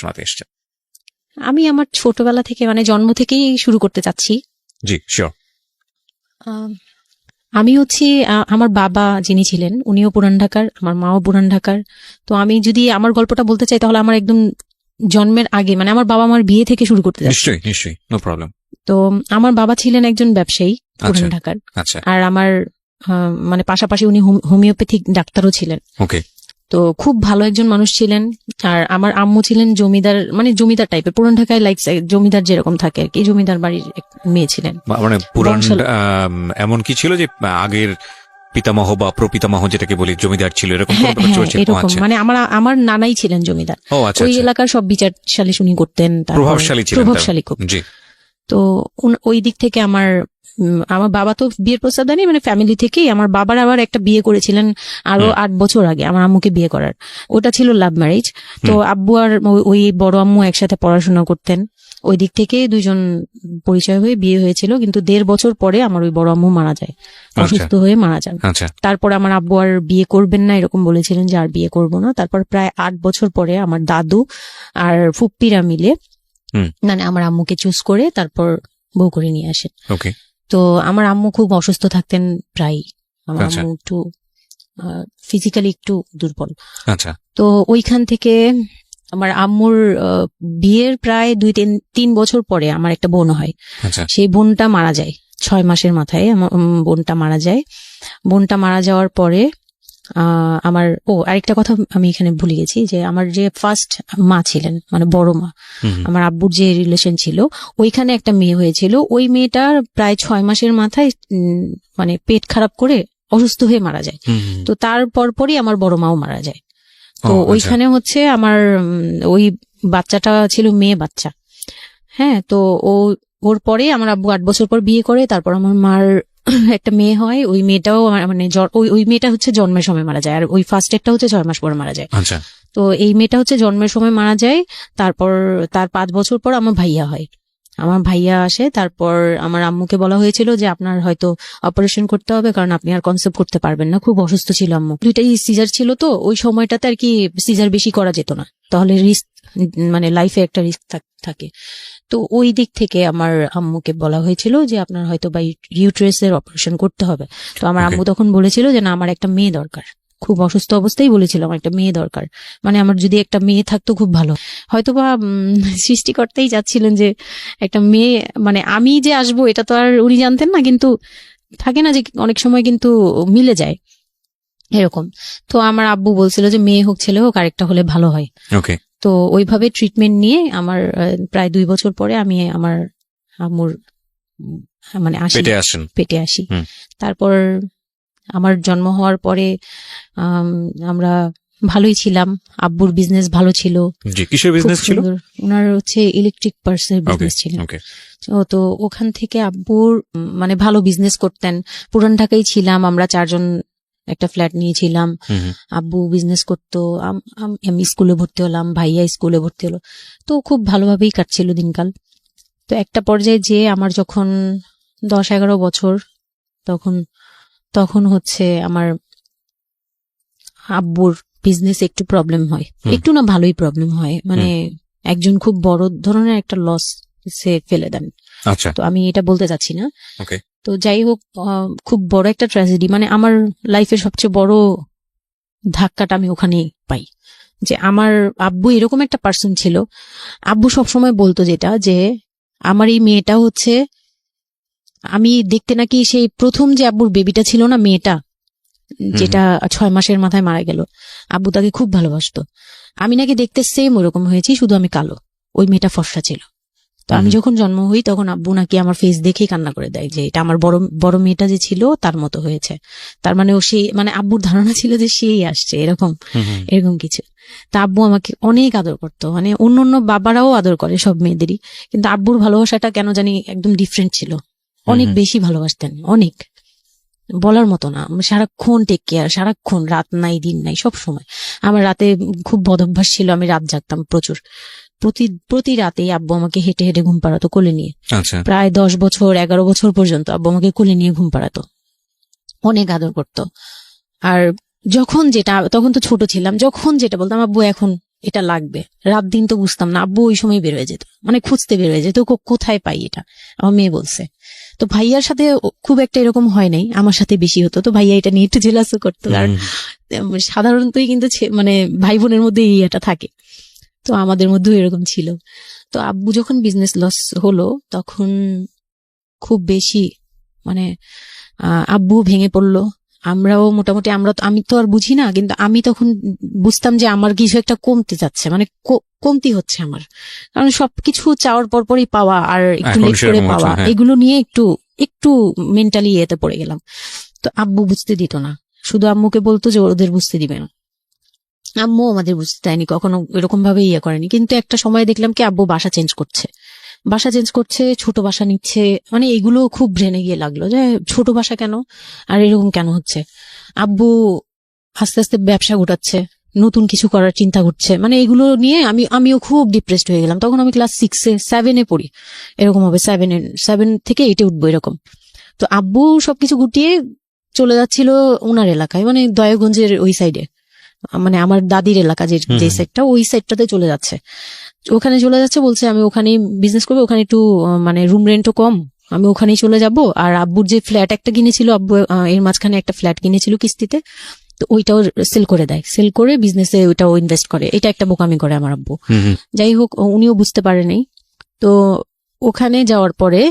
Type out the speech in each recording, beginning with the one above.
শোনাতে এসেছেন? আমি আমার ছোটবেলা থেকে মানে জন্ম থেকেই শুরু করতে চাচ্ছি। জি শিওর। আমি হচ্ছে আমার বাবা যিনি ছিলেন উনিও পুরান ঢাকার, আমার মাও পুরান ঢাকার। তো আমি যদি আমার গল্পটা বলতে চাই তাহলে আমার একদম জন্মের আগে মানে আমার বাবা আমার বিয়ে থেকে শুরু করতে যাচ্ছি। নিশ্চয়ই নো প্রবলেম। তো আমার বাবা ছিলেন একজন ব্যবসায়ী পুরান ঢাকার। আচ্ছা। আর আমার মানে পাশাপাশি উনি হোমিওপ্যাথিক ডাক্তারও ছিলেন। ওকে। তো খুব ভালো একজন মানুষ ছিলেন। আর আমার আম্মু ছিলেন জমিদার, মানে জমিদার টাইপের, পুরান ঢাকায় লাইক জমিদার যেরকম থাকে আর কি, জমিদার বাড়ির মেয়ে ছিলেন। মানে পুরান এমন কি ছিল যে আগের পিতামহ বা প্রপিতামহ যেটাকে বলি জমিদার ছিল এরকম? এরকম মানে আমার নানাই ছিলেন জমিদার। ওই এলাকার সব বিচার সালিশ উনি করতেন, প্রভাবশালী খুব। তো ওই দিক থেকে আমার বাবা তো বিয়ের প্রস্তাব দেয়নি, মানে ফ্যামিলি থেকেই। আমার বাবার আবার একটা বিয়ে করেছিলেন আরো 8 বছর আগে আমার আম্মুকে বিয়ে করার, ওটা ছিল লাভ ম্যারেজ। তো আব্বু আর ওই বড় আম্মু একসাথে পড়াশোনা করতেন, ওই দিক থেকে দুইজন পরিচয় হয়ে বিয়ে হয়েছিল। কিন্তু 1.5 বছর পরে আমার ওই বড় আম্মু মারা যায়, অসুস্থ হয়ে মারা যান। তারপর আমার আব্বু আর বিয়ে করবেন না এরকম বলেছিলেন যে আর বিয়ে করবো না। তারপর প্রায় 8 বছর পরে আমার দাদু আর ফুপ্পিরা মিলে মানে আমার আম্মুকে চুজ করে তারপর বউ করে নিয়ে আসেন। তো আমার আম্মু খুব অসুস্থ থাকতেন প্রায়, আমার আম্মু একটু ফিজিক্যালি একটু দুর্বল। তো ওইখান থেকে আমার আম্মুর বিয়ের প্রায় 2-3 বছর পরে আমার একটা বোন হয়। সেই বোনটা মারা যায় 6 মাসের মাথায়, বোনটা মারা যায়। বোনটা মারা যাওয়ার পরে আমার আরেকটা কথা আমি এখানে ভুলে গেছি, যে আমার যে ফার্স্ট মা ছিলেন মানে বড় মা, আমার আব্বুর যে রিলেশন ছিল, ওইখানে একটা মেয়ে হয়েছিল। ওই মেয়েটার প্রায় 6 মাসের মাথায় মানে পেট খারাপ করে অসুস্থ হয়ে মারা যায়। তো তার পরপরই আমার বড় মাও মারা যায়। তো ওইখানে হচ্ছে আমার ওই বাচ্চাটা ছিল মেয়ে বাচ্চা। হ্যাঁ, তো ওর পরে আমার আব্বু 8 বছর পর বিয়ে করে। তারপর আমার মার একটা মেয়ে হয়, ওই মেয়েটাও মানে ওই মেয়েটা হচ্ছে জন্মের সময় মারা যায়, আর ওই ফার্স্ট একটা হচ্ছে 6 মাস পর মারা যায়। তো এই মেয়েটা হচ্ছে জন্মের সময় মারা যায়। তারপর তার 5 বছর পর আমার ভাইয়া হয়, আমার ভাইয়া আসে। তারপর আমার আম্মুকে বলা হয়েছিল যে আপনার হয়তো অপারেশন করতে হবে, কারণ আপনি আর কনসেপ্ট করতে পারবেন না, খুব অসুস্থ ছিল আম্মু। 2টাই সিজার ছিল, তো ওই সময়টাতে আর কি সিজার বেশি করা যেত না, তাহলে রিস্ক মানে লাইফে একটা রিস্ক থাকে। তো ওই দিক থেকে আমার আম্মুকে বলা হয়েছিল যে আপনার হয়তো বা ইউটেরাসের অপারেশন করতে হবে। তো আমার আম্মু তখন বলেছিল যে না, আমার একটা মেয়ে দরকার, খুব অসুস্থ অবস্থায় বলেছিল আমার একটা মেয়ে দরকার, মানে আমার যদি একটা মেয়ে থাকতো খুব ভালো। হয়তোবা সৃষ্টিকর্তাই চাচ্ছিলেন যে একটা মেয়ে, মানে আমি যে আসবো এটা তো আর উনি জানতেন না, কিন্তু থাকে না যে অনেক সময় কিন্তু মিলে যায় এরকম। তো আমার আব্বু বলছিল যে মেয়ে হোক ছেলে হোক, আরেকটা হলে ভালো হয়। তো ওইভাবে ট্রিটমেন্ট নিয়ে আমার প্রায় 2 বছর পরে আমি আমার আম্মুর মানে পেটে আসি। তারপর আমার জন্ম হওয়ার পরে আমরা ভালোই ছিলাম, আব্বুর বিজনেস ভালো ছিল। কিসের বিজনেস ছিল? ওনার হচ্ছে ইলেকট্রিক পার্টসের বিজনেস ছিল। তো ওখান থেকে আব্বুর মানে ভালো বিজনেস করতেন। পুরান ঢাকায় ছিলাম আমরা 4 জন, একটা ফ্ল্যাট নিয়েছিলাম। আব্বু বিজনেস করতো, আমি স্কুলে ভর্তি হলাম, ভাইয়া স্কুলে ভর্তি হলো। তো খুব ভালোভাবেই কাটছিল দিনকাল। তো একটা পর্যায়ে যে আমার যখন 10-11 বছর, তখন হচ্ছে আমার আব্বুর বিজনেস একটু প্রবলেম হয়, একটু না ভালোই প্রবলেম হয়, মানে একজন খুব বড় ধরনের একটা লস সে ফেলে দেন। তো আমি এটা বলতে চাচ্ছি না। তো যাই হোক, খুব বড় একটা ট্র্যাজেডি, মানে আমার লাইফের সবচেয়ে বড় ধাক্কাটা আমি ওখানেই পাই, যে আমার আব্বু এরকম একটা পার্সন ছিল। আব্বু সবসময় বলতো যেটা, যে আমার এই মেয়েটা হচ্ছে, আমি দেখতে নাকি সেই প্রথম যে আব্বুর বেবিটা ছিল না, মেয়েটা যেটা 6 মাসের মাথায় মারা গেল, আব্বু তাকে খুব ভালোবাসতো। আমি নাকি দেখতে সেম ওরকম হয়েছি, শুধু আমি কালো, ওই মেয়েটা ফর্সা ছিল। তো আমি যখন জন্ম হই তখন আব্বু নাকি আমার ফেস দেখেই কান্না করে দেয় যে এটা আমার বড় মেয়েটা যে ছিল তার মতো হয়েছে। তার মানে ও সেই, মানে আব্বুর ধারণা ছিল যে সেই আসছে, এরকম কিছু। তা আব্বু আমাকে অনেক আদর করতো, মানে অন্য বাবারাও আদর করে সব মেয়েদেরই, কিন্তু আব্বুর ভালোবাসাটা কেন জানি একদম ডিফারেন্ট ছিল, অনেক বেশি ভালোবাসতেন, অনেক বলার মতো না। সারাক্ষণ টেক কেয়ার, সারাক্ষণ, রাত নাই দিন নাই, সব সময়। আমার রাতে খুব বদভ্যাস ছিল, আমি রাত জাগতাম প্রচুর। প্রতি রাতে আব্বু আমাকে হেঁটে হেঁটে ঘুম পাড়াতো কোলে নিয়ে। প্রায় 10 বছর 11 বছর পর্যন্ত আব্বু আমাকে কোলে নিয়ে ঘুম পাড়াতো, অনেক আদর করতো। আর যখন যেটা, তখন তো ছোট ছিলাম, যখন যেটা বলতাম আব্বু এখন এটা লাগবে। রাত দিন তো বুঝতাম না, আব্বু ওই সময় বের হয়ে যেত, মানে খুঁজতে বের হয়ে যেত কোথায় পাই এটা, আমার মেয়ে বলছে। তো ভাইয়ার সাথে খুব একটা এরকম হয় নাই, আমার সাথে বেশি হতো। তো ভাইয়া এটা নিয়ে একটু জেলাসও করতো, কারণ সাধারণতই কিন্তু মানে ভাই বোনের মধ্যে এই এটা থাকে, তো আমাদের মধ্যেও এরকম ছিল। তো আব্বু যখন বিজনেস লস হলো তখন খুব বেশি মানে আব্বু ভেঙে পড়লো, আমরাও মোটামুটি, আমি তো আর বুঝি না, কিন্তু আমি তখন বুঝতাম যে আমার কিছু একটা কমতে যাচ্ছে, মানে কমতি হচ্ছে আমার, কারণ সবকিছু চাওয়ার পরপরই পাওয়া আর একটু লেট করে পাওয়া, এগুলো নিয়ে একটু মেন্টালি এতে পড়ে গেলাম। তো আব্বু বুঝতে দিত না, শুধু আম্মুকে বলতো যে ওদের বুঝতে দিবে না, আম্মু আমাদের বুঝতে দেয়নি কখনো, এরকম ভাবে ইয়ে করেনি। কিন্তু একটা সময় দেখলাম কি আব্বু বাসা চেঞ্জ করছে, ছোট বাসা নিচ্ছে, মানে এগুলো খুব ব্রেনে গিয়ে লাগলো যে ছোট বাসা কেন আর এরকম কেন হচ্ছে। আব্বু আস্তে আস্তে ব্যবসা গোটাচ্ছে, নতুন কিছু করার চিন্তা করছে, মানে এগুলো নিয়ে আমিও খুব ডিপ্রেসড হয়ে গেলাম। তখন আমি ক্লাস 6-7 পড়ি, এরকম হবে 7 থেকে 8 উঠবো এরকম। তো আব্বু সবকিছু গুটিয়ে চলে যাচ্ছিল ওনার এলাকায়, মানে দয়াগঞ্জের ওই সাইডে, মানে আমার দাদির এলাকা যে সাইডটা, ওই সাইডটাতে চলে যাচ্ছে, ওখানে চলে যাচ্ছে, বলছে আমি ওখানেই বিজনেস করবো, ওখানে একটু মানে রুম রেন্টও কম, আমি ওখানেই চলে যাব। আর আব্বুর যে ফ্ল্যাট একটা কিনেছিল, আব্বু এর মাঝখানে একটা ফ্ল্যাট কিনেছিল কিস্তিতে, তো ওইটাও সেল করে দেয়, সেল করে বিজনেসে ওইটাও ইনভেস্ট করে, এটা একটা বোকামি করে আমার আব্বু। যাই হোক, উনিও বুঝতে পারেনি। তো ওখানে যাওয়ার পরে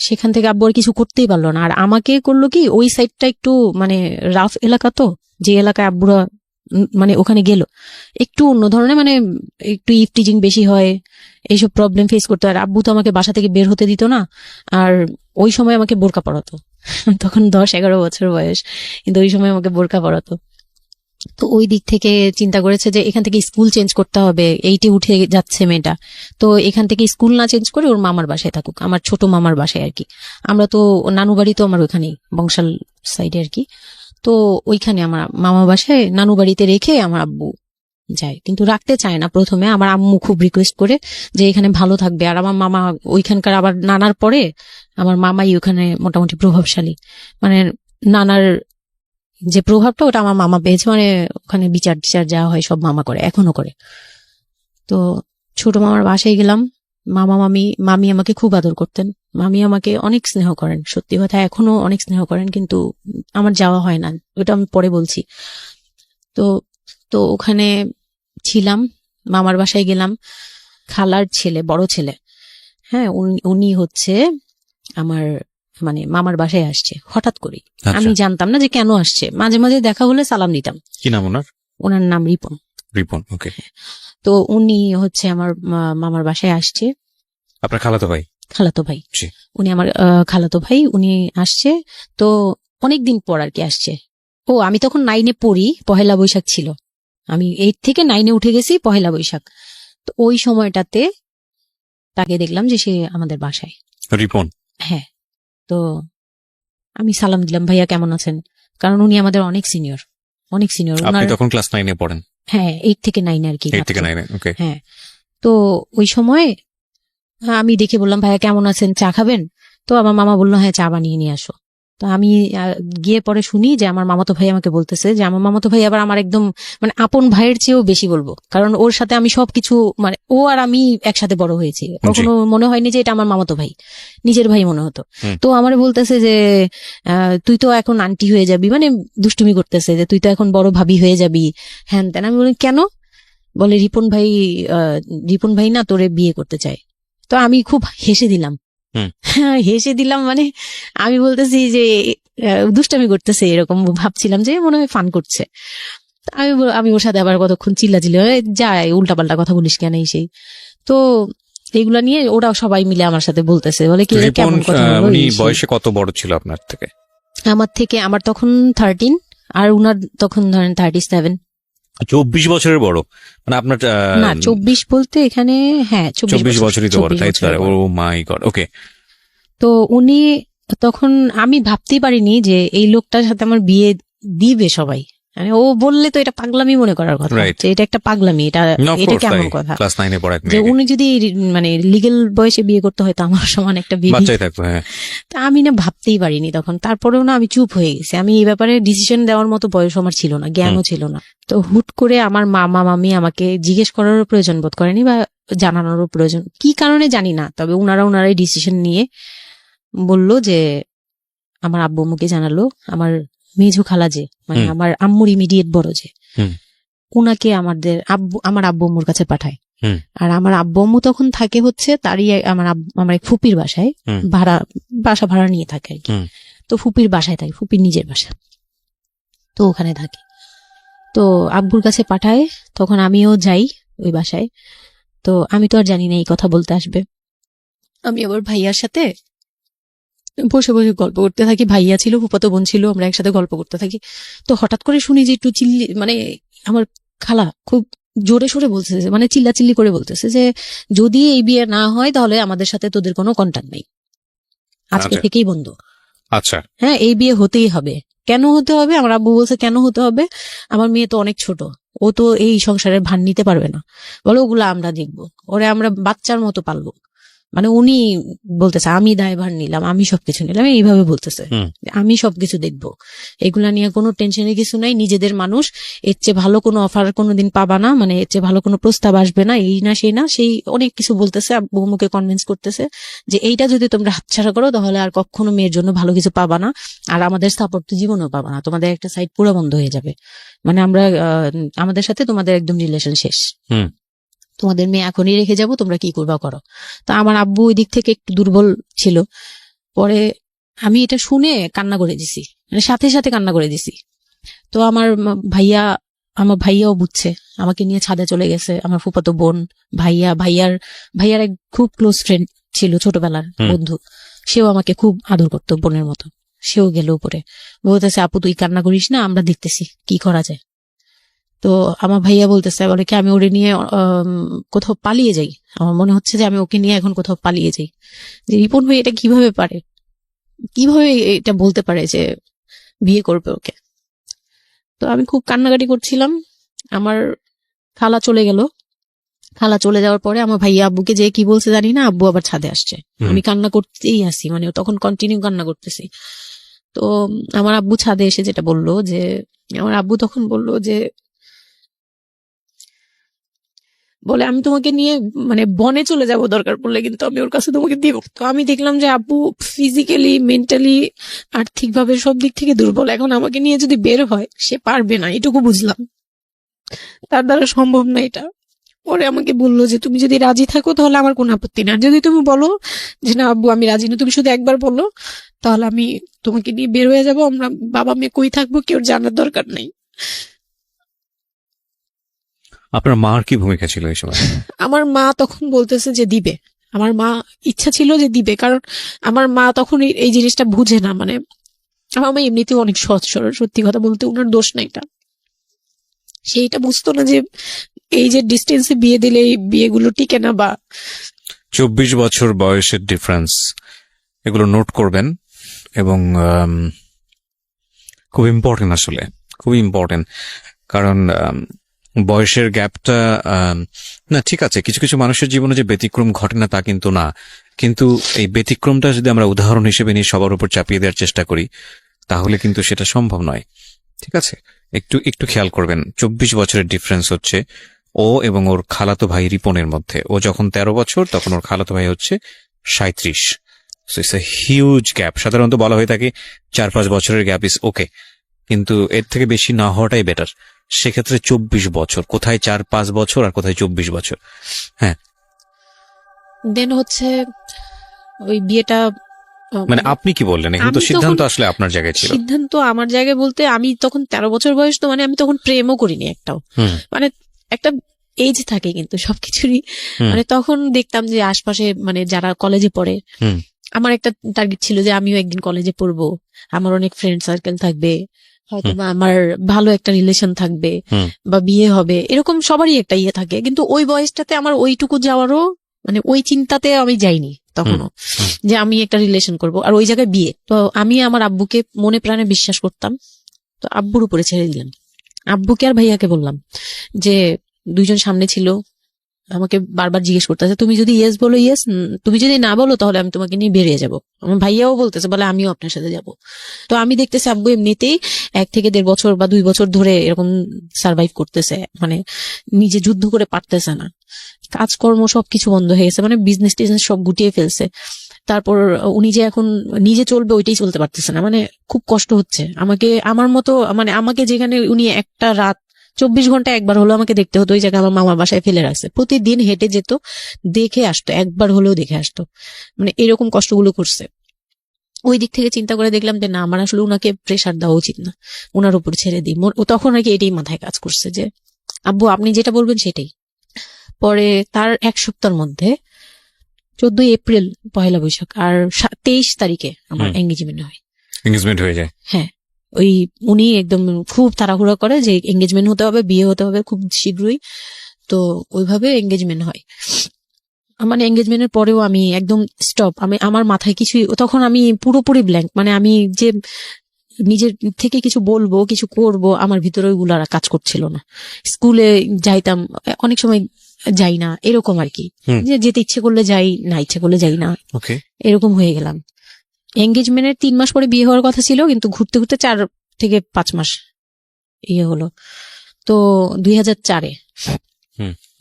সেখান থেকে আব্বু আর কিছু করতেই পারলো না, আর আমাকে করলো কি, ওই সাইডটা একটু মানে রাফ এলাকা, তো যে এলাকায় আব্বুরা মানে ওখানে গেল একটু অন্য ধরনের, মানে একটু ইফটিজিং বেশি হয়, এইসব প্রবলেম ফেস করতে। আর আব্বু তো আমাকে বাসা থেকে বের হতে দিত না, আর ওই সময় আমাকে বোরকা পরাতো তখন 10-11 বছর বয়স, কিন্তু ওই সময় আমাকে বোরকা পরাতো। তো ওই দিক থেকে চিন্তা করেছে যে এখান থেকে স্কুল চেঞ্জ করতে হবে, 8-এ উঠে যাচ্ছে মেয়েটা, তো এখান থেকে স্কুল না চেঞ্জ করে ওর মামার বাসায় থাকুক, আমার ছোট মামার বাসায় আর কি। আমরা তো নানু বাড়ি তো আমার ওখানেই বংশাল সাইডে আর কি, তো ওইখানে আমার মামা বাসায় নানু বাড়িতে রেখে আমার আব্বু যায়, কিন্তু রাখতে চায় না প্রথমে। আমার আম্মু খুব রিকোয়েস্ট করে যে এখানে ভালো থাকবে, আর আমার মামা ওইখানকার, আবার নানার পরে আমার মামাই ওখানে মোটামুটি প্রভাবশালী, মানে নানার যে প্রভাবটা ওটা আমার মামা পেয়েছে, মানে ওখানে বিচার টিচার যা হয় সব মামা করে, এখনো করে। তো ছোট মামার বাসায় গেলাম, মামি আমাকে খুব আদর করতেন, মামি আমাকে অনেক স্নেহ করেন, সত্যি কথা এখনো অনেক স্নেহ করেন, কিন্তু আমার যাওয়া হয় না, ওটা আমি পরে বলছি। তো ওখানে ছিলাম, মামার বাসায় গেলাম, খালার ছেলে, বড় ছেলে, হ্যাঁ, উনি হচ্ছে আমার মানে মামার বাসায় আসছে হঠাৎ করে, আমি জানতাম না যে কেন আসছে, মাঝে মাঝে দেখা হলে সালাম দিতাম। কি নাম ওনার? ওনার নাম রিপন। ওকে। তো উনি হচ্ছে আমার মামার বাসায় আসছে। আপনার খালাতো ভাই? উনি আমার খালাতো ভাই, উনি আসছে। তো অনেকদিন পর আর কি আসছে। আমি তখন 9-এ পড়ি, পহেলা বৈশাখ ছিল, আমি 8 থেকে 9-এ উঠে গেছি পহেলা বৈশাখ। তো ওই সময়টাতে তাকে দেখলাম যে সে আমাদের বাসায়। রিপন? হ্যাঁ। তো আমি সালাম দিলাম, ভাইয়া কেমন আছেন, কারণ উনি আমাদের অনেক সিনিয়র। আপনি তখন ক্লাস 9-এ পড়েন? হ্যাঁ, 8 থেকে 9 আর কি। 8 থেকে 9, ওকে। হ্যাঁ। তো ওই সময় আমি দেখে বললাম, ভাইয়া কেমন আছেন, চা খাবেন? তো আমার মামা বললো, হ্যাঁ চা বানিয়ে নিয়ে আসো। তো আমি গিয়ে পরে শুনি যে আমার মামাতো ভাই আমাকে বলতেছে যে আমার মামাতো ভাই আবার আমার একদম মানে আপন ভাইয়ের চেয়েও বেশি বলবো, কারণ ওর সাথে আমি সবকিছু, মানে ও আর আমি একসাথে বড় হয়েছি, কখনো মনে হয়নি যে এটা আমার মামাতো ভাই, নিজের ভাই মনে হতো। তো আমার বলতেছে যে তুই তো এখন আন্টি হয়ে যাবি, মানে দুষ্টুমি করতেছে যে তুই তো এখন বড় ভাবি হয়ে যাবি, হ্যান তেন। আমি বলি কেন? বলে রিপন ভাই না তোরে বিয়ে করতে চায়। তো আমি খুব হেসে দিলাম, মানে আমি বলতেছি যে দুষ্টামি করতেছে, এরকম ভাবছিলাম যে মনে হয় ফান করছে। আমি ওর সাথে আবার কতক্ষণ চিল্লাচিল্লি, যায় উল্টাপাল্টা কথা বলিস কেন সেই। তো এইগুলা নিয়ে ওরা সবাই মিলে আমার সাথে বলতেছে, বলে কি কেমন কথা বলো। বয়সে কত বড় ছিল আপনার থেকে? আমার তখন 13, আর উনার তখন ধরেন 37। 24 বছরের বড়, মানে আপনার না 24 বলতে এখানে, হ্যাঁ 24 বছরই তো বড়, তাই তো? ও মাই গড, ওকে। তো উনি তখন, আমি ভাবতেই পারিনি যে এই লোকটার সাথে আমার বিয়ে দিবে সবাই, মানে ও বললে তো এটা পাগলামি মনে করার কথা, যে এটা একটা পাগলামি, এটা কেমন কথা যে উনি যদি মানে লিগেল বয়সে বিয়ে করতে হয় তো আমার সমান একটা বেবি, তা আমি না ভাবতেই পারিনি তখন। তারপরেও না আমি চুপ হয়ে গেছি, আমি এই ব্যাপারে ডিসিশন দেওয়ার মতো বয়স আমার ছিল না, জ্ঞানও ছিল না। তো হুট করে আমার মামা মামি আমাকে জিজ্ঞেস করারও প্রয়োজন বোধ করেনি বা জানানোরও প্রয়োজন, কি কারণে জানি না, তবে ওনারাই ডিসিশন নিয়ে বললো যে আমার আব্বু আম্মুকে জানালো, আমার মেঝো খালা যে মানে আমার আম্মুর ইমিডিয়েট বড় যে, উনাকে আমার আব্বু আম্মুর কাছে পাঠায়। আর আমার আব্বু আম্মু তখন থাকে হচ্ছে তারই আমার এক ফুপির বাসায়, বাসা ভাড়া নিয়ে থাকে আর কি। তো ফুপির বাসায় থাকে, ফুপির নিজের বাসা, তো ওখানে থাকে। তো আব্বুর কাছে পাঠায়, তখন আমিও যাই ওই বাসায়। তো আমি তো আর জানি না এই কথা বলতে আসবে, আমি আবার ভাইয়ার সাথে বসে বসে গল্প করতে থাকি, ভাইয়া ছিল, ফুফাতো বোন ছিল, আমরা একসাথে গল্প করতে থাকি। তো হঠাৎ করে শুনি যে একটু মানে আমার খালা খুব জোরে সোরে বলতেছে, মানে চিল্লাচিল্লি করে বলতেছে যে যদি এই বিয়ে না হয় তাহলে আমাদের সাথে তোদের কোনো কন্ট্যাক্ট নেই, আজকে থেকেই বন্ধ। আচ্ছা, হ্যাঁ, এই বিয়ে হতেই হবে। কেন হতে হবে? আমার আব্বু বলছে কেন হতে হবে, আমার মেয়ে তো অনেক ছোট, ও তো এই সংসারের ভার নিতে পারবে না, বলো ওগুলো আমরা দেখবো, ওরে আমরা বাচ্চার মতো পালবো। মানে উনি বলতেছে আমি দায়ভার নিলাম, আমি সবকিছু নিলাম, এইভাবে বলতেছে আমি সবকিছু দেখবো, এগুলা নিয়ে কোনো টেনশনের কিছু নাই, নিজেদের মানুষ, এর চেয়ে ভালো কোনো অফার কোনোদিন পাবা না, মানে এর চেয়ে ভালো কোনো প্রস্তাব আসবে না, এই না সেই না, সেই অনেক কিছু বলতেছে। আব্বু আম্মুকে কনভিন্স করতেছে যে এইটা যদি তোমরা হাতছাড়া করো তাহলে আর কখনো মেয়ের জন্য ভালো কিছু পাবা না, আর আমাদের সাপোর্ট তো জীবনেও পাবা না, তোমাদের একটা সাইড পুরো বন্ধ হয়ে যাবে, মানে আমরা আমাদের সাথে তোমাদের একদম রিলেশন শেষ, তোমাদের মেয়ে এখনই রেখে যাবো, তোমরা কি করবা করো। তো আমার আব্বু ওই দিক থেকে একটু দুর্বল ছিল, পরে আমি এটা শুনে কান্না করে দিছি, মানে সাথে সাথে কান্না করে দিছি। তো আমার ভাইয়াও বুঝছে, আমাকে নিয়ে ছাদে চলে গেছে, আমার ফুফাতো বোন, ভাইয়ার এক খুব ক্লোজ ফ্রেন্ড ছিল, ছোটবেলার বন্ধু, সেও আমাকে খুব আদর করতো বোনের মতো, সেও গেল উপরে, বলতেছে আপু তুই কান্না করিস না, আমরা দেখতেছি কি করা যায়। তো আমার ভাইয়া বলতেছে, বলে কি আমি ওরে নিয়ে কোথাও পালিয়ে যাই, আমার মনে হচ্ছে যে আমি ওকে নিয়ে এখন কোথাও পালিয়ে যাই, যে রিপন ভাই এটা কিভাবে পারে, কিভাবে এটা বলতে পারে যে বিয়ে করবে ওকে। তো আমি খুব কান্নাকাটি করছিলাম, আমার খালা চলে গেল, খালা চলে যাওয়ার পরে আমার ভাইয়া আব্বুকে যে কি বলছে জানি না, আব্বু আবার ছাদে আসছে, আমি কান্না করতেই আসি, মানে তখন কন্টিনিউ কান্না করতেছি। তো আমার আব্বু ছাদে এসে যেটা বললো, যে আমার আব্বু তখন বললো যে বলে আমি তোমাকে নিয়ে মানে বনে চলে যাব দরকার পড়লে, কিন্তু আমি ওর কাছে তোমাকে দিব। তো আমি দেখলাম যে আব্বু ফিজিক্যালি, মেন্টালি, আর্থিকভাবে সব দিক থেকে দুর্বল, এখন আমাকে নিয়ে যদি বের হয় সে পারবে না, এটুকু বুঝলাম, তার দ্বারা সম্ভব না এটা। পরে আমাকে বললো যে তুমি যদি রাজি থাকো তাহলে আমার কোনো আপত্তি না, যদি তুমি বলো যে না আব্বু আমি রাজি না, তুমি শুধু একবার বলো, তাহলে আমি তোমাকে নিয়ে বের হয়ে যাবো, আমরা বাবা মেয়ে কই থাকবো কেউ জানার দরকার নেই। আপনার মার কি ভূমিকা ছিল এই সময়? আমার মা তখন বলতেছে যে দিবে, আমার মা ইচ্ছা ছিল যে দিবে, কারণ আমার মা তখন এই জিনিসটা বুঝে না, মানে আমার মা এমনিতেও অনেক সৎ সরল, সত্যি কথা বলতে ওনার দোষ না এটা, সেইটা বুঝতো না যে এই যে ডিস্টেন্সে বিয়ে দিলে এই বিয়েগুলো টিকে না, বা 24 বছর বয়সের ডিফারেন্স, এগুলো নোট করবেন, এবং খুব ইম্পর্টেন্ট, আসলে খুব ইম্পর্টেন্ট, কারণ বয়সের গ্যাপটা না ঠিক আছে, কিছু কিছু মানুষের জীবনে যে ব্যতিক্রম ঘটে না তা কিন্তু না, কিন্তু এই ব্যতিক্রমটা যদি আমরা উদাহরণ হিসেবে নিয়ে সবার উপর চাপিয়ে দেওয়ার চেষ্টা করি তাহলে কিন্তু সেটা সম্ভব নয়। ঠিক আছে, একটু খেয়াল করবেন, 24 বছরের ডিফারেন্স হচ্ছে ও এবং ওর খালাতো ভাই রিপনের মধ্যে। ও যখন 13 বছর তখন ওর খালাতো ভাই হচ্ছে 37। So it's a huge gap. সাধারণত বলা হয়ে থাকে 4-5 বছরের গ্যাপ ইজ ওকে, কিন্তু এর থেকে বেশি না হওয়াটাই বেটার। সেক্ষেত্রে 24 বছর, কোথায় 4-5 বছর আর কোথায় 24 বছর। হ্যাঁ, দেন হচ্ছে ওই বিয়েটা, মানে আপনি কি বললেন, এখন তো সিদ্ধান্ত আসলে আপনার জায়গায় ছিল। সিদ্ধান্ত আমার জায়গায় বলতে আমি তখন 13 বছর বয়স, তো মানে আমি তখন প্রেমও করিনি একটাও, মানে একটা এজ থাকে কিন্তু সবকিছুরই, মানে তখন দেখতাম যে আশপাশে মানে যারা কলেজে পড়ে, আমার একটা টার্গেট ছিল যে আমিও একদিন কলেজে পড়বো, আমার অনেক ফ্রেন্ড সার্কেল থাকবে, হয়তো বা আমার ভালো একটা রিলেশন থাকবে, বা বিয়ে হবে, এরকম সবারই একটা ইয়ে থাকে, কিন্তু ওই বয়সটাতে আমার ওইটুকু যাওয়ারও মানে ওই চিন্তাতে আমি যাইনি তখনও, যে আমি একটা রিলেশন করব আর ওই জায়গায় বিয়ে। তো আমি আমার আব্বুকে মনে প্রাণে বিশ্বাস করতাম, তো আব্বুর উপরে ছেড়ে দিলাম। আব্বুকে আর ভাইয়াকে বললাম যে দুইজন সামনে ছিল, আমাকে বারবার জিজ্ঞেস করতেছে তুমি যদি ইয়েস বলো ইয়েস, তুমি যদি না বলো তাহলে আমি তোমাকে নিয়ে বেরিয়ে যাবো। আমার ভাইয়াও বলতেছে বলে আমিও আপনার সাথে যাব। তো আমি দেখতেছি আব্বু এমনিতেই 1 থেকে 1.5 বছর বা 2 বছর ধরে এরকম সার্ভাইভ করতেছে, মানে নিজে যুদ্ধ করে পারতেছে না, কাজকর্ম সবকিছু বন্ধ হয়ে গেছে, মানে বিজনেস টিজনেস সব গুটিয়ে ফেলছে। তারপর উনি যে এখন নিজে চলবে ওইটাই চলতে পারতেছে না, মানে খুব কষ্ট হচ্ছে আমাকে। আমার মতো মানে আমাকে যেখানে উনি একটা রাত 24 ঘন্টা একবার হলো আমাকে দেখতে হতো, ওই জায়গায় আমার মামার বাসায় ফেলে রাখছে, প্রতিদিন হেঁটে যেত, দেখে আসতো, একবার হলেও দেখে আসতো, মানে এরকম কষ্টগুলো করছে। ওই দিক থেকে চিন্তা করে দেখলাম যে না, আমার আসলে উনাকে প্রেশার দেওয়া উচিত না, উনার উপর ছেড়ে দিই। তখন আর কি এটাই মাথায় কাজ করছে যে আব্বু আপনি যেটা বলবেন সেটাই। পরে তার 1 সপ্তাহের মধ্যে 14 এপ্রিল পহেলা বৈশাখ আর 23 তারিখে আমার এঙ্গেজমেন্ট হয়। এঙ্গেজমেন্ট হয়ে যায়? হ্যাঁ, ওই উনি একদম খুব তাড়াহুড়া করে যে এঙ্গেজমেন্ট হতে হবে, বিয়ে হতে হবে খুব শীঘ্রই, তো ওইভাবে এঙ্গেজমেন্ট হয়। মানে এঙ্গেজমেন্টের পরেও আমি একদম স্টপ, আমার মাথায় কিছুই, তখন আমি পুরোপুরি ব্ল্যাঙ্ক, মানে আমি যে নিজের থেকে কিছু বলবো কিছু করব আমার ভিতরে ওইগুলো আর কাজ করছিল না। স্কুলে যাইতাম, অনেক সময় যাই না, এরকম আর কি, যে যেতে ইচ্ছে করলে যাই, না ইচ্ছে করলে যাই না, এরকম হয়ে গেলাম। এঙ্গেজমেন্টের 3 মাস পরে বিয়ে হওয়ার কথা ছিল, কিন্তু ঘুরতে ঘুরতে 4 থেকে 5 মাস ইয়ে হলো। তো 2004-এ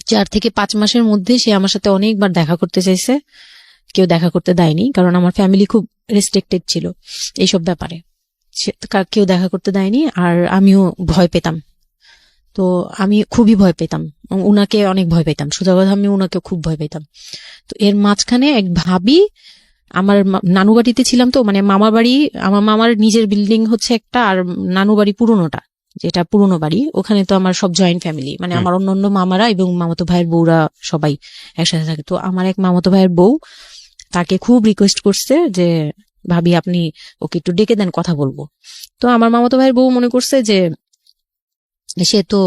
4 থেকে 5 মাসের মধ্যে সে আমার সাথে অনেকবার দেখা করতে চাইছে, কেউ দেখা করতে দেয়নি, কারণ আমার ফ্যামিলি খুব রেস্ট্রিক্টেড ছিল এইসব ব্যাপারে, কেউ দেখা করতে দেয়নি। আর আমিও ভয় পেতাম, তো আমি খুবই ভয় পেতাম, উনাকে অনেক ভয় পেতাম, সোজা কথা আমি উনাকে খুব ভয় পেতাম। তো এর মাঝখানে এক ভাবি, আমার নানু বাড়িতে ছিলাম, তো মানে মামার বাড়ি, আমার মামার নিজের বিল্ডিং হচ্ছে একটা, আর নানু বাড়ি পুরোনোটা, যেটা পুরোনো বাড়ি, ওখানে তো আমার সব জয়েন্ট ফ্যামিলি, মানে আমার অন্য মামারা এবং মামাতো ভাইয়ের বউরা সবাই একসাথে থাকে। তো আমার এক মামাতো ভাইয়ের বউ তাকে খুব রিকোয়েস্ট করছে যে ভাবি আপনি ওকে একটু ডেকে দেন, কথা বলবো। তো আমার মামাতো ভাইয়ের বউ মনে করছে যে সে তো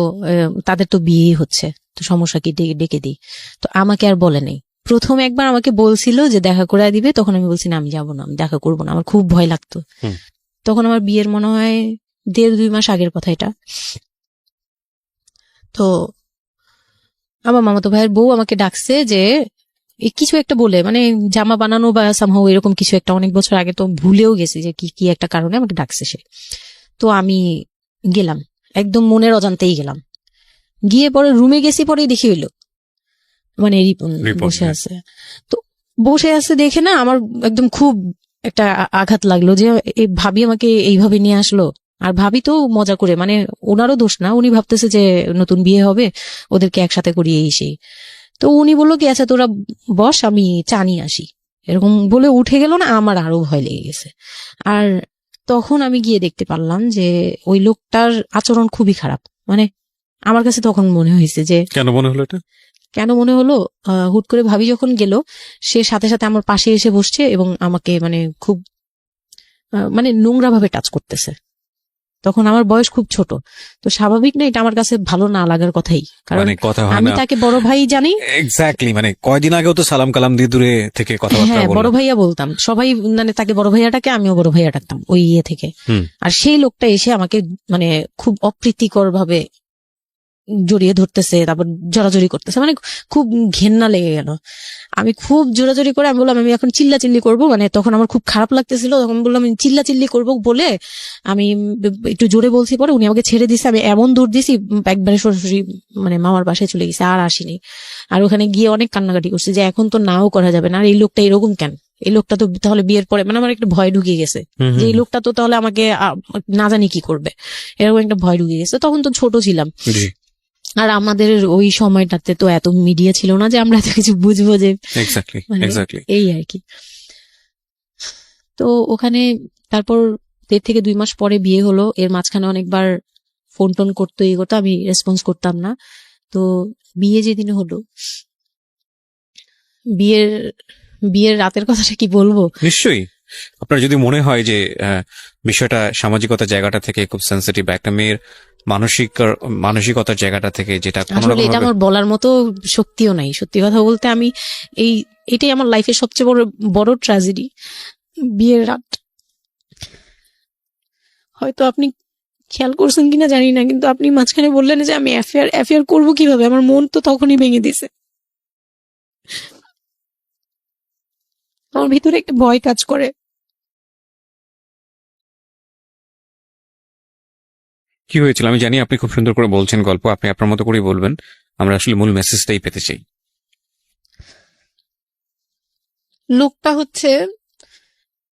তাদের তো বিয়ে হচ্ছে, তো সমস্যা কি, ডেকে দিই। তো আমাকে আর বলে নেই। প্রথম একবার আমাকে বলছিল যে দেখা করে দিবে, তখন আমি বলছি না আমি যাবো না, আমি দেখা করবো না, আমার খুব ভয় লাগতো। তখন আমার বিয়ের মনে হয় 1.5-2 মাস আগের কথা এটা। তো আমার মামাতো ভাইয়ের বউ আমাকে ডাকছে যে কিছু একটা বলে, মানে জামা বানানো বা সামহাও এরকম কিছু একটা, অনেক বছর আগে, তো ভুলেও গেছি যে কি একটা কারণে আমাকে ডাকছে সে। তো আমি গেলাম, একদম মনের অজান্তেই গেলাম, গিয়ে পরে রুমে গেছি, পরেই দেখি হইলো মানে রিপন বসে আছে। তো বসে আছে দেখে না আমার একদম খুব একটা আঘাত লাগলো যে এই ভাবি আমাকে এইভাবে নিয়ে আসলো। আর ভাবি তো মজা করে, মানে ওনারও দোষ না, উনি ভাবতেছে যে নতুন বিয়ে হবে, ওদেরকে একসাথে করিয়ে এসে। তো উনি বললো কি আচ্ছা তোরা বস, আমি চা নিয়ে আসি, এরকম বলে উঠে গেল না, আমার আরো ভয় লেগে গেছে। আর তখন আমি গিয়ে দেখতে পারলাম যে ওই লোকটার আচরণ খুবই খারাপ। মানে আমার কাছে তখন মনে হয়েছে যে কেন মনে হলো এটা, কেন মনে হলো, হুট করে ভাবি যখন গেল, সে সাথে সাথে আমার পাশে এসে বসছে এবং আমাকে মানে খুব মানে নোংরা ভাবে টাচ করতেছে। তখন আমার বয়স খুব ছোট, তো স্বাভাবিক না এটা আমার কাছে ভালো না লাগার কথাই, কারণ আমি তাকে বড় ভাই জানি। এক্স্যাক্টলি, মানে কয়দিন আগেও তো সালাম কালাম দিয়ে দূরে থেকে কথাবার্তা বলতাম, বড় ভাইয়া বলতাম, সবাই মানে তাকে বড় ভাইয়াটাকে আমিও বড় ভাইয়া ডাকতাম ওই ইয়ে থেকে। আর সেই লোকটা এসে আমাকে মানে খুব অপ্রীতিকর ভাবে জড়িয়ে ধরতেছে, তারপর জড়াজড়ি করতেছে, মানে খুব ঘেন্না লেগে গেল। আমি খুব জোরাজোরি করে আমি বললাম আমি এখন চিল্লাচিল্লি করবো, মানে তখন আমার খুব খারাপ লাগতেছিল, তখন বললাম আমি চিল্লাচিল্লি করবো বলে আমি একটু জোরে বলছি, পরে উনি আমাকে ছেড়ে দিছে। আমি এমন দূর দিছি একবারে সরাসরি মানে মামার বাসায় চলে গেছে, আর আসিনি। আর ওখানে গিয়ে অনেক কান্নাকাটি করছে যে এখন তো নাও করা যাবে না, আর এই লোকটা এরকম কেন, এই লোকটা তো তাহলে বিয়ের পরে, মানে আমার একটা ভয় ঢুকিয়ে গেছে যে এই লোকটা তো তাহলে আমাকে না জানি কি করবে, এরকম একটা ভয় ঢুকিয়ে গেছে। তখন তো ছোট ছিলাম, আর আমাদের ওই সময়টাতে তো এত মিডিয়া ছিল না যে আমরা এত কিছু বুঝবো যে এই আর কি। তো ওখানে তারপর 1.5 থেকে 2 মাস পরে বিয়ে হলো। এর মাঝখানে অনেকবার ফোন টোন করতো, এই করতো, আমি রেসপন্স করতাম না। তো বিয়ে যেদিন হলো, বিয়ের রাতের কথাটা কি বলবো। নিশ্চয়ই আপনার যদি মনে হয় যে বিষয়টা সামাজিকতার জায়গাটা থেকে খুব সেন্সিটিভ, একটা মেয়ের মানসিকতার জায়গাটা থেকে, যেটা আসলে এটা আমার বলার মতো শক্তিও নাই, সত্যি কথা বলতে। আমি এটাই আমার লাইফের সবচেয়ে বড় ট্র্যাজেডি, বিয়ের রাত। হয়তো আপনি খেয়াল করছেন কিনা জানি না, কিন্তু আপনি মাঝখানে বললেন যে আমি অ্যাফেয়ার করবো কিভাবে, আমার মন তো তখনই ভেঙে দিছে। আমার ভিতরে একটা ভয় কাজ করে। কি হয়েছিল আমি জানি, আপনি খুব সুন্দর করে বলছেন গল্প, আপনি আপনার মতো করেই বলবেন, আমরা আসলে মূল মেসেজটাই পেতে চাই। লোকটা হচ্ছে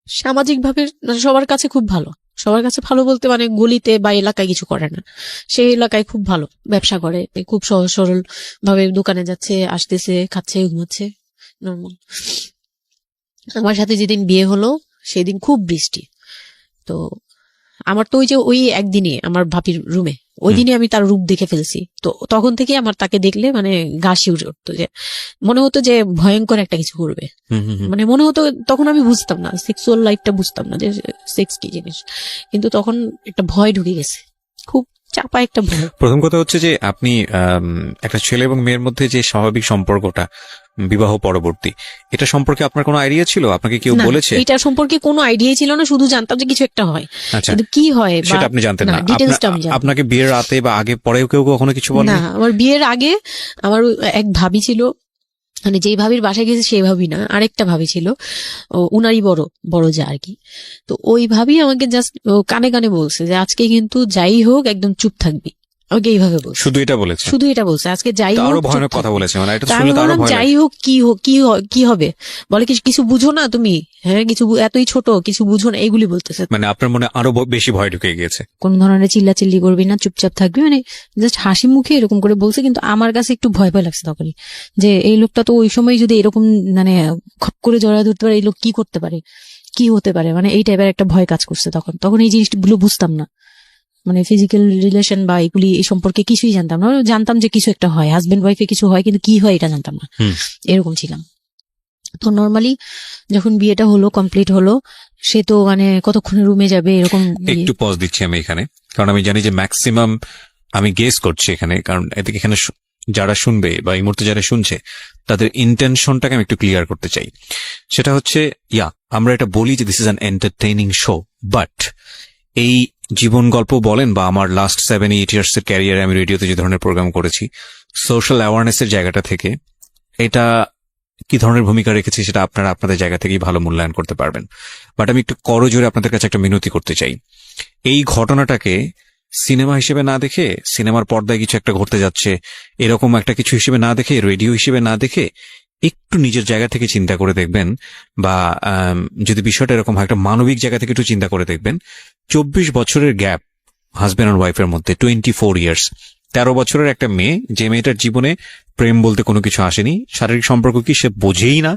সামাজিকভাবে সবার কাছে খুব ভালো, সবার কাছে ভালো বলতে মানে গলিতে বা এলাকায় কিছু করে না, সেই এলাকায় খুব ভালো ব্যবসা করে, খুব সহজ সরল ভাবে দোকানে যাচ্ছে, আসতেছে, খাচ্ছে, ঘুমাচ্ছে, নর্মাল। আমার সাথে যেদিন বিয়ে হলো সেদিন খুব বৃষ্টি, তো আমার তো ওই একদিনই আমার ভাবির রুমে, ওই দিনই আমি তার রূপ দেখে ফেলছি। তো তখন থেকে আমার তাকে দেখলে মানে গা শিউরে উঠতো, যে মনে হতো যে ভয়ঙ্কর একটা কিছু করবে, মানে মনে হতো। তখন আমি বুঝতাম না, সেক্সুয়াল লাইফটা বুঝতাম না যে সেক্স কি জিনিস, কিন্তু তখন একটা ভয় ঢুকে গেছে, খুব চাপা একটা ভয়। প্রথম কথা হচ্ছে যে আপনি একটা ছেলে এবং মেয়ের মধ্যে যে স্বাভাবিক সম্পর্কটা বিবাহ পরবর্তী, এটা সম্পর্কে আপনার কোনো আইডিয়া ছিল? আপনাকে কেউ বলেছে? এটা সম্পর্কে কোনো আইডিয়া ছিল না, শুধু জানতাম যে কিছু একটা হয়, কিন্তু কি হয় সেটা আপনি জানতেন না। আপনাকে বিয়ের রাতে বা আগে পরেও কেউ কখনো কিছু বলে না? আমার বিয়ের আগে আমার এক ভাবি ছিল, মানে যেই ভাবির বাসায় গেছে সেই ভাবি না, আরেকটা ভাবি ছিল, উনারই বড় যা আর কি। তো ওই ভাবি আমাকে জাস্ট কানে কানে বলছে যে আজকে কিন্তু যাই হোক একদম চুপ থাকবি, আমাকে এইভাবে বলছে। শুধু এটা বলছে আজকে যাই হোক, আরো ভয়ানক কথা বলেছে, মানে এটা শুনলে তো আরো ভয় লাগে। যাই হোক কি হবে, বলে কিছু বুঝো না তুমি, হ্যাঁ কিছু এতই ছোট, কিছু বুঝো না, এইগুলি বলতেছে। মানে আপনার মনে আরো বেশি ভয় ঢুকে গিয়েছে। কোন ধরনের চিল্লাচিল্লি করবি না, চুপচাপ থাকবি, মানে জাস্ট হাসি মুখে এরকম করে বলছে। কিন্তু আমার কাছে একটু ভয় লাগছে তখনই, যে এই লোকটা তো ওই সময় যদি এরকম মানে খপ করে জড়া ধরতে পারে, এই লোক কি করতে পারে, কি হতে পারে, মানে এই টাইপের একটা ভয় কাজ করছে তখন এই জিনিসগুলো বুঝতাম না, মানে ফিজিক্যাল রিলেশন বা এগুলি এই সম্পর্কে কিছুই জানতাম না। জানতাম যে কিছু একটা হয়, হাজবেন্ড ওয়াইফে কিছু হয়, কিন্তু কি হয় এটা জানতাম না, এরকম ছিলাম। তো নর্মালি যখন বিয়েটা হলো, কমপ্লিট হলো, সে তো মানে কতক্ষণে রুমে যাবে এরকম। একটু পজ দিচ্ছি আমি এখানে, কারণ আমি জানি যে ম্যাক্সিমাম আমি গেস করছি এখানে, কারণ এদিকে এখানে যারা শুনবে বা এই মুহূর্তে যারা শুনছে তাদের ইন্টেনশনটাকে আমি একটু ক্লিয়ার করতে চাই। সেটা হচ্ছে আমরা এটা বলি যে this is an entertaining show, but এই জীবন গল্প বলেন বা আমার লাস্ট 7-8 ইয়ার্স এর ক্যারিয়ারে আমি রেডিওতে যে ধরনের প্রোগ্রাম করেছি, সোশ্যাল অ্যাওয়ারনেসের জায়গাটা থেকে এটা কি ধরনের ভূমিকা রেখেছি সেটা আপনারা আপনাদের জায়গা থেকেই ভালো মূল্যায়ন করতে পারবেন। বাট আমি একটু করজোরে আপনাদের কাছে একটা মিনতি করতে চাই, এই ঘটনাটাকে সিনেমা হিসেবে না দেখে, সিনেমার পর্দায় কিছু একটা ঘটতে যাচ্ছে এরকম একটা কিছু হিসেবে না দেখে, রেডিও হিসেবে না দেখে, একটু নিজের জায়গা থেকে চিন্তা করে দেখবেন, বা যদি বিষয়টা এরকম হয় একটা মানবিক জায়গা থেকে একটু চিন্তা করে দেখবেন। 24 বছরের গ্যাপ হাজব্যান্ড আর ওয়াইফের মধ্যে, 24 ইয়ার্স, 13 বছরের একটা মেয়ে, যে মেয়েটার জীবনে প্রেম বলতে কোনো কিছু আসেনি, শারীরিক সম্পর্ক কি সে বোঝেই না,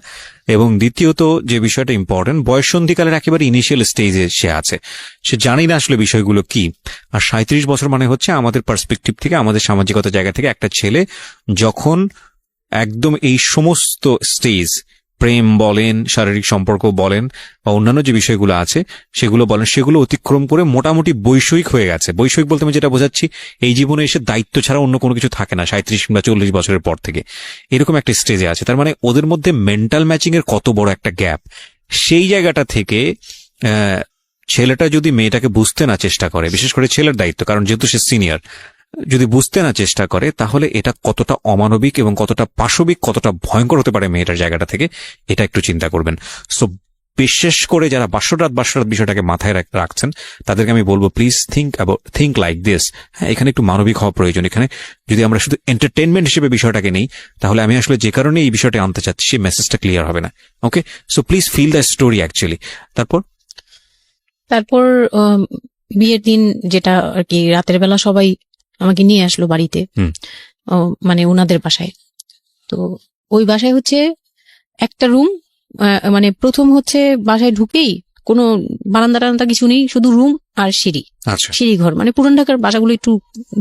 এবং দ্বিতীয়ত যে বিষয়টা ইম্পর্টেন্ট, বয়ঃসন্ধিকালের একেবারে ইনিশিয়াল স্টেজে সে আছে, সে জানি না আসলে বিষয়গুলো কি। আর 37 বছর মানে হচ্ছে আমাদের পার্সপেক্টিভ থেকে, আমাদের সামাজিকতা জায়গা থেকে একটা ছেলে যখন একদম এই সমস্ত স্টেজ, প্রেম বলেন, শারীরিক সম্পর্ক বলেন, বা অন্যান্য যে বিষয়গুলো আছে সেগুলো বলেন, সেগুলো অতিক্রম করে মোটামুটি বৈষয়িক হয়ে গেছে। বৈষয়িক বলতে আমি যেটা বোঝাচ্ছি, এই জীবনে এসে দায়িত্ব ছাড়া অন্য কোনো কিছু থাকে না 37 কিংবা 40 বছরের পর থেকে, এরকম একটা স্টেজে আছে। তার মানে ওদের মধ্যে মেন্টাল ম্যাচিং এর কত বড় একটা গ্যাপ। সেই জায়গাটা থেকে ছেলেটা যদি মেয়েটাকে বুঝতে না চেষ্টা করে, বিশেষ করে ছেলের দায়িত্ব, কারণ যেহেতু সে সিনিয়র, যদি বুঝতে না চেষ্টা করে, তাহলে এটা কতটা অমানবিক এবং কতটা পাশবিক, কতটা ভয়ঙ্কর হতে পারে মেয়েটার জায়গাটা থেকে, এটা একটু চিন্তা করবেন। সো বিশেষ করে যারা বাসরাত বিষয়টাকে মাথায় রাখছেন, তাদেরকে আমি বলবো প্লিজ থিঙ্ক লাইক দিস। হ্যাঁ, এখানে একটু মানবিক হওয়া প্রয়োজন। এখানে যদি আমরা শুধু এন্টারটেনমেন্ট হিসেবে বিষয়টাকে নেই, তাহলে আমি আসলে যে কারণে এই বিষয়টা আনতে চাচ্ছি সেই মেসেজটা ক্লিয়ার হবে না। Okay, so please feel the story actually. তারপর বিয়ের দিন যেটা আর কি, রাতের বেলা সবাই আমাকে নিয়ে আসলো বাড়িতে, মানে ওনাদের বাসায়। তো ওই বাসায় হচ্ছে একটা রুম, মানে প্রথম হচ্ছে বাসায় ঢুকেই কোনো বারান্দা টারান্দা কিছু নেই, শুধু রুম আর সিঁড়ি, সিঁড়ি ঘর। মানে পুরান ঢাকার বাসাগুলো একটু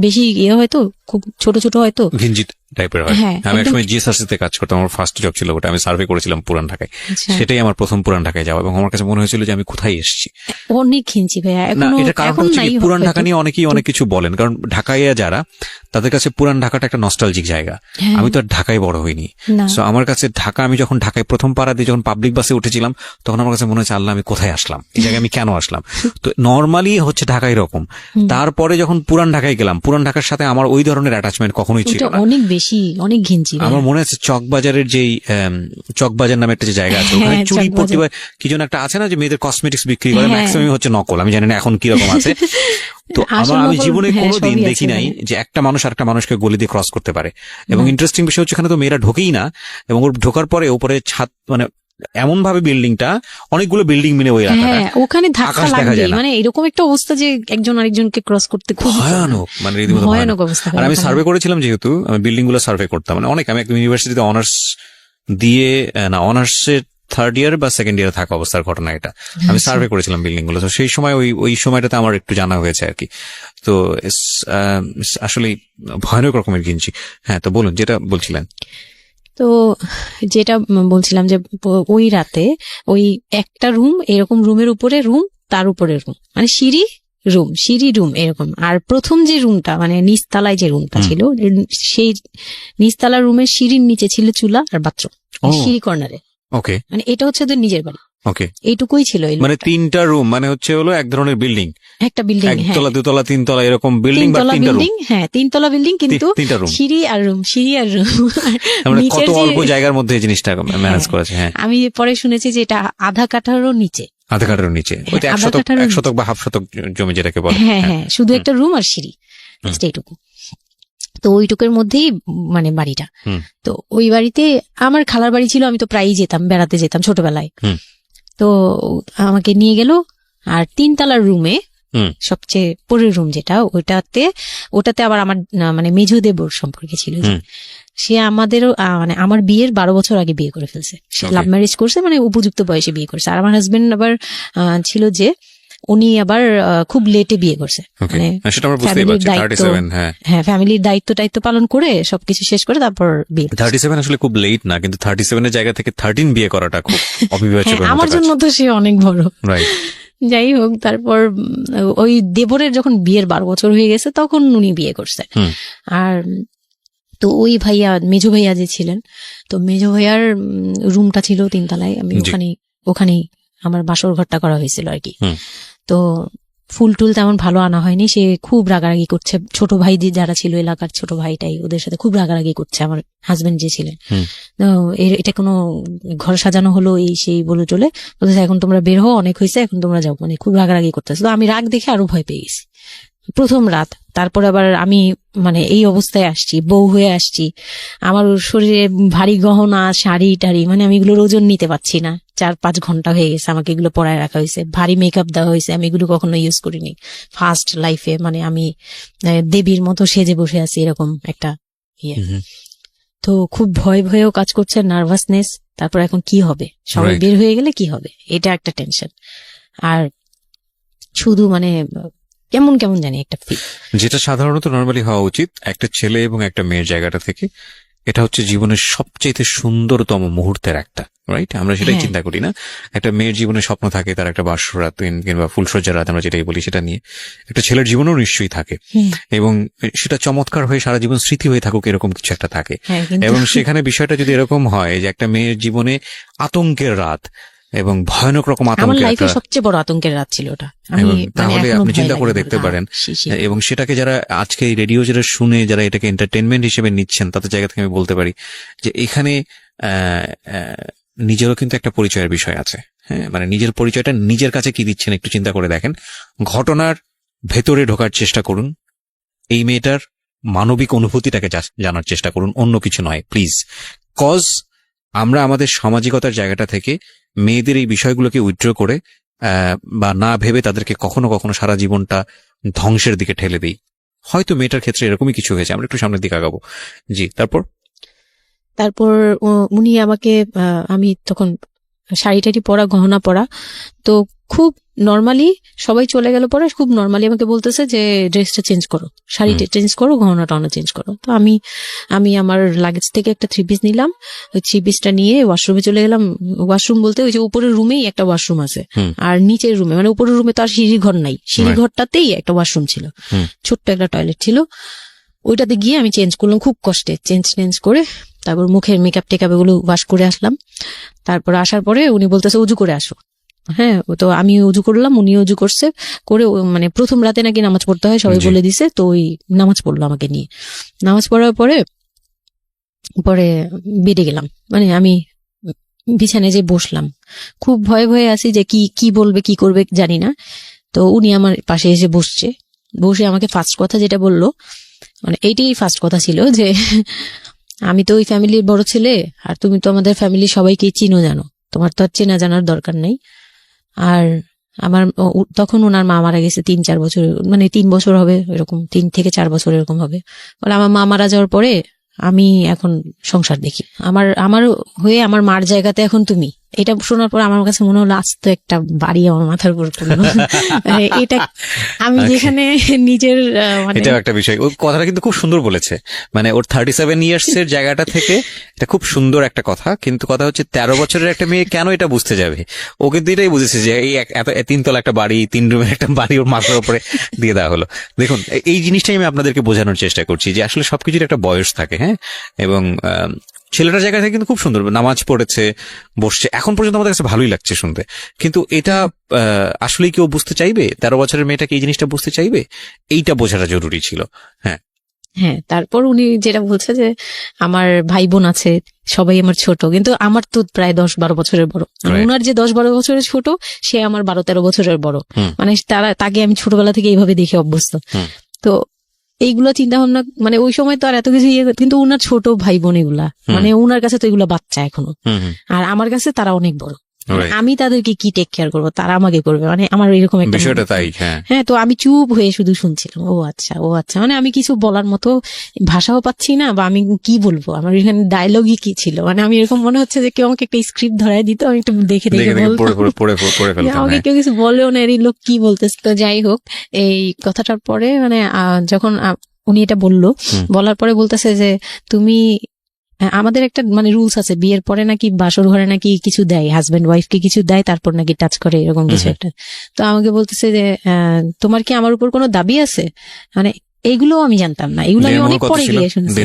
বেশি হয়তো, খুব ছোট ছোট হয়তো, ঘিঞ্জি টাইপের হয়। আমি একসময় জিএসআরসিতে কাজ করতাম, আমার ফার্স্ট জব ছিল ওটা, আমি সার্ভে করেছিলাম পুরান ঢাকায়। সেটাই আমার প্রথম পুরান ঢাকায় যাওয়া, এবং আমার কাছে মনে হয়েছিল যে আমি কোথায় এসেছি। অনেক ঘিঞ্জি ভাইয়া। না, এটা কারণ হচ্ছে পুরান ঢাকা নিয়ে অনেকেই অনেক কিছু বলেন, কারণ ঢাকায় যারা, তাদের কাছে পুরান ঢাকাটা একটা নস্টালজিক জায়গা। আমি তো আর ঢাকায় বড় হইনি, সো আমার কাছে ঢাকা, আমি যখন ঢাকায় প্রথম পাড়া দিয়ে যখন পাবলিক বাসে উঠেছিলাম, তখন আমার কাছে মনে হচ্ছে আল্লাহ আমি কোথায় আসলাম, এই জায়গায় আমি কেন আসলাম। তো নর্মালি নর্মালি হচ্ছে ঢাকা এরকম, তারপরে যখন পুরান ঢাকায় গেলাম, পুরান ঢাকার সাথে আমার ওই ধরনের অ্যাটাচমেন্ট কখনোই ছিল না, অনেক বেশি, অনেক ঘিঞ্জি। আমার মনে আছে চকবাজারের যেই চকবাজার নামে একটা যে জায়গা আছে, ওখানে চুরি প্রতিবার কি যেন একটা আছে না, যে মেয়েদের কসমেটিক্স বিক্রি করে, ম্যাক্সিমাম হচ্ছে নকল, আমি জানি না এখন কিরকম আছে। তো আমি জীবনে কোনোদিন দেখি নাই যে একটা মানুষ আরেকটা মানুষকে গলি দিয়ে ক্রস করতে পারে। এবং ইন্টারেস্টিং বিষয় হচ্ছে এখানে তো মেয়েরা ঢোকেই না, এবং ওর ঢোকার পরে উপরে ছাদ, মানে এমন ভাবে বিল্ডিংটা, অনেকগুলো বিল্ডিং মিলে ওই এলাকাটা, ওখানে ধাক্কা লাগবে, মানে এরকম একটা অবস্থা যে একজন আরেকজনকে ক্রস করতে খুব ভয়ানক, মানে রীতিমতো ভয়ানক অবস্থা। আর আমি সার্ভে করেছিলাম, যেহেতু আমি বিল্ডিং গুলো সার্ভে করতাম, মানে অনেক, আমি একদম ইউনিভার্সিটিতে অনার্স দিয়ে, না অনার্সের থার্ড ইয়ার বা সেকেন্ড ইয়ারে থাকা অবস্থার ঘটনা এটা, আমি সার্ভে করেছিলাম বিল্ডিং গুলো। তো সেই সময় ওই সময়টাতে আমার একটু জানা হয়েছে আর কি। তো আসলে ভয়ানক রকমের গিঞ্জি। হ্যাঁ, তো বলুন যেটা বলছিলেন। তো যেটা বলছিলাম যে ওই রাতে ওই একটা রুম, এরকম রুমের উপরে রুম, তার উপরে রুম, মানে সিঁড়ি রুম এরকম। আর প্রথম যে রুমটা, মানে নিচতলায় যে রুমটা ছিল, সেই নিচতলার রুমের সিঁড়ির নিচে ছিল চুলা আর বাথরুম, সিঁড়ি কর্নারে। ওকে, মানে এটা হচ্ছে ওদের নিজের বাড়ি। ওকে, এইটুকুই ছিল। মানে 3টা রুম, মানে হচ্ছে হলো এক ধরনের বিল্ডিং, একটা বিল্ডিং, একতলা, দুতলা, 3তলা এরকম বিল্ডিং, বা 3টা রুম। হ্যাঁ, 3তলা বিল্ডিং, কিন্তু সিঁড়ি আর রুম। মানে কত অল্প জায়গার মধ্যে এই জিনিসটা ম্যানেজ করেছে। হ্যাঁ, আমি পরে শুনেছি যে এটা আধা কাঠারও নিচে, ওইটা 1 শতক বা হাফ শতক জমি যেটাকে বলে। হ্যাঁ হ্যাঁ, শুধু একটা রুম আর সিঁড়ি, এইটুকু। তো ওইটুকুর মধ্যেই মানে বাড়িটা। তো ওই বাড়িতে আমার খালার বাড়ি ছিল, আমি তো প্রায়ই যেতাম, বেড়াতে যেতাম ছোটবেলায়। তো আমাকে নিয়ে গেল, আর 3তলার রুমে সবচেয়ে পরের রুম যেটা, ওটাতে আবার আমার মানে মেজো দেবর সম্পর্কে ছিল, সে আমাদেরও মানে আমার বিয়ের 12 বছর আগে বিয়ে করে ফেলছে। সে লাভ ম্যারেজ করছে, মানে উপযুক্ত বয়সে বিয়ে করছে। আর আমার হাজবেন্ড আবার ছিল যে উনি আবার খুব লেটে বিয়ে করছে, মানে ফ্যামিলির দায়িত্ব পালন করে সবকিছু শেষ করে তারপর বিয়ে। 37 আসলে খুব লেট না, কিন্তু 37 এর জায়গা থেকে 13 বিয়ে করাটা খুব অবিবেচ্য। আমার জন্য তো সে অনেক বড়। যাই হোক, তারপর ওই দেবরের যখন বিয়ের 12 বছর হয়ে গেছে, তখন উনি বিয়ে করছে। আর তো ওই ভাইয়া, মেজো ভাইয়া যে ছিলেন, তো মেজো ভাইয়ার রুমটা ছিল 3তলায়। আমি ওখানেই আমার বাসর ঘরটা করা হয়েছিল আর কি। তো ফুল টুল তেমন ভালো আনা হয়নি, সে খুব রাগারাগি করছে। ছোট ভাই যারা ছিল এলাকার, ছোট ভাইটাই ওদের সাথে খুব রাগারাগি করছে আমার হাজবেন্ড যে ছিলেন। এটা কোনো ঘর সাজানো হলো এই সেই বলে চলে বলতেছে, এখন তোমরা বের হও, অনেক হয়েছে, এখন তোমরা যাও, মানে খুব রাগারাগি করতেছে। তো আমি রাগ দেখে আরো ভয় পেয়ে গেছি। প্রথম রাত, তারপর আবার আমি মানে এই অবস্থায় আসছি, বউ হয়ে আসছি, আমার শরীরে ভারী গহনা, শাড়ি টাড়ি, মানে আমি এগুলোর ওজন নিতে পারছি না। 4-5 ঘন্টা হয়ে গেছে আমাকে এগুলো পরায় রাখা হয়েছে, ভারী মেকআপ দেওয়া হয়েছে, আমি এগুলো কখনো ইউজ করিনি ফার্স্ট লাইফে। মানে আমি দেবীর মতো সেজে বসে আছি, এরকম একটা ইয়ে। তো খুব ভয়েও কাজ করছে, নার্ভাসনেস। তারপর এখন কি হবে, সবাই বের হয়ে গেলে কি হবে, এটা একটা টেনশন। আর শুধু মানে কেমন জানি একটা ফিল, যেটা সাধারণত নরমালি হওয়া উচিত একটা ছেলে এবং একটা মেয়ের জায়গাটা থেকে। এটা হচ্ছে জীবনের সবচেয়ে সুন্দরতম মুহূর্তের একটা, রাইট? আমরা সেটাই চিন্তা করি না। একটা মেয়ের জীবনে স্বপ্ন থাকে তার একটা বাসরাত কিংবা ফুলসজ্জা রাত, আমরা যেটাই বলি সেটা নিয়ে। একটা ছেলের জীবনেও নিশ্চয়ই থাকে, এবং সেটা চমৎকার হয়ে সারা জীবন স্মৃতি হয়ে থাকুক, এরকম কিছু একটা থাকে। এবং সেখানে বিষয়টা যদি এরকম হয় যে একটা মেয়ের জীবনে আতঙ্কের রাত এবং ভয়ানক রকম আতঙ্কের, সবচেয়ে বড় আতঙ্কের রাত ছিল ওটা, তাহলে আপনি চিন্তা করে দেখতে পারেন। এবং সেটাকে যারা আজকে এই রেডিও যারা শুনে, যারা এটাকে এন্টারটেনমেন্ট হিসেবে নিচ্ছেন, তাদের জায়গা থেকে আমি বলতে পারি যে এখানে নিজেরও কিন্তু একটা পরিচয়ের বিষয় আছে। হ্যাঁ, মানে নিজের পরিচয়টা নিজের কাছে কি দিচ্ছেন একটু চিন্তা করে দেখেন। ঘটনার ভেতরে ঢোকার চেষ্টা করুন, এই মেয়েটার মানবিক অনুভূতিটাকে জানার চেষ্টা করুন, অন্য কিছু নয় প্লিজ। কজ আমরা আমাদের সামাজিকতার জায়গাটা থেকে মেয়েদের এই বিষয়গুলোকে উইথড্র করে বা না ভেবে তাদেরকে কখনো কখনো সারা জীবনটা ধ্বংসের দিকে ঠেলে দিই। হয়তো মেয়েটার ক্ষেত্রে এরকমই কিছু হয়েছে, আমরা একটু সামনের দিকে আগাবো। জি, তারপর উনি আমাকে, আমি তখন শাড়ি টাড়ি পরা, গহনা পরা, তো খুব নর্মালি সবাই চলে গেল পরে, খুব নর্মালি আমাকে বলতেছে যে ড্রেসটা চেঞ্জ করো, শাড়িটা চেঞ্জ করো, গহনাটা চেঞ্জ করো। তো আমি আমার লাগেজ থেকে একটা 3 পিস নিলাম, ওই 3 পিসটা নিয়ে ওয়াশরুমে চলে গেলাম। ওয়াশরুম বলতে ওই যে উপরের রুমেই একটা ওয়াশরুম আছে, আর নিচের রুমে, মানে উপরের রুমে তো আর সিঁড়ি ঘর নাই, সিঁড়ি ঘরটাতেই একটা ওয়াশরুম ছিল, ছোট্ট একটা টয়লেট ছিল। ওইটাতে গিয়ে আমি চেঞ্জ করলাম খুব কষ্টে, চেঞ্জ করে তারপর মুখের মেকআপ টেকআপ এগুলো ওয়াশ করে আসলাম। তারপর আসার পরে উনি বলতেছে উজু করে আসো। হ্যাঁ, তো আমি অজু করলাম, উনি অজু করছে, করে মানে প্রথম রাতে নাকি নামাজ পড়তে হয় সবাই বলে দিছে, তো ওই নামাজ পড়লো আমাকে নিয়ে। নামাজ পড়ার পরে বেডে গেলাম, মানে আমি বিছানায় যে বসলাম, খুব ভয়ে ভয়ে আছি যে কি বলবে কি করবে জানি না। তো উনি আমার পাশে এসে বসে আমাকে ফার্স্ট কথা যেটা বললো, মানে এইটাই ফার্স্ট কথা ছিল যে আমি তো ওই ফ্যামিলির বড় ছেলে, আর তুমি তো আমাদের ফ্যামিলির সবাইকে চিনো জানো, তোমার তো আর চেনা জানার দরকার নেই। আর আমার তখন ওনার মা মারা গেছে 3-4 বছর, মানে 3 বছর হবে এরকম, 3 থেকে 4 বছর এরকম হবে। বলে আমার মা মারা যাওয়ার পরে আমি এখন সংসার দেখি, আমার হয়ে আমার মার জায়গাতে এখন তুমি। এটা শোনার পর আমার কাছে মনে হলো আস্ত একটা বাড়ি আমার মাথার উপর পড়লো। এটা আমি যেখানে নিজের মানে এটা একটা বিষয়, ওই কথাটা কিন্তু খুব সুন্দর বলেছে, মানে ওর 37 ইয়ার্স এর জায়গাটা থেকে এটা খুব সুন্দর একটা কথা। কিন্তু কথা হচ্ছে 13 বছরের একটা মেয়ে কেন এটা বুঝতে যাবে? ও কিন্তু এটাই বুঝেছে যে এই এত 3 তলা একটা বাড়ি, 3 রুমের একটা বাড়ি ওর মাথার উপরে দিয়ে দেওয়া হলো। দেখুন, এই জিনিসটাই আমি আপনাদেরকে বোঝানোর চেষ্টা করছি যে আসলে সবকিছুর একটা বয়স থাকে, হ্যাঁ। এবং ছেলেটার জায়গা থেকে কিন্তু খুব সুন্দর নামাজ পড়েছে, বসছে, এখন পর্যন্ত আমাদের কাছে ভালোই লাগছে শুনতে। কিন্তু এটা আসলেই কেউ বুঝতে চাইবে? 13 বছরের মেয়েটাকে এই জিনিসটা বুঝতে চাইবে? এইটা বোঝাটা জরুরি ছিল। হ্যাঁ হ্যাঁ, তারপর উনি যেটা বলছে যে আমার ভাই বোন আছে, সবাই আমার ছোট, কিন্তু আমার তো প্রায় 10-12 বছরের বড়। ওনার যে 10-12 বছরের ছোট, সে আমার 12-13 বছরের বড়। মানে তাকে আমি ছোটবেলা থেকে এইভাবে দেখে অভ্যস্ত। তো এইগুলো চিন্তা ভাবনা, মানে ওই সময় তো আর এত কিছু কিন্তু উনার ছোট ভাই বোন এগুলা, মানে উনার কাছে তো এগুলা বাচ্চা এখনো, আর আমার কাছে তারা অনেক বড়। আমি তাদেরকে কি টেক কেয়ার করবো, তারা আমাকে করবে, মানে আমার এরকম একটা বিষয়টা তাই। হ্যাঁ, তো আমি চুপ হয়ে শুধু শুনছিলাম, ও আচ্ছা, মানে আমি কিছু বলার মতো ভাষাও পাচ্ছি না, বা আমি কি বলবো, আমার এখানে ডায়লগই কি ছিল, মানে আমি এরকম মনে হচ্ছে যে কেউ আমাকে একটা স্ক্রিপ্ট ধরায় দিত, আমি একটু দেখে আমাকে কেউ কিছু বলেও না, এই লোক কি বলতেছে। তো যাই হোক, এই কথাটার পরে মানে যখন উনি এটা বলার পরে বলতেছে যে তুমি, আমাদের একটা মানে রুলস আছে, বিয়ের পরে নাকি বাসর ঘরে নাকি কিছু দেয়, হাজবেন্ড ওয়াইফকে কিছু দেয়, তারপর নাকি টাচ করে, এরকম কিছু একটা। তো আমাকে বলতেছে যে তোমার কি আমার উপর কোনো দাবি আছে, মানে এইগুলো আমি জানতাম না, এগুলো আমি অনেক পরে গিয়ে শুনছি।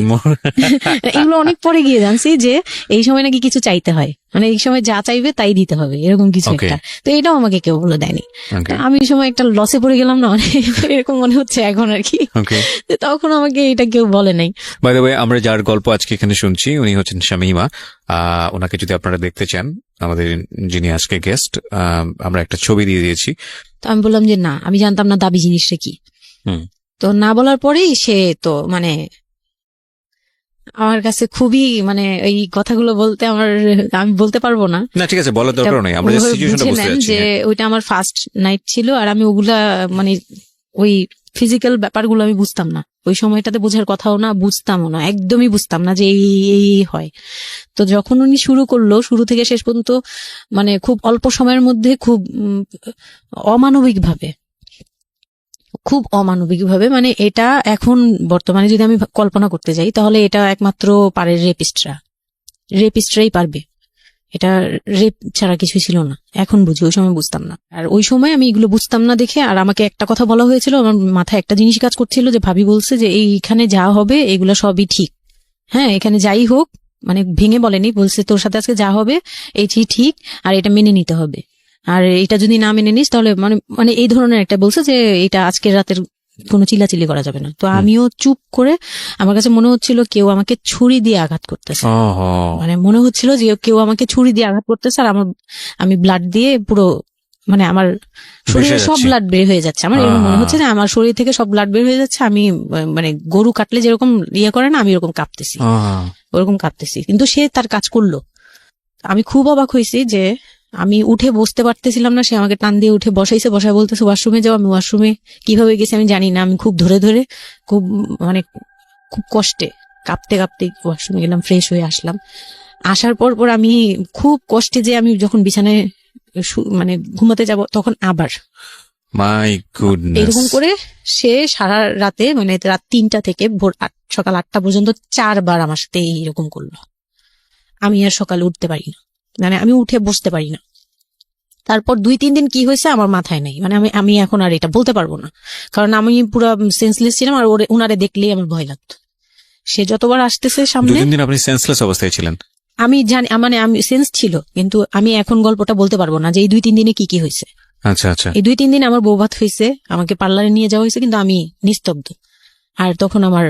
এগুলো অনেক পরে গিয়ে জানছি যে এই সময় নাকি কিছু চাইতে হয়, মানে এই সময় যা চাইবে তাই দিতে হবে, এরকম কিছু একটা। তো এটাও আমাকে কেউ বলে দেয়নি। আমি এই সময় একটা লসে পড়ে গেলাম না, এরকম মনে হচ্ছে এখন আর কি। তখন আমাকে এটা কেউ বলে নাই। বাই দ্য ওয়ে, আমরা যার গল্প আজকে এখানে শুনছি উনি হচ্ছেন শামীমা। ওনাকে যদি আপনারা দেখতে চান, আমাদের যিনি আজকে গেস্ট, আমরা একটা ছবি দিয়ে দিয়েছি। তো আমি বললাম যে না, আমি জানতাম না দাবি জিনিসটা কি। তো না বলার পরেই সে তো মানে আমার কাছে খুবই, মানে এই কথাগুলো বলতে আমি বলতে পারবো না। না ঠিক আছে, বলার দরকার নেই, আমরা সিচুয়েশনটা বুঝতে যাচ্ছি যে ওইটা আমার ফার্স্ট নাইট ছিল, আর আমি ওগুলা মানে ওই ফিজিক্যাল ব্যাপারগুলো আমি বুঝতাম না, ওই সময়টাতে বোঝার কথাও না, বুঝতামও না, একদমই বুঝতাম না যে এই হয়। তো যখন উনি শুরু করলো, শুরু থেকে শেষ পর্যন্ত মানে খুব অল্প সময়ের মধ্যে খুব অমানবিকভাবে, মানে এটা এখন বর্তমানে যদি আমি কল্পনা করতে যাই, তাহলে এটা একমাত্র পারে রেপিস্টরাই পারবে, এটা রেপ ছাড়া কিছু ছিল না। এখন বুঝি, ওই সময় বুঝতাম না। আর ওই সময় আমি এগুলো বুঝতাম না দেখে, আর আমাকে একটা কথা বলা হয়েছিল, আমার মাথায় একটা জিনিস কাজ করছিল যে ভাবি বলছে যে এইখানে যা হবে এগুলো সবই ঠিক, হ্যাঁ এখানে যাই হোক, মানে ভেঙে বলেনি, বলছে তোর সাথে আজকে যা হবে এইটি ঠিক, আর এটা মেনে নিতে হবে, আর এটা যদি না মেনে নিস তাহলে মানে এই ধরনের একটা বলছে যে এটা আজকের রাতের কোনো চিল্লাচিল্লি করা যাবে না। তো আমিও চুপ করে, আমার কাছে মনে হচ্ছিল কেউ আমাকে ছুরি দিয়ে আঘাত করতেছে, মানে মনে হচ্ছিল যে কেউ আমাকে ছুরি দিয়ে আঘাত করতেছে, আর আমি ব্লাড দিয়ে পুরো, মানে আমার শরীরে সব ব্লাড বের হয়ে যাচ্ছে, আমার এরকম মনে হচ্ছে যে আমার শরীর থেকে সব ব্লাড বের হয়ে যাচ্ছে, আমি মানে গরু কাটলে যেরকম ইয়ে করে না, আমি এরকম কাঁপতেছি, ওরকম কাঁপতেছি। কিন্তু সে তার কাজ করলো। আমি খুব অবাক হয়েছি যে আমি উঠে বসতে পারতেছিলাম না, সে আমাকে টান দিয়ে উঠে বসায় বলতেছে ওয়াশরুমে যাও। আমি ওয়াশরুমে কিভাবে গেছি আমি জানি না, আমি খুব ধরে খুব মানে খুব কষ্টে কাঁপতে ওয়াশরুমে গেলাম, ফ্রেশ হয়ে আসলাম। আসার পর আমি খুব কষ্টে, যে আমি যখন বিছানায় মানে ঘুমাতে যাব, তখন আবার মাই গুডনেস, এরকম করে সে সারা রাতে, মানে রাত 3টা থেকে ভোর সকাল 8টা পর্যন্ত 4 বার আমার সাথে এইরকম করলো। আমি আর সকালে উঠতে পারি না, মানে আমি উঠে বসতে পারি না। তারপর 2-3 দিন কি হয়েছে আমার মাথায় নেই, মানে আমি এখন আর এটা বলতে পারবো না, কারণ আমি পুরো সেন্সলেস ছিলাম, আর ওনারে দেখলেই আমার ভয় লাগতো। সে যতবার আসতেছে সামনে। 2-3 দিন আপনি সেন্সলেস অবস্থায় ছিলেন? আমি জানি, মানে আমি সেন্স ছিল, কিন্তু আমি এখন গল্পটা বলতে পারবো না যে এই 2-3 দিনে কি কি হয়েছে। আচ্ছা আচ্ছা। এই 2-3 দিনে আমার বৌভাত হয়েছে, আমাকে পার্লারে নিয়ে যাওয়া হয়েছে, কিন্তু আমি নিস্তব্ধ। আর তখন আমার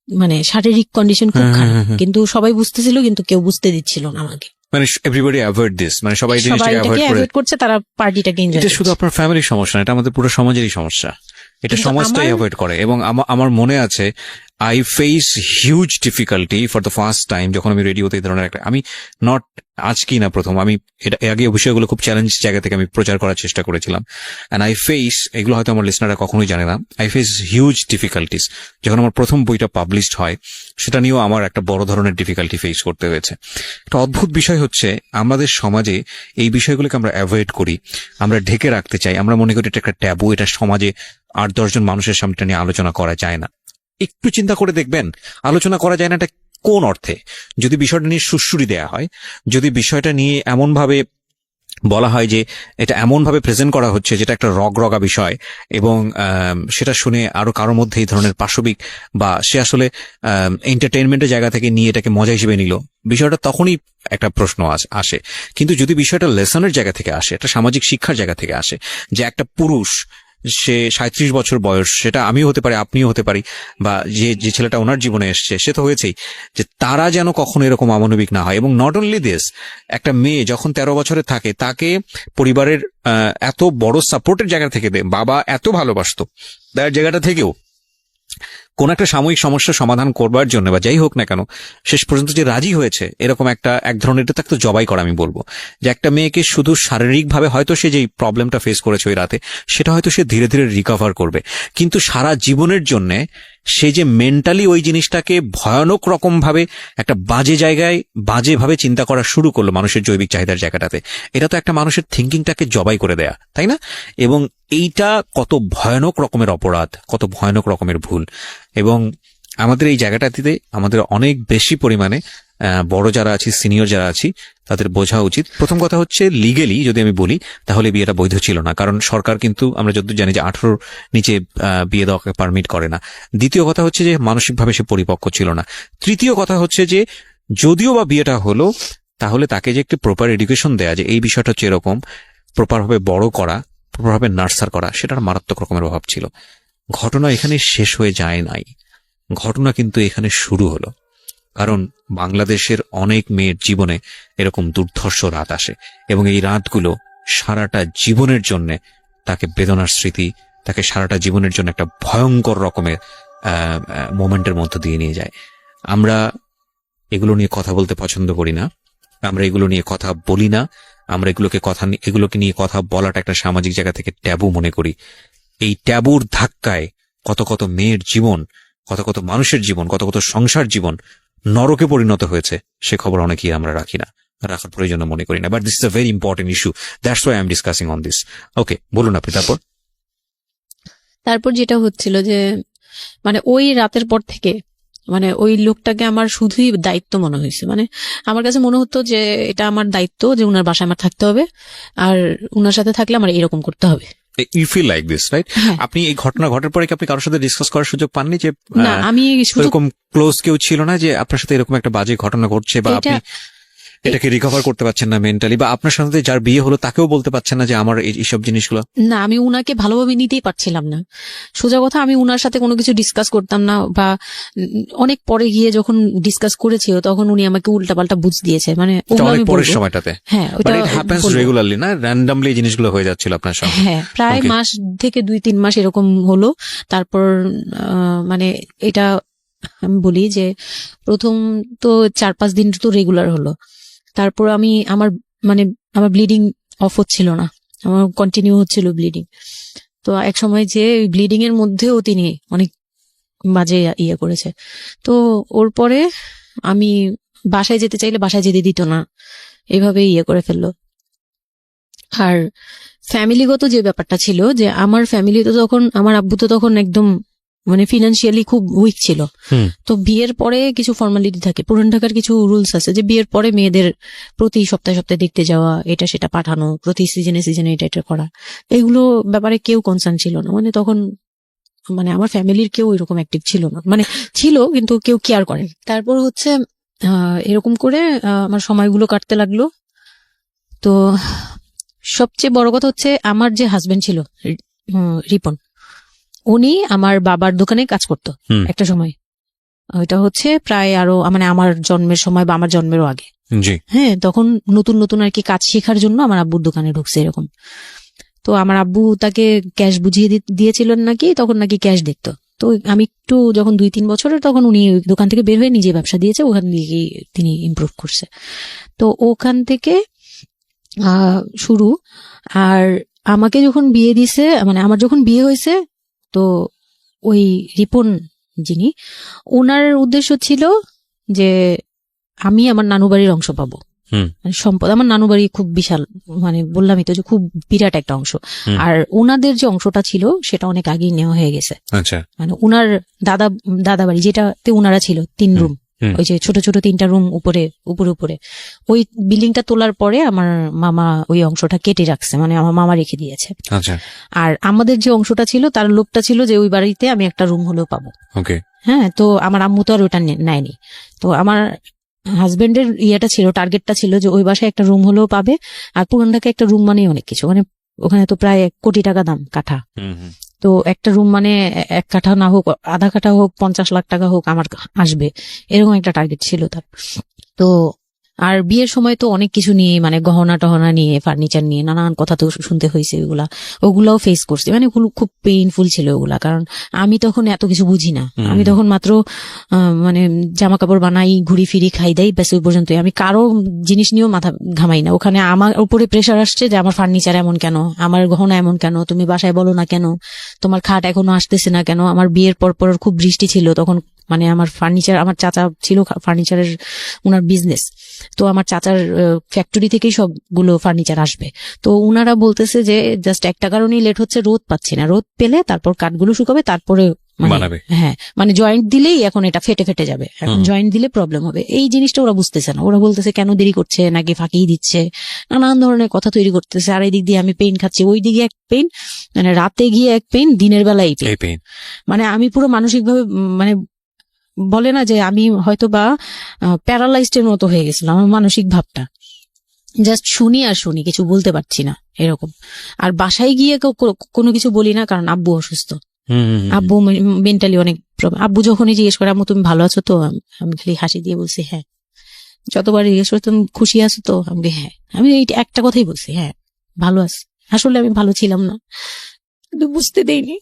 মানে শারীরিক কন্ডিশন খুব খারাপ, কিন্তু সবাই বুঝতেছিল, কিন্তু কেউ বুঝতে দিচ্ছিল না আমাকে। মানে এভরিবডি অ্যাভয়েড দিস, মানে সবাই জিনিসটাকে অ্যাভয়েড করছে, তারা পার্টিটাকে এনজয় করছে। এটা শুধু আপনার ফ্যামিলির সমস্যা না, এটা আমাদের পুরো সমাজেরই সমস্যা। এটা সমাজটাই অ্যাভয়েড করে। এবং আমার মনে আছে I face huge difficulty for the first time যখন আমি রেডিওতে এই ধরনের একটা, আমি নট আজকেই না প্রথম, আমি এটা আগে বিষয়গুলো খুব চ্যালেঞ্জ জায়গা থেকে আমি প্রচার করার চেষ্টা করেছিলাম। অ্যান্ড আই ফেস, এগুলো হয়তো আমার লিসনাররা কখনোই জানে না, আই ফেস হিউজ ডিফিকাল্টিস। যখন আমার প্রথম বইটা পাবলিশড হয়, সেটা নিয়েও আমার একটা বড় ধরনের ডিফিকাল্টি ফেস করতে হয়েছে। একটা অদ্ভুত বিষয় হচ্ছে, আমাদের সমাজে এই বিষয়গুলোকে আমরা অ্যাভয়েড করি, আমরা ঢেকে রাখতে চাই, আমরা মনে করি এটা একটা ট্যাবু, এটা সমাজে 8-10 জন মানুষের সামনে নিয়ে আলোচনা করা যায় না। একটু চিন্তা করে দেখবেন, আলোচনা করা যায় না এটা কোন অর্থে? যদি বিষয়টা নিয়ে সুড়সুড়ি দেয়া হয়, যদি বিষয়টা নিয়ে এমন ভাবে বলা হয় যে এটা এমন ভাবে প্রেজেন্ট করা হচ্ছে যেটা একটা রগরগা বিষয়, এবং সেটা শুনে আরো কারোর মধ্যে এই ধরনের পাশবিক বা সে আসলে এন্টারটেইনমেন্টের জায়গা থেকে নিয়ে এটাকে মজা হিসেবে নিল, বিষয়টা তখনই একটা প্রশ্ন আসে। কিন্তু যদি বিষয়টা লেসনের জায়গা থেকে আসে, একটা সামাজিক শিক্ষার জায়গা থেকে আসে, যে একটা পুরুষ, সে 37 বছর বয়স, সেটা আমিও হতে পারি, আপনিও হতে পারি, বা যে ছেলেটা ওনার জীবনে এসছে সে তো হয়েছেই, যে তারা যেন কখনো এরকম অমানবিক না হয়। এবং নট অনলি দিস, একটা মেয়ে যখন 13 বছরে থাকে, তাকে পরিবারের এত বড় সাপোর্টের জায়গা থেকে বাবা এত ভালোবাসতো, তার জায়গাটা থেকেও কোন একটা সাময়িক সমস্যার সমাধান করবার জন্য বা যাই হোক না কেন, শেষ পর্যন্ত যে রাজি হয়েছে, এরকম এক ধরনের, এটা তাকে তো জবাই করা আমি বলবো। যে একটা মেয়েকে শুধু শারীরিকভাবে হয়তো সে যেই প্রবলেমটা ফেস করেছে ওই রাতে, সেটা হয়তো সে ধীরে ধীরে রিকভার করবে, কিন্তু সারা জীবনের জন্য সে যে মেন্টালি ওই জিনিসটাকে ভয়ানক রকম ভাবে একটা বাজে জায়গায় বাজেভাবে চিন্তা করা শুরু করলো মানুষের জৈবিক চাহিদার জায়গাটাতে, এটা তো একটা মানুষের থিঙ্কিংটাকে জবাই করে দেয়া, তাই না? এবং এইটা কত ভয়ানক রকমের অপরাধ, কত ভয়ানক রকমের ভুল। এবং আমাদের এই জায়গাটাতে আমাদের অনেক বেশি পরিমাণে বড় যারা আছি, সিনিয়র যারা আছি, তাদের বোঝা উচিত। প্রথম কথা হচ্ছে, লিগেলি যদি আমি বলি, তাহলে বিয়েটা বৈধ ছিল না, কারণ সরকার কিন্তু আমরা যতদূর জানি যে 18 নিচে বিয়ে দেওয়াকে পারমিট করে না। দ্বিতীয় কথা হচ্ছে যে মানসিকভাবে সে পরিপক্ক ছিল না। তৃতীয় কথা হচ্ছে যে যদিও বা বিয়েটা হলো, তাহলে তাকে যে একটি প্রপার এডুকেশন দেয়া, যে এই বিষয়টা হচ্ছে এরকম, প্রপারভাবে বড় করা, প্রপারভাবে নার্সার করা, সেটার মারাত্মক রকমের অভাব ছিল। ঘটনা এখানে শেষ হয়ে যায় নাই, ঘটনা কিন্তু এখানে শুরু হলো। কারণ বাংলাদেশের অনেক মেয়ের জীবনে এরকম দুর্ধর্ষ রাত আসে, এবং এই রাতগুলো সারাটা জীবনের জন্য তাকে বেদনার স্মৃতি, তাকে সারাটা জীবনের জন্য একটা ভয়ঙ্কর রকমের মোমেন্টের মধ্য দিয়ে নিয়ে যায়। আমরা এগুলো নিয়ে কথা বলতে পছন্দ করি না, আমরা এগুলো নিয়ে কথা বলি না, আমরা এগুলোকে নিয়ে কথা বলাটা একটা সামাজিক জায়গা থেকে ট্যাবু মনে করি। এই ট্যাবুর ধাক্কায় কত কত মেয়ের জীবন, কত কত মানুষের জীবন, কত কত সংসার জীবন নরকে পরিণত হয়েছে, সে খবর অনেকেই আমরা রাখি না, রাখার প্রয়োজন মনে করি না। But this is a very important issue, that's why I am discussing on this. Okay, বলুন আপনি। তারপর যেটা হচ্ছিল যে মানে ওই রাতের পর থেকে মানে ওই লোকটাকে আমার শুধুই দায়িত্ব মনে হয়েছে। মানে আমার কাছে মনে হতো যে এটা আমার দায়িত্ব, যে উনার বাসায় আমার থাকতে হবে, আর উনার সাথে থাকলে আমার এরকম করতে হবে। You feel like this, right? আপনি এই ঘটনা ঘটার পরে কি আপনি কারোর সাথে ডিসকাস করার সুযোগ পাননি? যে না, আমি এরকম ক্লোজ কেউ ছিল না যে আপনার সাথে এরকম একটা বাজে ঘটনা ঘটছে, বা আপনি এটাকে রিকভার করতে পারছেন না মেন্টালি, বা আপনার সাথে যার বিয়ে হলো তাকেও বলতে পারছেন না যে আমার এইসব জিনিসগুলো? না, আমি উনাকে ভালোভাবে নিতেই পারছিলাম না। সোজা কথা, আমি উনার সাথে কোনো কিছু ডিসকাস করতাম না, বা অনেক পরে গিয়ে যখন ডিসকাস করেছি তখন উনি আমাকে উল্টাপাল্টা বুঝ দিয়েছে। মানে পরের সময়টাতে, হ্যাঁ, ওটা হ্যাপেন্স রেগুলারলি না, র্যান্ডমলি জিনিসগুলো হয়ে যাচ্ছিল আপনার সঙ্গে? হ্যাঁ, প্রায় মাস থেকে 2-3 মাস এরকম হলো। তারপর মানে এটা আমি বলি যে প্রথম তো 4-5 দিন তো রেগুলার হলো। তারপর আমার ব্লিডিং অফ হচ্ছিল না, আমার কন্টিনিউ হচ্ছিল ব্লিডিং। তো এক সময় যে ব্লিডিং এর মধ্যেও তিনি অনেক বাজে ইয়ে করেছে। তো ওর পরে আমি বাসায় যেতে চাইলে বাসায় যেতে দিত না, এভাবে ইয়ে করে ফেললো। আর ফ্যামিলিগত যে ব্যাপারটা ছিল, যে আমার ফ্যামিলি তো তখন, আমার আব্বু তো তখন একদম মানে ফিনান্সিয়ালি খুব উইক ছিল। তো বিয়ের পরে কিছু ফর্মালিটি থাকে, পুরান ঢাকার কিছু রুলস আছে, যে বিয়ের পরে মেয়েদের প্রতি সপ্তাহে সপ্তাহে দেখতে যাওয়া, এটা সেটা পাঠানো, প্রতি সিজনে সিজনে এটা করা, এগুলো ব্যাপারে কেউ কনসার্ন ছিল না। মানে তখন মানে আমার ফ্যামিলির কেউ এরকম অ্যাক্টিভ ছিল না, মানে ছিল কিন্তু কেউ কেয়ার করে। তারপর হচ্ছে এরকম করে আমার সময়গুলো কাটতে লাগলো। তো সবচেয়ে বড় কথা হচ্ছে আমার যে হাজবেন্ড ছিল রিপন, উনি আমার বাবার দোকানে কাজ করতো একটা সময়। ওইটা হচ্ছে প্রায় আরো মানে আমার জন্মের সময় বা আমার জন্মেরও আগে। হ্যাঁ, তখন নতুন নতুন আর কি কাজ শেখার জন্য আমার আব্বুর দোকানে ঢুকছে এরকম। তো আমার আব্বু তাকে ক্যাশ বুঝিয়ে দিয়েছিলেন নাকি, তখন নাকি ক্যাশ দেখতো। তো আমি একটু যখন 2-3 বছরের, তখন উনি দোকান থেকে বের হয়ে নিজে ব্যবসা দিয়েছে, ওখান থেকে তিনি ইমপ্রুভ করছে। তো ওখান থেকে শুরু। আর আমাকে যখন বিয়ে দিছে, মানে আমার যখন বিয়ে হয়েছে, তো ওই রিপন যিনি, ওনার উদ্দেশ্য ছিল যে আমি আমার নানু বাড়ির অংশ পাবো, মানে সম্পদ। আমার নানু বাড়ি খুব বিশাল, মানে বললামই তো যে খুব বিরাট একটা অংশ। আর ওনাদের যে অংশটা ছিল সেটা অনেক আগেই নেওয়া হয়ে গেছে। মানে ওনার দাদা বাড়ি যেটাতে ওনারা ছিল 3 রুম, ওই যে ছোট ছোট 3টা রুম উপরে ওই বিল্ডিংটা তোলার পরে আমার মামা ওই অংশটা কেটে রাখছে, মানে আমার মামা রেখে দিয়েছে। আর আমাদের যে অংশটা ছিল তার লোকটা ছিল যে ওই বাড়িতে আমি একটা রুম হলেও পাবো। হ্যাঁ, তো আমার আম্মু তো আর ওটা নেয়নি। তো আমার হাজবেন্ডের ইয়েটা ছিল, টার্গেটটা ছিল যে ওই বাসায় একটা রুম হলেও পাবে। আর পুরান ঢাকায় একটা রুম মানে অনেক কিছু, মানে ওখানে তো প্রায় 1 কোটি টাকা দাম কাঠা। তো একটা রুম মানে 1 কাঠা না হোক, আধা কাঠা হোক, 50 লাখ টাকা হোক, আমার আসবে, এরকম একটা টার্গেট ছিল তার। তো আর বিয়ের সময় তো অনেক কিছু নিয়ে, মানে গহনা টহনা নিয়ে, ফার্নিচার নিয়ে নানান কথা তো শুনতে হয়েছে। ওগুলাও ফেস করছি, মানে খুব পেইনফুল ছিল ওগুলা। কারণ আমি তখন এত কিছু বুঝি না, আমি তখন মাত্র মানে জামা কাপড় বানাই, ঘুরি ফিরি, খাই দেই, ব্যাস ওই পর্যন্তই। আমি কারো জিনিস নিয়েও মাথা ঘামাই না। ওখানে আমার উপরে প্রেশার আসছে যে আমার ফার্নিচার এমন কেন, আমার গহনা এমন কেন, তুমি বাসায় বলো না কেন, তোমার খাট এখনো আসতেছে না কেন। আমার বিয়ের পর খুব বৃষ্টি ছিল তখন, মানে আমার ফার্নিচার, আমার চাচা ছিল ফার্নিচারের, ওনার বিজনেস। তো আমার চাচার ফ্যাক্টরি থেকেই সবগুলো ফার্নিচার আসবে। তো উনারা বলতেছে যে জাস্ট একটা কারণেই লেট হচ্ছে, রোদ পাচ্ছি না, রোদ পেলে তারপর কাঠগুলো শুকাবে, তারপরে হ্যাঁ, মানে জয়েন্ট দিলেই এখন এটা ফেটে যাবে, এখন জয়েন্ট দিলে প্রবলেম হবে। এই জিনিসটা ওরা বুঝতেছে না। ওরা বলতেছে কেন দেরি করছে, নাকি ফাঁকিই দিচ্ছে, নানান ধরনের কথা তৈরি করতেছে। আর এই দিক দিয়ে আমি পেইন খাচ্ছি, ওই দিকে এক পেইন, মানে রাতে গিয়ে এক পেইন, দিনের বেলায় পেইন। মানে আমি পুরো মানসিকভাবে, মানে বলে না যে আমি হয়তো বা প্যারালাইজড এর মতো হয়ে গেছিলাম। আমার মানসিক ভাবটা জাস্ট শুনি আর শুনি, কিছু বলতে পারছি না এরকম। আর বাসায় গিয়ে কোনো কিছু বলি না, কারণ আব্বু অসুস্থ। আব্বু মেন্টালি অনেক প্রবলেম। আব্বু যখনই জিজ্ঞেস করে আম্মু তুমি ভালো আছো তো, আমি খালি হাসি দিয়ে বলছি হ্যাঁ। যতবার জিজ্ঞেস করে তুমি খুশি আছো তো, আমি হ্যাঁ। আমি এই একটা কথাই বলছি, হ্যাঁ ভালো আছি। আসলে আমি ভালো ছিলাম না, কিন্তু বুঝতে দেইনি।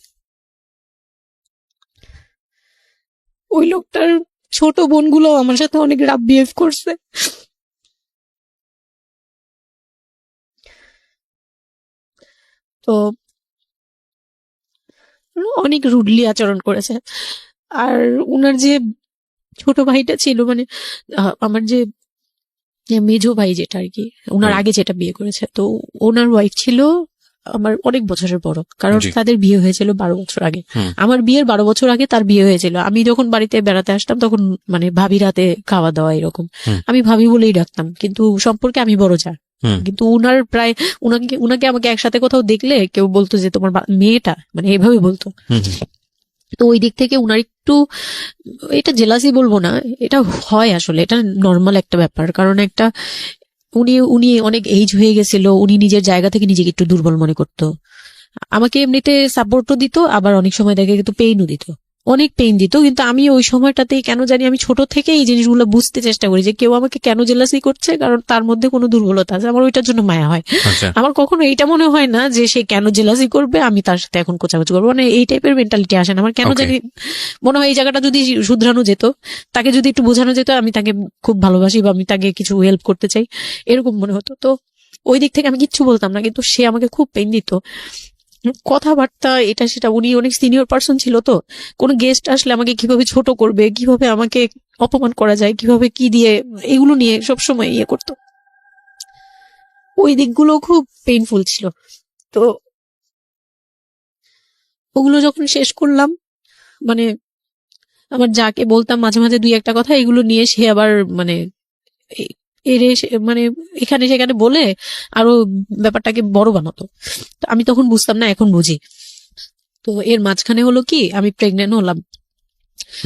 ওই লোকটার ছোট বোনগুলো আমার সাথে অনেক রাফ বিহেভ করছে। তো অনেক রুডলি আচরণ করেছে। আর উনার যে ছোট ভাইটা ছিল, মানে আমার যে মেজো ভাই যেটা আর কি, ওনার আগে যেটা বিয়ে করেছে, তো ওনার ওয়াইফ ছিল আমার অনেক বছরের বড়, কারণ তাদের বিয়ে হয়েছিল 12 বছর আগে। আমার বিয়ের 12 বছর আগে তার বিয়ে হয়েছিল। আমি যখন বাড়িতে বেড়াতে আসতাম তখন মানে ভাবি রাতে খাওয়া দাওয়া এরকম, আমি ভাবি বলেই ডাকতাম, কিন্তু সম্পর্কে আমি বড় যা। কিন্তু উনার প্রায় উনাকে আমাকে একসাথে কোথাও দেখলে কেউ বলতো যে তোমার মেয়েটা, মানে এইভাবে বলতো। তো ওই দিক থেকে উনার একটু, এটা জেলাসি বলবো না, এটা হয় আসলে, এটা নর্মাল একটা ব্যাপার। কারণ একটা উনি অনেক এজ হয়ে গেছিল, উনি নিজের জায়গা থেকে নিজেকে একটু দুর্বল মনে করতো। আমাকে এমনিতে সাপোর্টও দিত, আবার অনেক সময় দেখে কিন্তু পেইনও দিত, অনেক পেইন দিত। কিন্তু আমি ওই সময়টাতে কেন জানি আমি ছোট থেকে এই জিনিসগুলো বুঝতে চেষ্টা করি যে কেউ আমাকে কেন জেলাসি করছে, কারণ তার মধ্যে কোনো দুর্বলতা আছে, আমার ওইটার জন্য মায়া হয়। আমার কখনো এইটা মনে হয় না যে সে কেন জেলাসি করবে, আমি তার সাথে এখন কোচাকুচি করবো, মানে এই টাইপের মেন্টালিটি আসে না আমার। কেন জানি মনে হয় এই জায়গাটা যদি শুধরানো যেত, তাকে যদি একটু বোঝানো যেত আমি তাকে খুব ভালোবাসি বা আমি তাকে কিছু হেল্প করতে চাই, এরকম মনে হতো। তো ওই দিক থেকে আমি কিচ্ছু বলতাম না, কিন্তু সে আমাকে খুব পেইন দিত, কথাবার্তা এটা সেটা। উনি অনেক সিনিয়র পার্সন ছিল, তো কোন গেস্ট আসলে আমাকে কিভাবে ছোট করবে, কিভাবে আমাকে অপমান করা যায়, কিভাবে কি দিয়ে, এগুলো নিয়ে সবসময় ইয়ে করতো। ওই দিকগুলো খুব পেইনফুল ছিল। তো ওগুলো যখন শেষ করলাম, মানে আমার যাকে বলতাম মাঝে মাঝে 2-1 কথা, এগুলো নিয়ে সে আবার মানে মানে এখানে সেখানে বলে আরো ব্যাপারটাকে বড় বানাতো। তো আমি তখন বুঝতাম না, এখন বুঝি। তো এর মাঝখানে হলো কি, আমি প্রেগনেন্ট হলাম।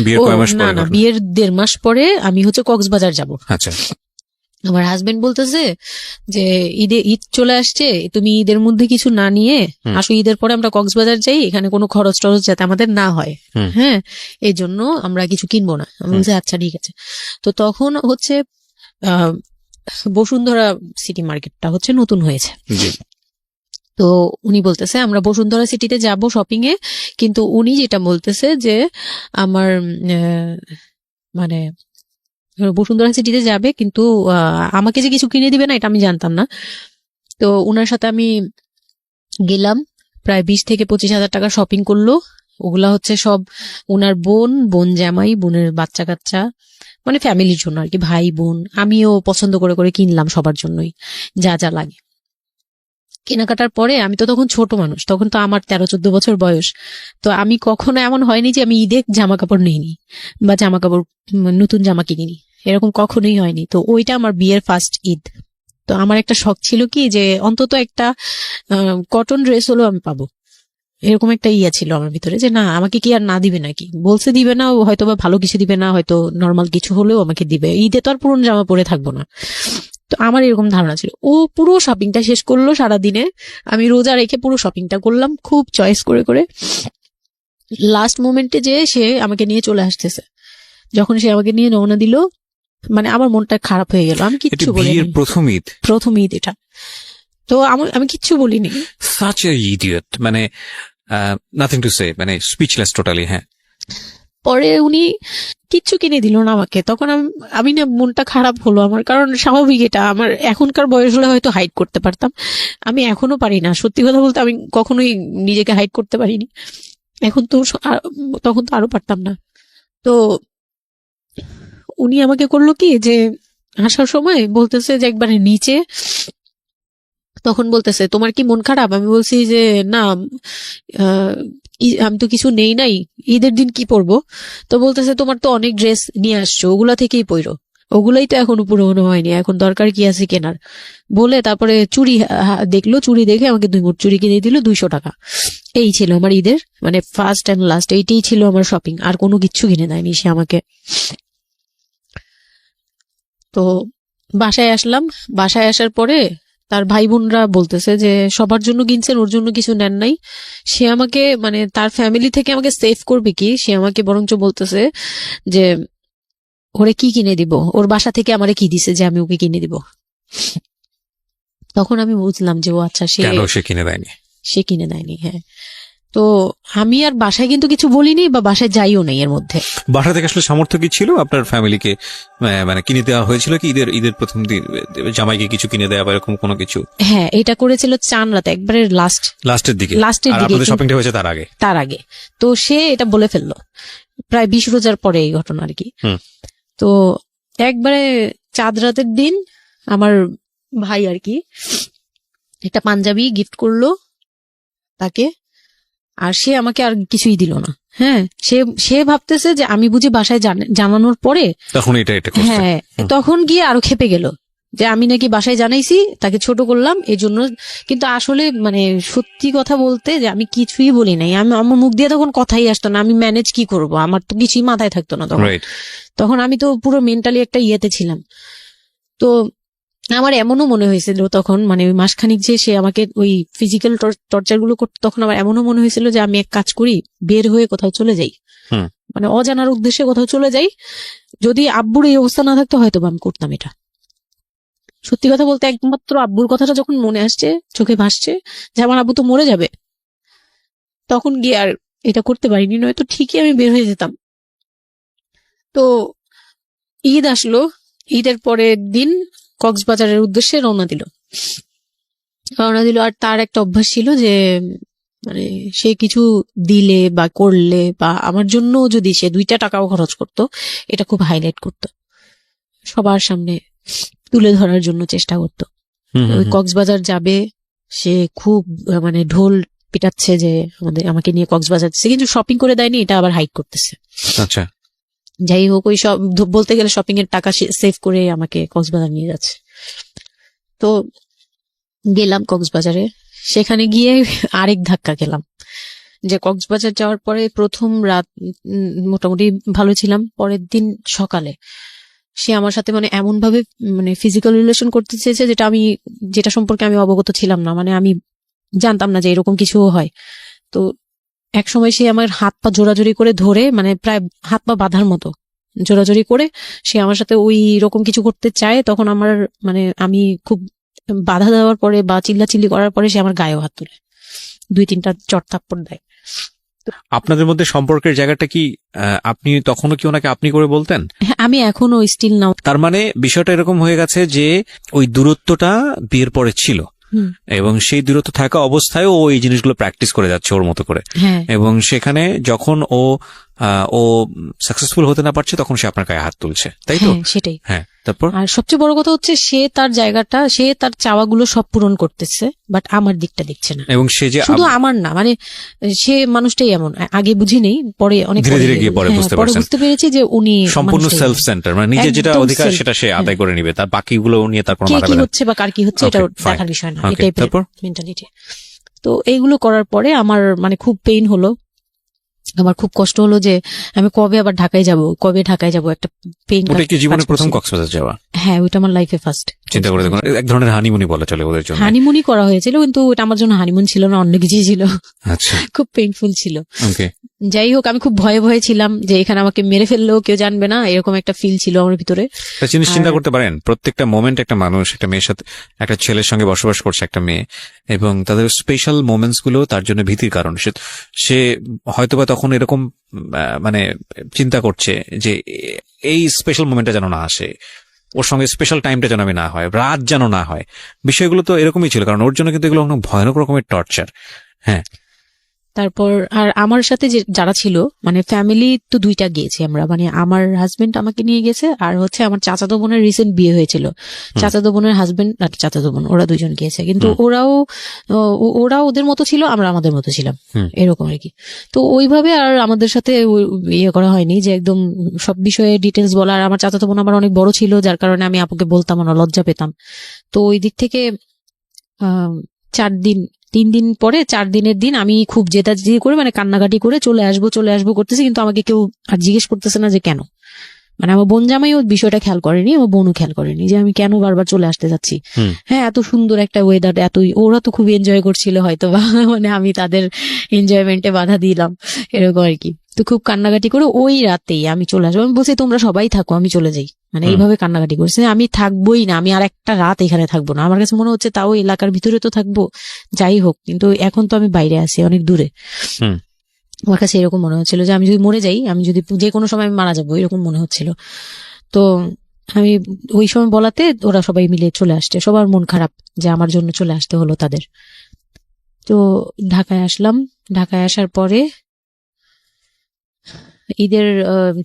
বিয়ের কয় মাস পরে? না, বিয়ের 1.5 মাস পরে আমি হচ্ছে কক্সবাজার যাব। আচ্ছা। আমার হাজবেন্ড বলতেছে যে ঈদ চলে আসছে, তুমি ঈদের মধ্যে কিছু না নিয়ে আসো, ঈদের পরে আমরা কক্সবাজার যাই, এখানে কোনো খরচ টরচ যাতে আমাদের না হয়, হ্যাঁ, এই জন্য আমরা কিছু কিনবো না। আমি বলছি আচ্ছা ঠিক আছে। তো তখন হচ্ছে বসুন্ধরা সিটি মার্কেটটা হচ্ছে নতুন হয়েছে। তো উনি বলতেছে আমরা বসুন্ধরা সিটিতে যাব শপিং এ, কিন্তু উনি যেটা বলতেছে যে আমার মানে বসুন্ধরা সিটিতে যাবে, কিন্তু আমাকে যে কিছু কিনে দিবে না এটা আমি জানতাম না। তো উনার সাথে আমি গেলাম, প্রায় 20 থেকে 25 হাজার টাকা শপিং করলো। ওগুলা হচ্ছে সব উনার বোন জামাই, বোনের বাচ্চা কাচ্চা, মানে ফ্যামিলির জন্য আর কি, ভাই বোন। আমিও পছন্দ করে করে কিনলাম সবার জন্যই যা যা লাগে। কেনাকাটার পরে আমি তো তখন ছোট মানুষ, তখন তো আমার 13-14 বছর বয়স। তো আমি কখনো এমন হয়নি যে আমি ঈদে জামা কাপড় নিইনি বা জামা কাপড় নতুন জামা কিনিনি, এরকম কখনোই হয়নি। তো ওইটা আমার বিয়ের ফার্স্ট ঈদ। তো আমার একটা শখ ছিল কি যে অন্তত একটা কটন ড্রেস হলেও আমি পাবো, এরকম একটা ইয়া ছিল আমার ভিতরে যে না আমাকে কি আর না দিবে নাকি, বলছে দিবে না, হয়তো বা ভালো কিছু দিবে না, হয়তো নর্মাল কিছু হলেও আমাকে দিবে, ঈদে তো আর পুরনো জামা পরে থাকবো না। তো আমার এরকম ধারণা ছিল। ও পুরো শপিংটা শেষ করলো সারাদিনে, আমি রোজা রেখে পুরো শপিংটা করলাম খুব চয়েস করে করে। লাস্ট মোমেন্টে যে সে আমাকে নিয়ে চলে আসতেছে, যখন সে আমাকে নিয়ে রওনা দিল, মানে আমার মনটা খারাপ হয়ে গেল। আমি কিচ্ছু বলিনি। প্রথম ঈদ এটা, তো আমি কিচ্ছু বলিনি। such a idiot, মানে নাথিং টু সে, মানে স্পিচলেস টোটালি। হ্যাঁ, পরে উনি কিচ্ছু কিনে দিল না আমাকে। তখন আমি না, মনটা খারাপ হলো আমার, কারণ স্বাভাবিক এটা। আমার এখনকার বয়স হলে হয়তো হাইড করতে পারতাম, আমি এখনো পারি না। সত্যি কথা বলতে আমি কখনোই নিজেকে হাইড করতে পারিনি, এখন তো, তখন তো আরো পারতাম না। তো উনি আমাকে করলো কি যে আসার সময় বলতেছে যে একবারে নিচে, তখন বলতেছে তোমার কি মন খারাপ? আমি বলছি যে না, আমি তো কিছু নেই নাই, ঈদের দিন কি পরবো? তো বলতেছে তোমার তো অনেক ড্রেস নিয়ে আসছো, ওগুলা থেকেই পরো, ওগুলাই তো এখনো পুরোনো হয়নি, এখন দরকার কি আছে কেনার? বলে তারপরে চুড়ি দেখলো, চুড়ি দেখে আমাকে 2 মুঠ চুড়ি কিনে দিল 200 টাকা। এই ছিল আমার ঈদের, মানে ফার্স্ট অ্যান্ড লাস্ট, এইটাই ছিল আমার শপিং, আর কোনো কিচ্ছু কিনে দেয়নি সে আমাকে। তো বাসায় আসলাম, বাসায় আসার পরে তার ভাই বোনরা বলতেছে যে সবার জন্য কিনছেন, ওর জন্য কিছু নেন নাই। সে আমাকে, মানে তার ফ্যামিলি থেকে আমাকে সেভ করবে কি, সে আমাকে বরঞ্চ বলতেছে যে ওরে কি কিনে দিব, ওর বাসা থেকে আমারে কি দিছে যে আমি ওকে কিনে দিব। তখন আমি বুঝলাম যে ও আচ্ছা, সে কিনে দেয়নি। হ্যাঁ, তো আমি আর বাসায় কিন্তু কিছু বলিনি বা বাসায় যাইও নেই। এর মধ্যে বাসা থেকে আসলে সামর্থ্য কি ছিল আপনার ফ্যামিলিকে, মানে কিনে দেওয়া হয়েছিল কি ঈদের প্রথম দিন জামাইকে কিছু কিনে দেওয়া বা এরকম কোনো কিছু? হ্যাঁ, এটা করেছিল চান রাতে, একবারে লাস্টের দিকে। শপিংটা হয়েছে তার আগে। তো সে এটা বলে ফেললো প্রায় 20 রোজার পরে এই ঘটনা আর কি। তো একবারে চাঁদ রাতের দিন আমার ভাই আর কি একটা পাঞ্জাবি গিফট করলো তাকে, আর সে আমাকে আর কিছুই দিল না। হ্যাঁ, সে ভাবতেছে যে আমি বুঝি বাসায় জানানোর পরে তখন এটা হ্যাঁ, তখন গিয়ে আরো খেপে গেল যে আমি নাকি বাসায় জানাইছি, তাকে ছোট করলাম এই জন্য। কিন্তু আসলে মানে সত্যি কথা বলতে যে আমি কিছুই বলি নাই, আমার মুখ দিয়ে তখন কথাই আসতো না, আমি ম্যানেজ কি করব, আমার তো কিছুই মাথায় থাকতো না তখন আমি তো পুরো মেন্টালি একটা ইয়েতে ছিলাম। তো আমার এমনও মনে হয়েছিল তখন, মানে ওই মাসখানিক যে সে আমাকে ওই ফিজিক্যাল টর্চার গুলো করতো, তখন আমার এমনও মনে হয়েছিল যে আমি এক কাজ করি, বের হয়ে কোথাও চলে যাই, মানে অজানার উদ্দেশ্যে কোথাও চলে যাই। যদি আব্বুর এই অবস্থা না থাকতো হয়তো আমি করতাম এটা। সত্যি কথা বলতে একমাত্র আব্বুর কথাটা যখন মনে আসছে, চোখে ভাসছে যে আমার আব্বু তো মরে যাবে, তখন গিয়ে আর এটা করতে পারিনি, নয়তো ঠিকই আমি বের হয়ে যেতাম। তো ঈদ আসলো, ঈদের পরের দিন কক্সবাজারের উদ্দেশ্যে রওনা দিল। আর তার একটা অভ্যাস ছিল যে মানে সে কিছু দিলে বা করলে বা আমার জন্য যদি সে 2টা টাকাও খরচ করতো, এটা খুব হাইলাইট করতো, সবার সামনে তুলে ধরার জন্য চেষ্টা করতো। ওই কক্সবাজার যাবে, সে খুব মানে ঢোল পিটাচ্ছে যে আমাকে নিয়ে কক্সবাজার যাচ্ছে, কিন্তু শপিং করে দেয়নি, এটা আবার হাইড করতেছে। আচ্ছা, যাই হোক, ওই সব বলতে গেলে শপিং এর টাকা সেভ করে আমাকে কক্সবাজার নিয়ে যাচ্ছে। তো গেলাম কক্সবাজারে, সেখানে গিয়ে আরেক ধাক্কা খেলাম। যে কক্সবাজার যাওয়ার পরে প্রথম রাত মোটামুটি ভালো ছিলাম, পরের দিন সকালে সে আমার সাথে মানে এমন ভাবে মানে ফিজিক্যাল রিলেশন করতে চেয়েছে যেটা সম্পর্কে আমি অবগত ছিলাম না, মানে আমি জানতাম না যে এরকম কিছু হয়। তো এক সময় সে আমার হাত পা জোরাজোরি করে ধরে, মানে প্রায় হাত পা বাঁধার মতো জোরাজোরি করে সে আমার সাথে ওই রকম কিছু করতে চায়। তখন আমার মানে আমি খুব বাধা দেওয়ার পরে বা চিল্লাচিল্লি করার পরে সে আমার গায়েও হাত তুলে 2-3টা চট থাপ্পড় দেয়। আপনাদের মধ্যে সম্পর্কের জায়গাটা কি আপনি তখনও কি ওনাকে আপনি করে বলতেন? হ্যাঁ, আমি এখনো স্টিল নাও। তার মানে বিষয়টা এরকম হয়ে গেছে যে ওই দূরত্বটা বিয়ের পরে ছিল এবং সেই দূরত্ব থাকা অবস্থায় ও এই জিনিসগুলো প্র্যাকটিস করে যাচ্ছে ওর মতো করে, এবং সেখানে যখন ও সাকসেসফুল হতে না পারছে তখন সে আপনার গায়ে হাত তুলছে, তাই তো? সেটাই। হ্যাঁ, তারপর আর সবচেয়ে বড় কথা হচ্ছে সে তার জায়গাটা, সে তার চাওয়াগুলো সব পূরণ করতেছে, বাট আমার দিকটা দেখছে না। এবং সে যে শুধু আমার না, মানে সে মানুষটাই এমন, আগে বুঝি নেই, পরে অনেক ধীরে ধীরে গিয়ে পরে বুঝতে পেরেছি যে উনি সম্পূর্ণ সেলফ সেন্টার, মানে নিজে যেটা অধিকার সেটা সে আদায় করে নিবে, তার বাকিগুলো নিয়ে তার কোনো মাথা ব্যথা হচ্ছে বা কার কি হচ্ছে এটা দেখার বিষয় না, এটাই মেন্টালিটি। তো এইগুলো করার পরে আমার মানে খুব পেইন হলো, আমার খুব কষ্ট হলো যে আমি কবে আবার ঢাকায় যাব, একটা পেইন। ওটা কি জীবনের প্রথম কক্সবাজার যাওয়া? হ্যাঁ, ওইটা আমার লাইফে ফার্স্ট। চিন্তা করে দেখুন, এক ধরনের হানিমুনি বলা চলে ওদের জন্য। হানিমুনি করা হয়েছিল, কিন্তু ওটা আমার জন্য হানিমুন ছিল না, অন্য কিছুই ছিল। আচ্ছা, খুব পেইনফুল ছিল। ওকে, যাই হোক, আমি খুব ভয়ে ছিলাম যে এখানে আমাকে মেরে ফেললেও কেউ জানবে না, এরকম একটা ফিল ছিল আমার ভিতরে। জিনিস চিন্তা করতে পারেন, প্রত্যেকটা মোমেন্ট একটা মানুষ একটা মেয়ের সাথে, একটা ছেলের সঙ্গে বসবাস করছে একটা মেয়ে, এবং তাদের স্পেশাল মোমেন্টস গুলো তার জন্য ভীতির কারণ। সে হয়তোবা তখন এরকম মানে চিন্তা করছে যে এই স্পেশাল মোমেন্টটা যেন না আসে, ওর সঙ্গে স্পেশাল টাইমটা যেন আমি না হয়, রাত যেন না হয়। বিষয়গুলো তো এরকমই ছিল, কারণ ওর জন্য কিন্তু এগুলো অনেক ভয়ানক রকমের টর্চার। হ্যাঁ, তারপর আর আমার সাথে যারা ছিল, মানে ফ্যামিলি তো 2টা গিয়েছি আমরা, মানে আমার হাজবেন্ড আমাকে নিয়ে গেছে, আর হচ্ছে আমার চাচাতো বোনের রিসেন্ট বিয়ে হয়েছিল, চাচাতো বোনের হাজবেন্ড আর চাচাতো বোন, ওরা 2জন গিয়েছে। কিন্তু ওরা ওদের মতো ছিল, আমরা আমাদের মতো ছিলাম, এরকম আর কি। তো ওইভাবে আর আমাদের সাথে ইয়ে করা হয়নি যে একদম সব বিষয়ে ডিটেলস বলা। আর আমার চাচাতো বোন আমার অনেক বড় ছিল, যার কারণে আমি আপুকে বলতাম না, লজ্জা পেতাম। তো ওই দিক থেকে 3 দিন পরে 4 দিনের দিন আমি খুব জেদাজেদি করে, মানে কান্নাকাটি করে চলে আসবো করতেছি, কিন্তু আমাকে কেউ আর জিজ্ঞেস করতেছে না যে কেন। মানে আমার বোন জামাইও বিষয়টা খেয়াল করেনি, আমার বোনও খেয়াল করেনি যে আমি কেন বারবার চলে আসতে যাচ্ছি। হ্যাঁ, এত সুন্দর একটা ওয়েদার, ওরা তো খুব এনজয় করছিল হয়তো বা, মানে আমি তাদের এনজয়মেন্টে বাধা দিলাম, এরকম আর কি। তো খুব কান্নাকাটি করে ওই রাতেই আমি চলে আসবো। আমি বলছি তোমরা সবাই থাকো, আমি চলে যাই, মানে এইভাবে কান্নাকাটি করছে, আমি থাকবোই না, আমি আর একটা রাত এখানে থাকবো না। আমার কাছে মনে হচ্ছে তাও এলাকার ভিতরে তো থাকবো, যাই হোক, কিন্তু এখন তো আমি বাইরে আছি, অনেক দূরে। আমার কাছে এরকম মনে হচ্ছিল যে আমি যদি মরে যাই, আমি যদি যে কোনো সময় মারা যাবো, এরকম মনে হচ্ছিল। তো আমি ওই সময় বলাতে ওরা সবাই মিলে চলে আসছে, সবার মন খারাপ যে আমার জন্য চলে আসতে হলো তাদের। তো ঢাকায় আসলাম। ঢাকায় আসার পরে ঈদের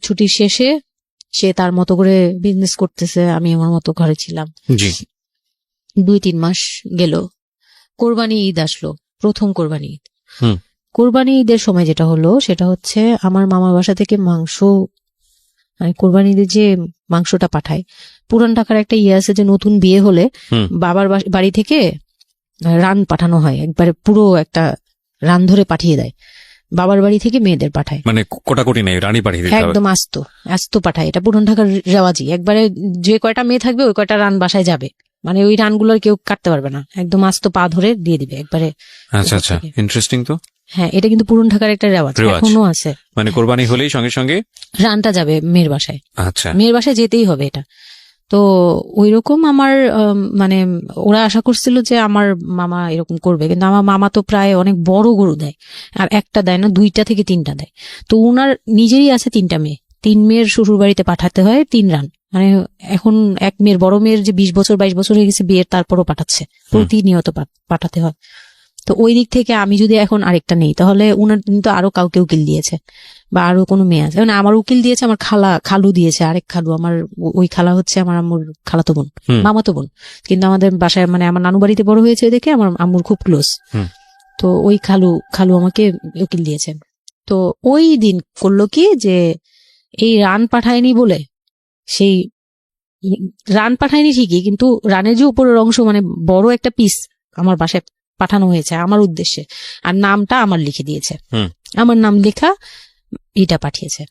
ছুটির শেষে সে তার মতো করে বিজনেস করতেছে, আমি আমার মতো ঘরে ছিলাম। 2-3 মাস গেল, কোরবানি ঈদ আসলো, প্রথম কোরবানি ঈদ। কোরবানি ঈদের সময় যেটা হলো সেটা হচ্ছে আমার মামার বাসা থেকে মাংস, মানে কোরবানি ঈদের যে মাংসটা পাঠায়, পুরান ঢাকার একটা ইয়ে আছে যে নতুন বিয়ে হলে বাবার বাড়ি থেকে রান পাঠানো হয়, একবারে পুরো একটা রান ধরে পাঠিয়ে দেয়, বাবার বাড়ি থেকে মেয়েদের পাঠায়, মানে কোটাকুটি নেই, রানী পাঠিয়ে দিতে হবে, একদম আস্ত পাঠায়। এটা পুরান ঢাকার রেওয়াজি, একবারে যে কয়টা মেয়ে থাকবে ওই কয়টা রান বাসায় যাবে, মানে ওই রানগুলোর কেউ কাটতে পারবে না, একদম আস্ত পা ধরে দিয়ে দিবে একবারে। আচ্ছা আচ্ছা, ইন্টারেস্টিং তো। হ্যাঁ, এটা কিন্তু পুরান ঢাকার একটা রেওয়াজ, এখনো আছে। মানে কোরবানি হলেই সঙ্গে সঙ্গে রানটা যাবে মেয়ের বাসায়। আচ্ছা, মেয়ের বাসায় যেতেই হবে এটা। তো ওইরকম আমার মানে ওরা আশা করছিল যে আমার মামা এরকম করবে, কিন্তু আমার মামা তো প্রায় অনেক বড় গরু দেয়, আর একটা দেয় না, 2টা থেকে 3টা দেয়। তো ওনার নিজেরই আছে 3টা মেয়ে, 3 মেয়ের শ্বশুর বাড়িতে পাঠাতে হয় 3 রান। মানে এখন এক মেয়ের, বড় মেয়ের যে 20 বছর 22 বছর হয়ে গেছে বিয়ের, তারপরও পাঠাচ্ছে, প্রতিনিয়ত পাঠাতে হয়। তো ওই দিক থেকে আমি যদি এখন আরেকটা নেই, তাহলে উনার কিন্তু আরো কাউকে উকিল দিয়েছে বা আরো কোনো মেয়ে আছে, মানে আমার উকিল দিয়েছে আমার খালু দিয়েছে, আরেক খালু, আমার ওই খালা হচ্ছে আমার আম্মুর খালাতো বোন, মামাতো বোন, কিন্তু আমাদের বাসায়, মানে আমার নানু বাড়িতে বড় হয়েছে দেখে আমার আম্মুর খুব ক্লোজ। তো ওই খালু আমাকে উকিল দিয়েছে। তো ওই দিন করলো কি, যে এই রান পাঠায়নি বলে, সেই রান পাঠায়নি ঠিকই, কিন্তু রানের যে উপরের অংশ, মানে বড় একটা পিস আমার বাসায় পাঠানো হয়েছে আমার উদ্দেশ্যে, আর নামটা আমার লিখে দিয়েছে, আমার নাম লেখা এটা পাঠিয়েছে।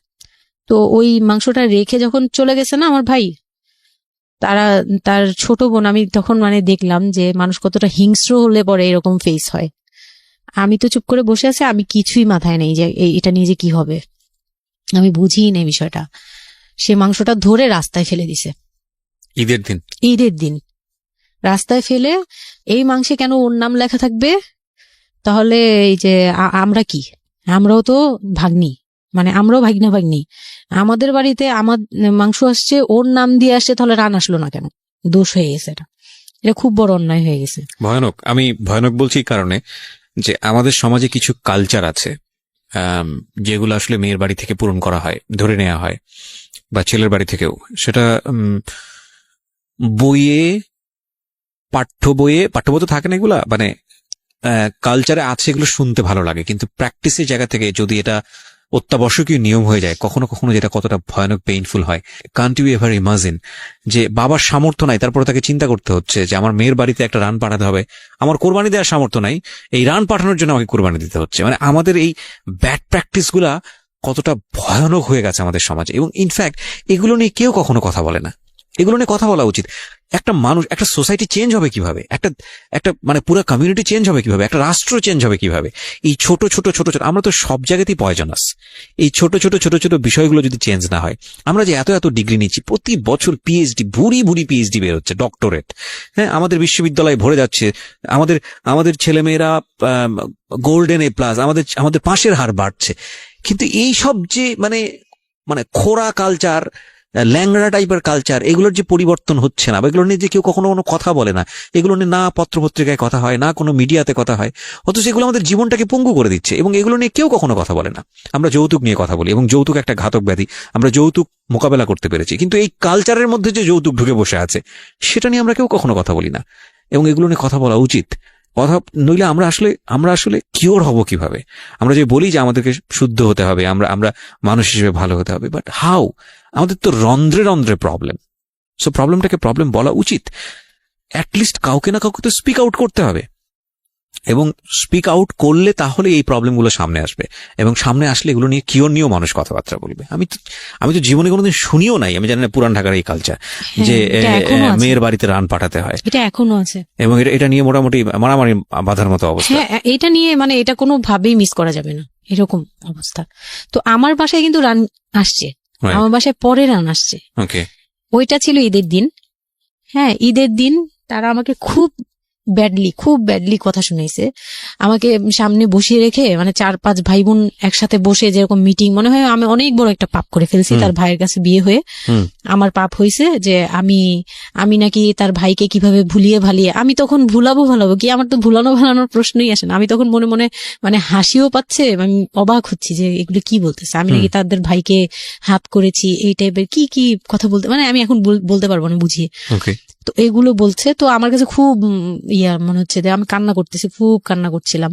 তো ওই মাংসটা রেখে যখন চলে গেছে না আমার ভাই, তার ছোট বোন, আমি তখন মানে দেখলাম যে মানুষ কতটা হিংস্র হলে পরে এরকম ফেস হয়। আমি তো চুপ করে বসে আছি, আমি কিছুই মাথায় নেই যে এটা নিয়ে যে কি হবে, আমি বুঝিই নেই বিষয়টা। সে মাংসটা ধরে রাস্তায় ফেলে দিছে ঈদের দিন রাস্তায় ফেলে, এই মাংসে কেন ওর নাম লেখা থাকবে? তাহলে এই যে আমরাও তো ভাগ্নি, মানে আমরাও ভাগ্নি, আমাদের বাড়িতে আমার মাংস আসছে, ওর নাম দিয়ে আসছে, তাহলে রান আসলো না কেন? দোষ হয়ে গেছে, এটা খুব বড় অন্যায় হয়ে গেছে। ভয়ানক। আমি ভয়ানক বলছি এই কারণে যে আমাদের সমাজে কিছু কালচার আছে যেগুলো আসলে মেয়ের বাড়ি থেকে পূরণ করা হয়, ধরে নেওয়া হয়, বা ছেলের বাড়ি থেকেও। সেটা পাঠ্য বইয়ে তো থাকে না এগুলা, মানে কালচারে আছে, এগুলো শুনতে ভালো লাগে, কিন্তু প্র্যাকটিসের জায়গা থেকে যদি এটা অত্যাবশ্যকীয় নিয়ম হয়ে যায় কখনো কখনো, যেটা কতটা ভয়ানক পেইনফুল হয়। কান্ট ইউ এভার ইমাজিন যে বাবার সামর্থ্য নাই, তারপরে তাকে চিন্তা করতে হচ্ছে যে আমার মেয়ের বাড়িতে একটা রান পাঠাতে হবে, আমার কোরবানি দেওয়ার সামর্থ্য নাই, এই রান পাঠানোর জন্য আমাকে কোরবানি দিতে হচ্ছে। মানে আমাদের এই ব্যাড প্র্যাকটিস গুলা কতটা ভয়ানক হয়ে গেছে আমাদের সমাজে, এবং ইনফ্যাক্ট এগুলো নিয়ে কেউ কখনো কথা বলে না। এগুলো নিয়ে কথা বলা উচিত। একটা মানুষ, একটা সোসাইটি চেঞ্জ হবে কিভাবে, একটা মানে পুরো কমিউনিটি চেঞ্জ হবে কিভাবে, একটা রাষ্ট্র চেঞ্জ হবে কিভাবে, এই ছোট ছোট আমরা তো সব জায়গাতেই পয়জনাস। এই ছোট ছোট বিষয়গুলো যদি চেঞ্জ না হয়, আমরা যে এত ডিগ্রি নিচ্ছি, প্রতি বছর পিএইচডি, ভুরি পিএইচডি বের হচ্ছে, ডক্টরেট, হ্যাঁ, আমাদের বিশ্ববিদ্যালয়ে ভরে যাচ্ছে, আমাদের ছেলেমেয়েরা গোল্ডেন এ প্লাস, আমাদের পাশের হার বাড়ছে, কিন্তু এই সব যে মানে খোরা কালচার, ল্যাংড়া টাইপের কালচার, এগুলোর যে পরিবর্তন হচ্ছে না, বা এগুলো নিয়ে যে কেউ কখনো কোনো কথা বলে না, এগুলো নিয়ে না পত্রপত্রিকায় কথা হয়, না কোনো মিডিয়াতে কথা হয়, অথচ এগুলো আমাদের জীবনটাকে পঙ্গু করে দিচ্ছে, এবং এগুলো নিয়ে কেউ কখনো কথা বলে না। আমরা যৌতুক নিয়ে কথা বলি, এবং যৌতুক একটা ঘাতক ব্যাধি, আমরা যৌতুক মোকাবেলা করতে পেরেছি, কিন্তু এই কালচারের মধ্যে যে যৌতুক ঢুকে বসে আছে সেটা নিয়ে আমরা কেউ কখনো কথা বলি না, এবং এগুলো নিয়ে কথা বলা উচিত। কথা নইলে আমরা আসলে কিওর হব কিভাবে? আমরা যে বলি যে আমাদেরকে শুদ্ধ হতে হবে, আমরা মানুষ হিসেবে ভালো হতে হবে, বাট হাউ? আমাদের তো রন্ধ্রে প্রবলেম। সো প্রবলেমটাকে প্রবলেম বলা উচিত, অ্যাটলিস্ট কাউকে না কাউকে তো স্পিক আউট করতে হবে, এবং স্পিক আউট করলে তাহলে এই প্রবলেমগুলো সামনে আসবে, এবং সামনে আসলে এগুলো নিয়ে কিওর নিয়েও মানুষ কথাবার্তা বলবে। আমি তো জীবনে কোনোদিন শুনিও নাই, আমি জানি না পুরান ঢাকার এই কালচার যে মেয়ের বাড়িতে রান পাঠাতে হয়, এটা এখনো আছে, এবং এটা নিয়ে মোটামুটি মারামারি বাঁধার মতো অবস্থা। হ্যাঁ, এটা নিয়ে মানে এটা কোনো ভাবেই মিস করা যাবে না, এরকম অবস্থা। তো আমার বাসায় কিন্তু রান আসছে, আমার বাসায় পরে রান আসছে, ওইটা ছিল ঈদের দিন। হ্যাঁ, ঈদের দিন তারা আমাকে খুব ব্যাডলি কথা শুনাইছে, আমাকে সামনে বসিয়ে রেখে, মানে 4-5 ভাই বোন একসাথে বসে যেরকম মিটিং, মনে হয় আমি অনেক বড় একটা পাপ করে ফেলছি। তার ভাইয়ের কাছে বিয়ে হয়ে আমার পাপ হয়েছে যে আমি নাকি তার ভাইকে কিভাবে ভুলিয়ে ভালিয়ে, আমি তখন ভুলাবো কি, আমার তো ভালানোর প্রশ্নই আসে না। আমি তখন মনে মনে মানে হাসিও পাচ্ছে, আমি অবাক হচ্ছি যে এগুলো কি বলতেছে, আমি নাকি তাদের ভাইকে হাত করেছি, এই টাইপের কি কথা বলতে, মানে আমি এখন বলতে পারবো না বুঝিয়ে। তো এগুলো বলছে, তো আমার কাছে খুব মনে হচ্ছে যে আমি কান্না করতেছি, খুব কান্না করছিলাম।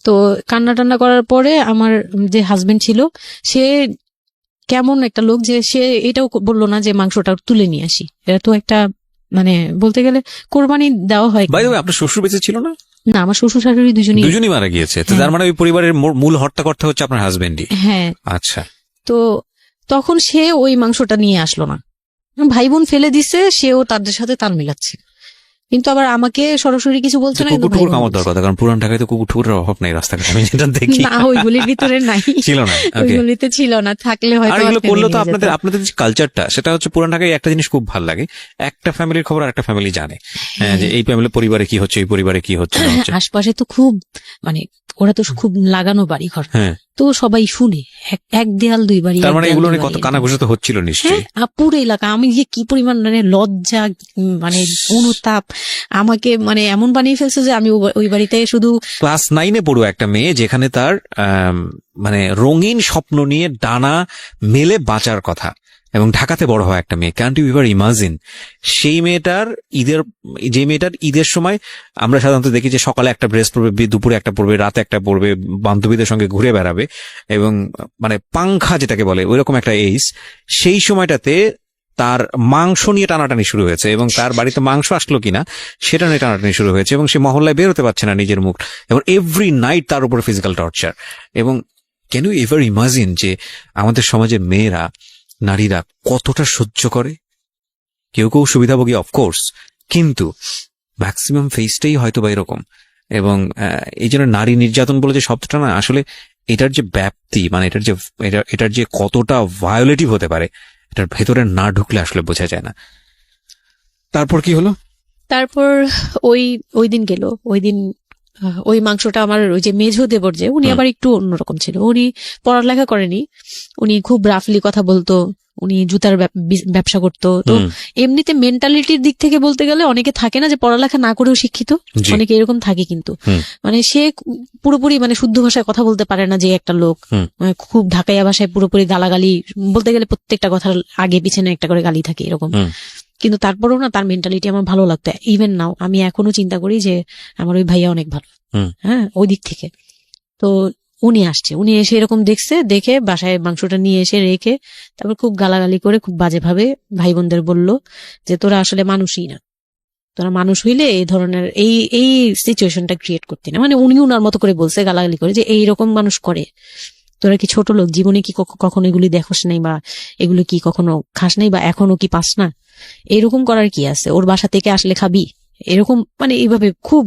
তো কান্না করার পরে আমার যে হাজবেন্ড ছিল, সে কেমন একটা লোক যে সে এটাও বললো না যে মাংসটা তুলে নিয়ে আসি। এটা তো একটা মানে বলতে গেলে কোরবানি দেওয়া হয়। বাই দ্য ওয়ে, আপনার শ্বশুর বেঁচে ছিল না? না, আমার শ্বশুর শাশুড়ি দুজনই মারা গিয়েছে। তো তার মানে ওই পরিবারের মূল হর্তাকর্তা হচ্ছে আপনার হাজবেন্ডই? হ্যাঁ। আচ্ছা। তো তখন সে ওই মাংসটা নিয়ে আসলো না, ভাই বোন ফেলে দিছে, সেও তাদের সাথে তাল মিলাচ্ছে, কিন্তু আবার আমাকে সরাসরি কিছু বলছে না। কুকুর খাওয়ার দরকার, কারণ পুরান ঢাকায় তো কুকুরের অভাব নাই রাস্তাঘাটে, আমি যেটা দেখি। না, ওইগুলির ভিতরে নাই, ছিল না, ওইগুলিতে ছিল না, থাকলে হয়তো। আর এগুলো করলে তো আপনাদের যে কালচারটা, সেটা হচ্ছে পুরান ঢাকায় একটা জিনিস খুব ভালো লাগে, একটা ফ্যামিলির খবর একটা ফ্যামিলি জানে, যে এই ফ্যামিলি পরিবারে কি হচ্ছে, এই পরিবারে কি হচ্ছে। আশপাশে তো খুব মানে ওরা তো খুব লাগানো বাড়ি ঘর, তো সবাই শুনে, এক দেয়াল দুই বাড়ি। তার মানে এগুলো কত কানাঘুষা তো হচ্ছিল নিশ্চয়ই। পুরো এলাকা, আমি যে কি পরিমাণ মানে লজ্জা, মানে অনুতাপ, আমাকে মানে এমন বানিয়ে ফেলছে যে আমি ওই বাড়িতে শুধু ক্লাস 9-এ পড়ুয়া একটা মেয়ে, যেখানে তার মানে রঙিন স্বপ্ন নিয়ে ডানা মেলে বাঁচার কথা, এবং ঢাকাতে বড় হয় একটা মেয়ে। ক্যান্ট ইউ এভার ইমাজিন সেই মেয়েটার ঈদের সময় আমরা সাধারণত দেখি যে সকালে একটা ড্রেস পরবে, দুপুরে একটা পরবে, রাতে একটা পরবে, বান্ধবীদের সঙ্গে ঘুরে বেড়াবে, এবং মানে পাংখা যেটাকে বলে ওইরকম একটা এজ। সেই সময়টাতে তার মাংস নিয়ে টানাটানি শুরু হয়েছে, এবং তার বাড়িতে মাংস আসলো কিনা সেটা নিয়ে টানাটানি শুরু হয়েছে, এবং সে মহল্লায় বেরোতে পারছে না নিজের মুখ, এবং এভরি নাইট তার উপর ফিজিক্যাল টর্চার। এবং ক্যান ইউ এভার ইমাজিন যে আমাদের সমাজের মেয়েরা, নারীরা কতটা সহ্য করে? কেউ কেউ সুবিধাভোগী অফকোর্স, কিন্তু ম্যাক্সিমাম ফেসটাই হয়তো বা এরকম। এবং এই জন্য নারী নির্যাতন বলে যে শব্দটা না, আসলে এটার যে ব্যাপ্তি, মানে এটার যে কতটা ভায়োলেটিভ হতে পারে, এটার ভেতরে না ঢুকলে আসলে বোঝা যায় না। তারপর কি হলো? তারপর ওই দিন গেল, ওই দিন ওই মাংসটা আমার ওই যে মেঝো দেবর, যে উনি আবার একটু অন্যরকম ছিল। উনি পড়ালেখা করেনি, উনি খুব রাফলি কথা বলতো, উনি জুতার ব্যবসা করতো। তো এমনিতে মেন্টালিটির দিক থেকে বলতে গেলে অনেকে থাকে না যে পড়ালেখা না করেও শিক্ষিত, অনেকে এরকম থাকে, কিন্তু মানে সে পুরোপুরি মানে শুদ্ধ ভাষায় কথা বলতে পারে না যে একটা লোক, খুব ঢাকাইয়া ভাষায় পুরোপুরি গালাগালি, বলতে গেলে প্রত্যেকটা কথার আগে পিছনে একটা করে গালি থাকে এরকম। কিন্তু তারপরেও না তার মেন্টালিটি আমার ভালো লাগতো। ইভেন নাও আমি এখনো চিন্তা করি যে আমার ওই ভাইয়া অনেক ভালো, হ্যাঁ, ওই দিক থেকে। তো উনি আসছে, উনি এসে এরকম দেখছে, দেখে বাসায় মাংসটা নিয়ে এসে রেখে তারপর খুব গালাগালি করে খুব বাজে ভাবে ভাই বোনদের বললো যে তোরা আসলে মানুষই না, তোরা মানুষ হইলে এই ধরনের এই সিচুয়েশনটা ক্রিয়েট করতি না। মানে উনি উনার মতো করে বলছে গালাগালি করে যে এইরকম মানুষ করে, তোরা কি ছোট লোক, জীবনে কি কখনো এগুলি দেখোস নাই, বা এগুলো কি কখনো খাস নাই, বা এখনো কি পাস না, এরকম করার কি আছে, ওর বাসা থেকে আসলে খাবি, এরকম মানে এইভাবে খুব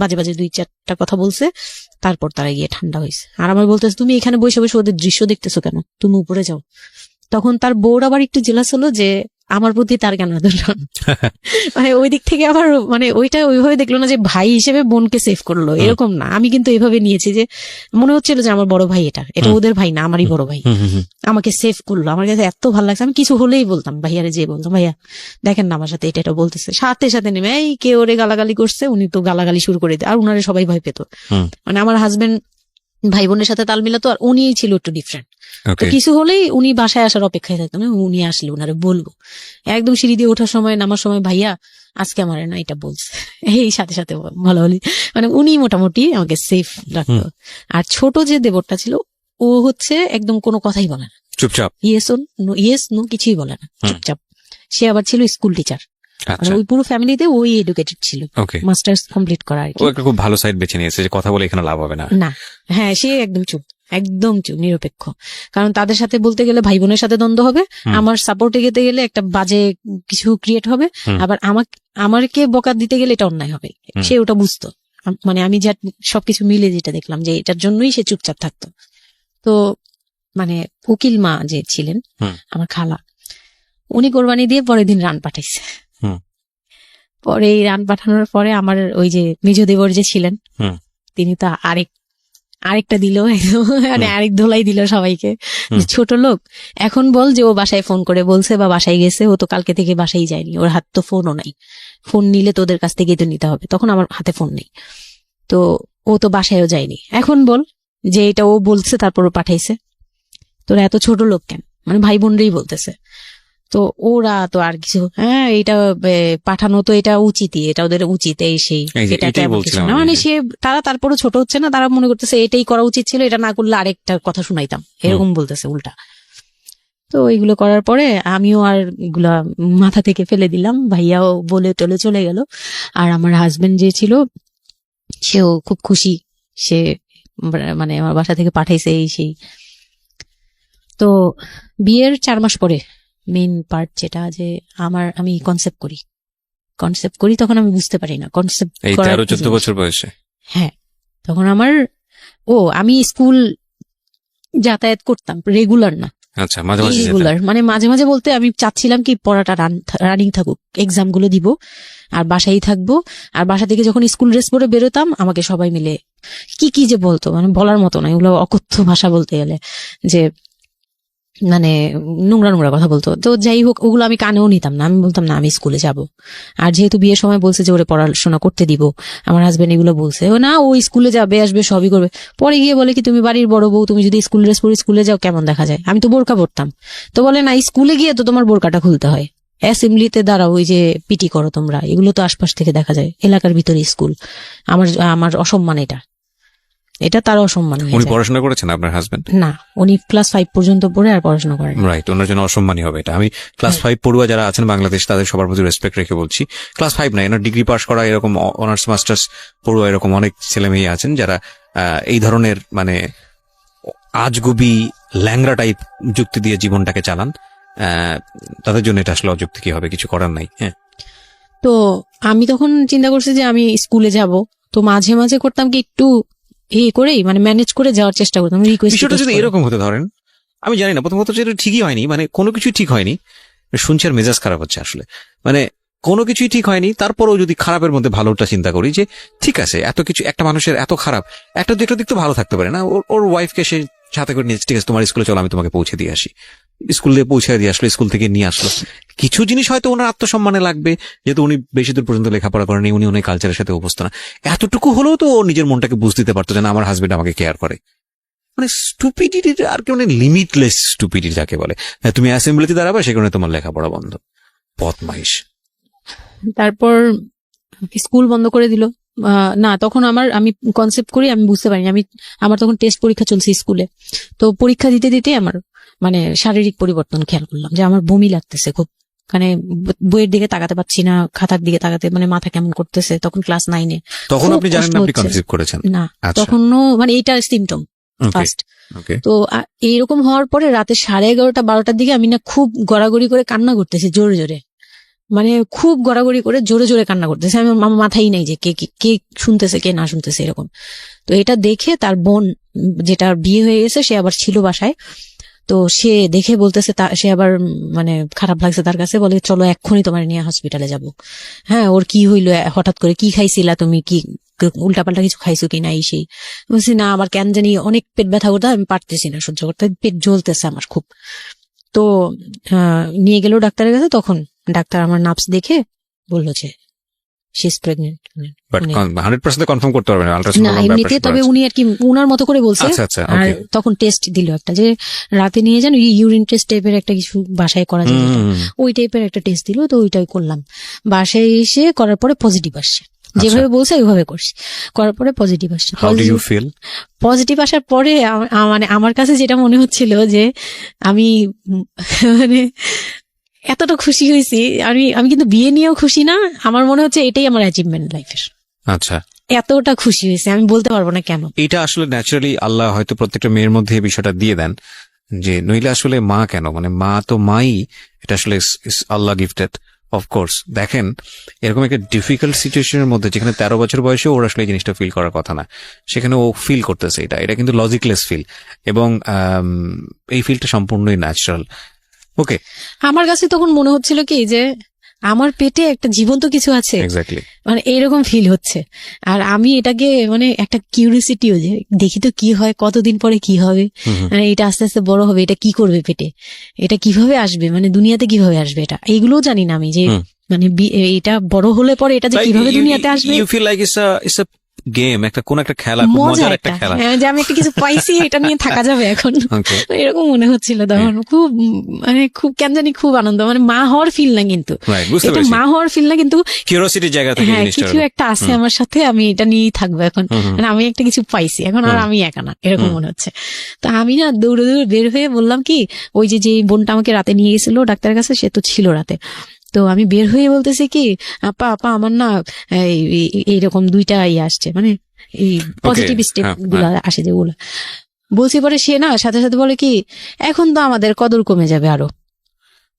বাজে বাজে 2-4টা কথা বলছে। তারপর তারা গিয়ে ঠান্ডা হয়েছে। আর আমার বলতেছে তুমি এখানে বসে বসে ওদের দৃশ্য দেখতেছো কেন, তুমি উপরে যাও। তখন তার বউর আবার একটু জেলাস হলো যে আমার প্রতি তার কেন আদর্শন, মানে ওই দিক থেকে আবার মানে ওইটা ওইভাবে দেখলো না যে ভাই হিসেবে বোনকে সেভ করলো, এরকম না। আমি কিন্তু এইভাবে নিয়েছি যে মনে হচ্ছিল যে আমার বড় ভাই, এটা ওদের ভাই না, আমারই বড় ভাই, আমাকে সেভ করলো। আমার কাছে এত ভালো লাগছে, আমি কিছু হলেই বলতাম ভাইয়ারে, যে বলতাম ভাইয়া দেখেন না আমার সাথে এটা বলতেছে, সাথে সাথে নেমে এই কে ওরে গালাগালি করছে, উনি তো গালাগালি শুরু করে দেয়। আর উনারে সবাই ভয় পেত, মানে আমার হাজবেন্ড ভাই বোনের সাথে তাল মিলাতো, আর উনি ছিল একটু ডিফারেন্ট। তো কিছু হলেই উনি বাসায় আসার অপেক্ষায় থাকতেন, উনি আসলে উনারে বলবো। একদম সিঁড়ি দিয়ে ওঠার সময় নামার সময় ভাইয়া আজকে আমার না এটা বলছে, এই সাথে সাথে ভালো হলি, মানে উনি মোটামুটি আমাকে সেফ রাখতো। আর ছোট যে দেবরটা ছিল ও হচ্ছে একদম কোনো কথাই বলে না, চুপচাপ, ইয়েস নো কিছুই বলে না, চুপচাপ। সে আবার ছিল স্কুল টিচার, ওই পুরো ফ্যামিলিতে ওই এডুকেটেড ছিল, মাস্টার্স কমপ্লিট করা আর কি। খুব ভালো সাইড বেছে নিয়েছে যে কথা বলে এখানে লাভ হবে না। হ্যাঁ, সে একদম চুপ, নিরপেক্ষ। কারণ তাদের সাথে বলতে গেলে ভাই বোনের সাথে দ্বন্দ্ব হবে, আমার সাপোর্টে যেতে গেলে একটা বাজে কিছু ক্রিয়েট হবে, আবার আমাকে বকা দিতে গেলে এটা অন্যায় হবে। সে ওটা বুঝতো, মানে আমি যা সবকিছু মিলে যেটা দেখলাম যে এটার জন্যই সে চুপচাপ থাকতো। তো মানে উকিল মা যে ছিলেন আমার খালা, উনি কোরবানি দিয়ে পরের দিন রান পাঠাইছে। পরে এই রান পাঠানোর পরে আমার ওই যে মেজ দেবর যে ছিলেন, তিনি তো আরেকটা দিল, মানে আরেক ধোলাই দিল সবাইকে, ছোট লোক। এখন বল যে ও বাসায় ফোন করে বলছে বা বাসায় গেছে, ও তো কালকে থেকে বাসায় যায়নি, ওর হাত তো ফোনও নাই, ফোন নিলে তোদের কাছ থেকে তো নিতে হবে, তখন আমার হাতে ফোন নেই, তো ও তো বাসায়ও যায়নি। এখন বল যে এটা ও বলছে তারপর ও পাঠাইছে, তোরা এত ছোট লোক কেন, মানে ভাই বোনরাই বলতেছে। তো ওরা তো আর কিছু, হ্যাঁ এটা পাঠানো তো এটা উচিতই, এটা ওদের উচিত, এই সেই, এটা মানে সে তারা তারপরও ছোট হচ্ছে না, তারা মনে করতেছে এটাই করা উচিত ছিল, এটা না করলে আরেকটা কথা শুনাইতাম, এরকম বলতেছে উল্টা। তো এইগুলো করার পরে আমিও আর এগুলা মাথা থেকে ফেলে দিলাম, ভাইয়াও বলে টলে চলে গেল। আর আমার হাজবেন্ড যে ছিল সেও খুব খুশি, সে মানে আমার বাসা থেকে পাঠাইছে এই সেই। তো বিয়ের 4 মাস পরে মেইন পার্ট যেটা, যে আমি কনসেপ্ট করি, তখন আমি বুঝতে পারি না কনসেপ্ট করার 13-14 বছর বয়সে। হ্যাঁ, তখন আমি স্কুল যাতায়াত করতাম, রেগুলার না, আচ্ছা, মাঝে মাঝে রেগুলার, মানে মাঝে মাঝে বলতে আমি চাচ্ছিলাম কি পড়াটা রানিং থাকুক, এক্সাম গুলো দিব আর বাসায় থাকবো। আর বাসা থেকে যখন স্কুল ড্রেস পরে বেরোতাম আমাকে সবাই মিলে কি যে বলতো, মানে বলার মতো না, এগুলো অকথ্য ভাষা বলতে গেলে, যে মানে নোংরা কথা বলতো। তো যাই হোক, ওগুলো আমি কানেও নিতাম না, আমি বলতাম না আমি স্কুলে যাব। আর যেহেতু বিয়ের সময় বলছে যে ওরে পড়াশোনা করতে দিব, আমার হাজবেন্ড এগুলো বলছে, ও না ও স্কুলে যাবে আসবে সবই করবে। পরে গিয়ে বলে কি তুমি বাড়ির বড় বউ, তুমি যদি স্কুল ড্রেস পরে স্কুলে যাও কেমন দেখা যায়, আমি তো বোরকা পরতাম। তো বলে না স্কুলে গিয়ে তো তোমার বোরকাটা খুলতে হয়, অ্যাসেম্বলিতে দাঁড়াও, ওই যে পিটি করো তোমরা, এগুলো তো আশপাশ থেকে দেখা যায়, এলাকার ভিতরে স্কুল, আমার অসম্মান এটা। এটা তার অসম্মান হয়ে উনি যায়। পড়াশোনা করেছেন আপনার হাজবেন্ড? না, উনি ক্লাস 5 পর্যন্ত পড়ে আর পড়াশোনা করেন। রাইট, ওনার জন্য অসম্মানী হবে এটা। আমি ক্লাস 5 পড়ুয়া যারা আছেন বাংলাদেশ তাদের সবার প্রতি রেসপেক্ট রেখে বলছি, ক্লাস 5 না, এনার ডিগ্রি পাস করা এরকম অনার্স মাস্টার্স পড়ুয়া এরকম অনেক ছেলে মেয়ে আছেন যারা এই ধরনের মানে আজগুবি ল্যাংরা টাইপ যুক্তি দিয়ে জীবনটাকে চালান। তাদের জন্য এটা আসলে অযুক্তি, কি হবে, কিছু করার নাই। হ্যাঁ, তো আমি তখন চিন্তা করছি যে আমি স্কুলে যাব, তো মাঝে মাঝে করতাম কি একটু করেই মানে ম্যানেজ করে যাওয়ার চেষ্টা করতাম, রিকোয়েস্ট। বিষয়টা যদি এরকম হতে ধরেন, আমি জানি না, প্রথমত যেটা ঠিকই হয়নি, মানে কোনো কিছুই ঠিক হয়নি, শুনছি আর মেজাজ খারাপ হচ্ছে আসলে, মানে কোনো কিছুই ঠিক হয়নি, তারপরেও যদি খারাপের মধ্যে ভালোটা চিন্তা করি যে ঠিক আছে, এত কিছু একটা মানুষের এত খারাপ, একটা দিক তো ভালো থাকতে পারে না, ওর ওয়াইফকে সে সাথে করে নিয়ে, ঠিক আছে তোমার স্কুলে চলো আমি তোমাকে পৌঁছে দিয়ে আসি, স্কুলে পৌঁছে দিয়ে আসলো, স্কুল থেকে নিয়ে আসলো। কিছু জিনিস হয়তো ওনার আত্মসম্মানে লাগবে, যেহেতু উনি বেশি দূর পর্যন্ত লেখাপড়া করেনি, উনি অনেক কালচারের সাথে অভ্যস্ত না, এতটুকু হলেও তো ও নিজের মনটাকে বুঝ দিতে পারতো যে না, আমার হাজবেন্ড আমাকে কেয়ার করে। মানে স্টুপিডিটি আর কি, মানে লিমিটলেস স্টুপিডিটি যাকে বলে। হ্যাঁ, তুমি অ্যাসেম্বলিতে দাঁড়াবে, সে কারণে তোমার লেখাপড়া বন্ধ, বদমাইশ। তারপর স্কুল বন্ধ করে দিল। না, তখন আমি কনসেপ্ট করি, আমি বুঝতে পারিনি, আমার তখন টেস্ট পরীক্ষা চলছে স্কুলে। তো পরীক্ষা দিতে দিতে আমার মানে শারীরিক পরিবর্তন খেয়াল করলাম, যে আমার বমি লাগতেছে খুব, মানে বইয়ের দিকে তাকাতে পারছি না, খাতার দিকে তাকাতে মানে মাথা কেমন করতেছে। তখন ক্লাস 9-এ। তখন আপনি জানেন না আপনি কনসিভ করেছেন? না, তখনও মানে এইটা সিমটম ফার্স্ট। তো এইরকম হওয়ার পরে রাতে 11:30 12টার দিকে আমি না খুব গড়াগড়ি করে কান্না করতেছি, জোরে জোরে, মানে খুব গড়াগড়ি করে জোরে জোরে কান্না করতেছে। আমি আমার মাথায় নেই যে কে শুনতেছে কে না শুনতেছে এরকম। তো এটা দেখে তার বোন, যেটা বিয়ে হয়ে গেছে, সে আবার ছিল বাসায়, তো সে দেখে বলতেছে, সে আবার মানে খারাপ লাগছে তার কাছে, বলে চলো এক্ষুনি তোমার নিয়ে হসপিটালে যাব। হ্যাঁ, ওর কি হইলো হঠাৎ করে, কি খাইছিলা তুমি, কি উল্টাপাল্টা কিছু খাইছো কি না, এই সেই। বলছি না, আমার কেন জানি অনেক পেট ব্যথা করতে, আমি পারতেছি না সহ্য করতে, পেট জ্বলতেছে আমার খুব। তো নিয়ে গেল ডাক্তারের কাছে। তখন ডাক্তার আমার নার্ভস দেখে বললো যে she is pregnant. But 100% confirm করতে পারবেন না আল্ট্রাসাউন্ড না, এমনিতে, তবে উনি আর কি উনার মতো করে বলছে। আচ্ছা, আর তখন টেস্ট দিল একটা, যে রাতে নিয়ে যান, ইউরিন টেস্ট টাইপের একটা কিছু বাসায় করা যায়, ওই টাইপের একটা টেস্ট দিল। তো ওইটাই করলাম। বাসায় এসে করার পরে পজিটিভ আসছে, যেভাবে বলছে ওইভাবে করছি, করার পরে পজিটিভ আসছে। How do you feel? Positive আসার পরে মানে আমার কাছে যেটা মনে হচ্ছিল যে আমি মানে এতটা খুশি হয়েছি, আমি কিন্তু বিয়ে নিয়েও খুশি না, আমার মনে হচ্ছে এটাই আমার অ্যাচিভমেন্ট লাইফের। আচ্ছা, এতটা খুশি হয়েছে আমি বলতে পারবো না কেন। এটা আসলে ন্যাচারালি আল্লাহ হয়তো প্রত্যেকটা মেয়ের মধ্যে এই বিষয়টা দিয়ে দেন, যে নইলে আসলে মা কেন, মানে মা তো মাই, এটা আসলে আল্লাহ গিফটেড। অফকোর্স দেখেন, এরকম একটা ডিফিকাল্ট সিচুয়েশনের মধ্যে, যেখানে 13 বছর বয়সে ওর আসলে এই জিনিসটা ফিল করার কথা না, সেখানে ও ফিল করতেছে, এটা কিন্তু লজিকলেস ফিল, এবং এই ফিলটা সম্পূর্ণই ন্যাচারাল। ওকে, আমার কাছে তখন মনে হচ্ছিল কি যে আমার পেটে একটা জীবন্ত কিছু আছে, এক্স্যাক্টলি, মানে এরকম ফিল হচ্ছে। আর আমি এটাকে মানে একটা কিউরিওসিটিও, যে দেখি তো কি হয়, কতদিন পরে কি হবে, মানে এটা আস্তে আস্তে বড় হবে, এটা কি করবে পেটে, এটা কিভাবে আসবে, মানে দুনিয়াতে কিভাবে আসবে, এটা এইগুলোও জানি না আমি, যে মানে এটা বড় হলে পরে এটা যে কিভাবে দুনিয়াতে আসবে। You feel like it's a game, একটা কোন একটা খেলা, মজার একটা খেলা, যে আমি একটা কিছু পাইছি, এটা নিয়ে থাকা যাবে এখন, এরকম মনে হচ্ছিল তখন। খুব মানে খুব কেন জানি খুব আনন্দ, মানে মা হওয়ার ফিল না, কিন্তু এটা মা হওয়ার ফিল না, কিন্তু কিউরিওসিটির জায়গা থেকে কিছু একটা আছে আমার সাথে, আমি এটা নিয়েই থাকবো এখন, মানে আমি একটা কিছু পাইছি এখন, আর আমি একা না, এরকম মনে হচ্ছে। তো আমি না দৌড়ে দৌড়ে বের হয়ে বললাম কি, ওই যে বোনটা আমাকে রাতে নিয়ে গেছিল ডাক্তারের কাছে, সে তো ছিল রাতে। তো আমি বের হয়ে বলতেছি কি, আপা আমার না এইরকম 2টা আসছে, মানে এই পজিটিভ স্টেপ গুলো আসে যেগুলো বলছি। পরে সে না সাথে সাথে বলে কি, এখন তো আমাদের কদর কমে যাবে আরো।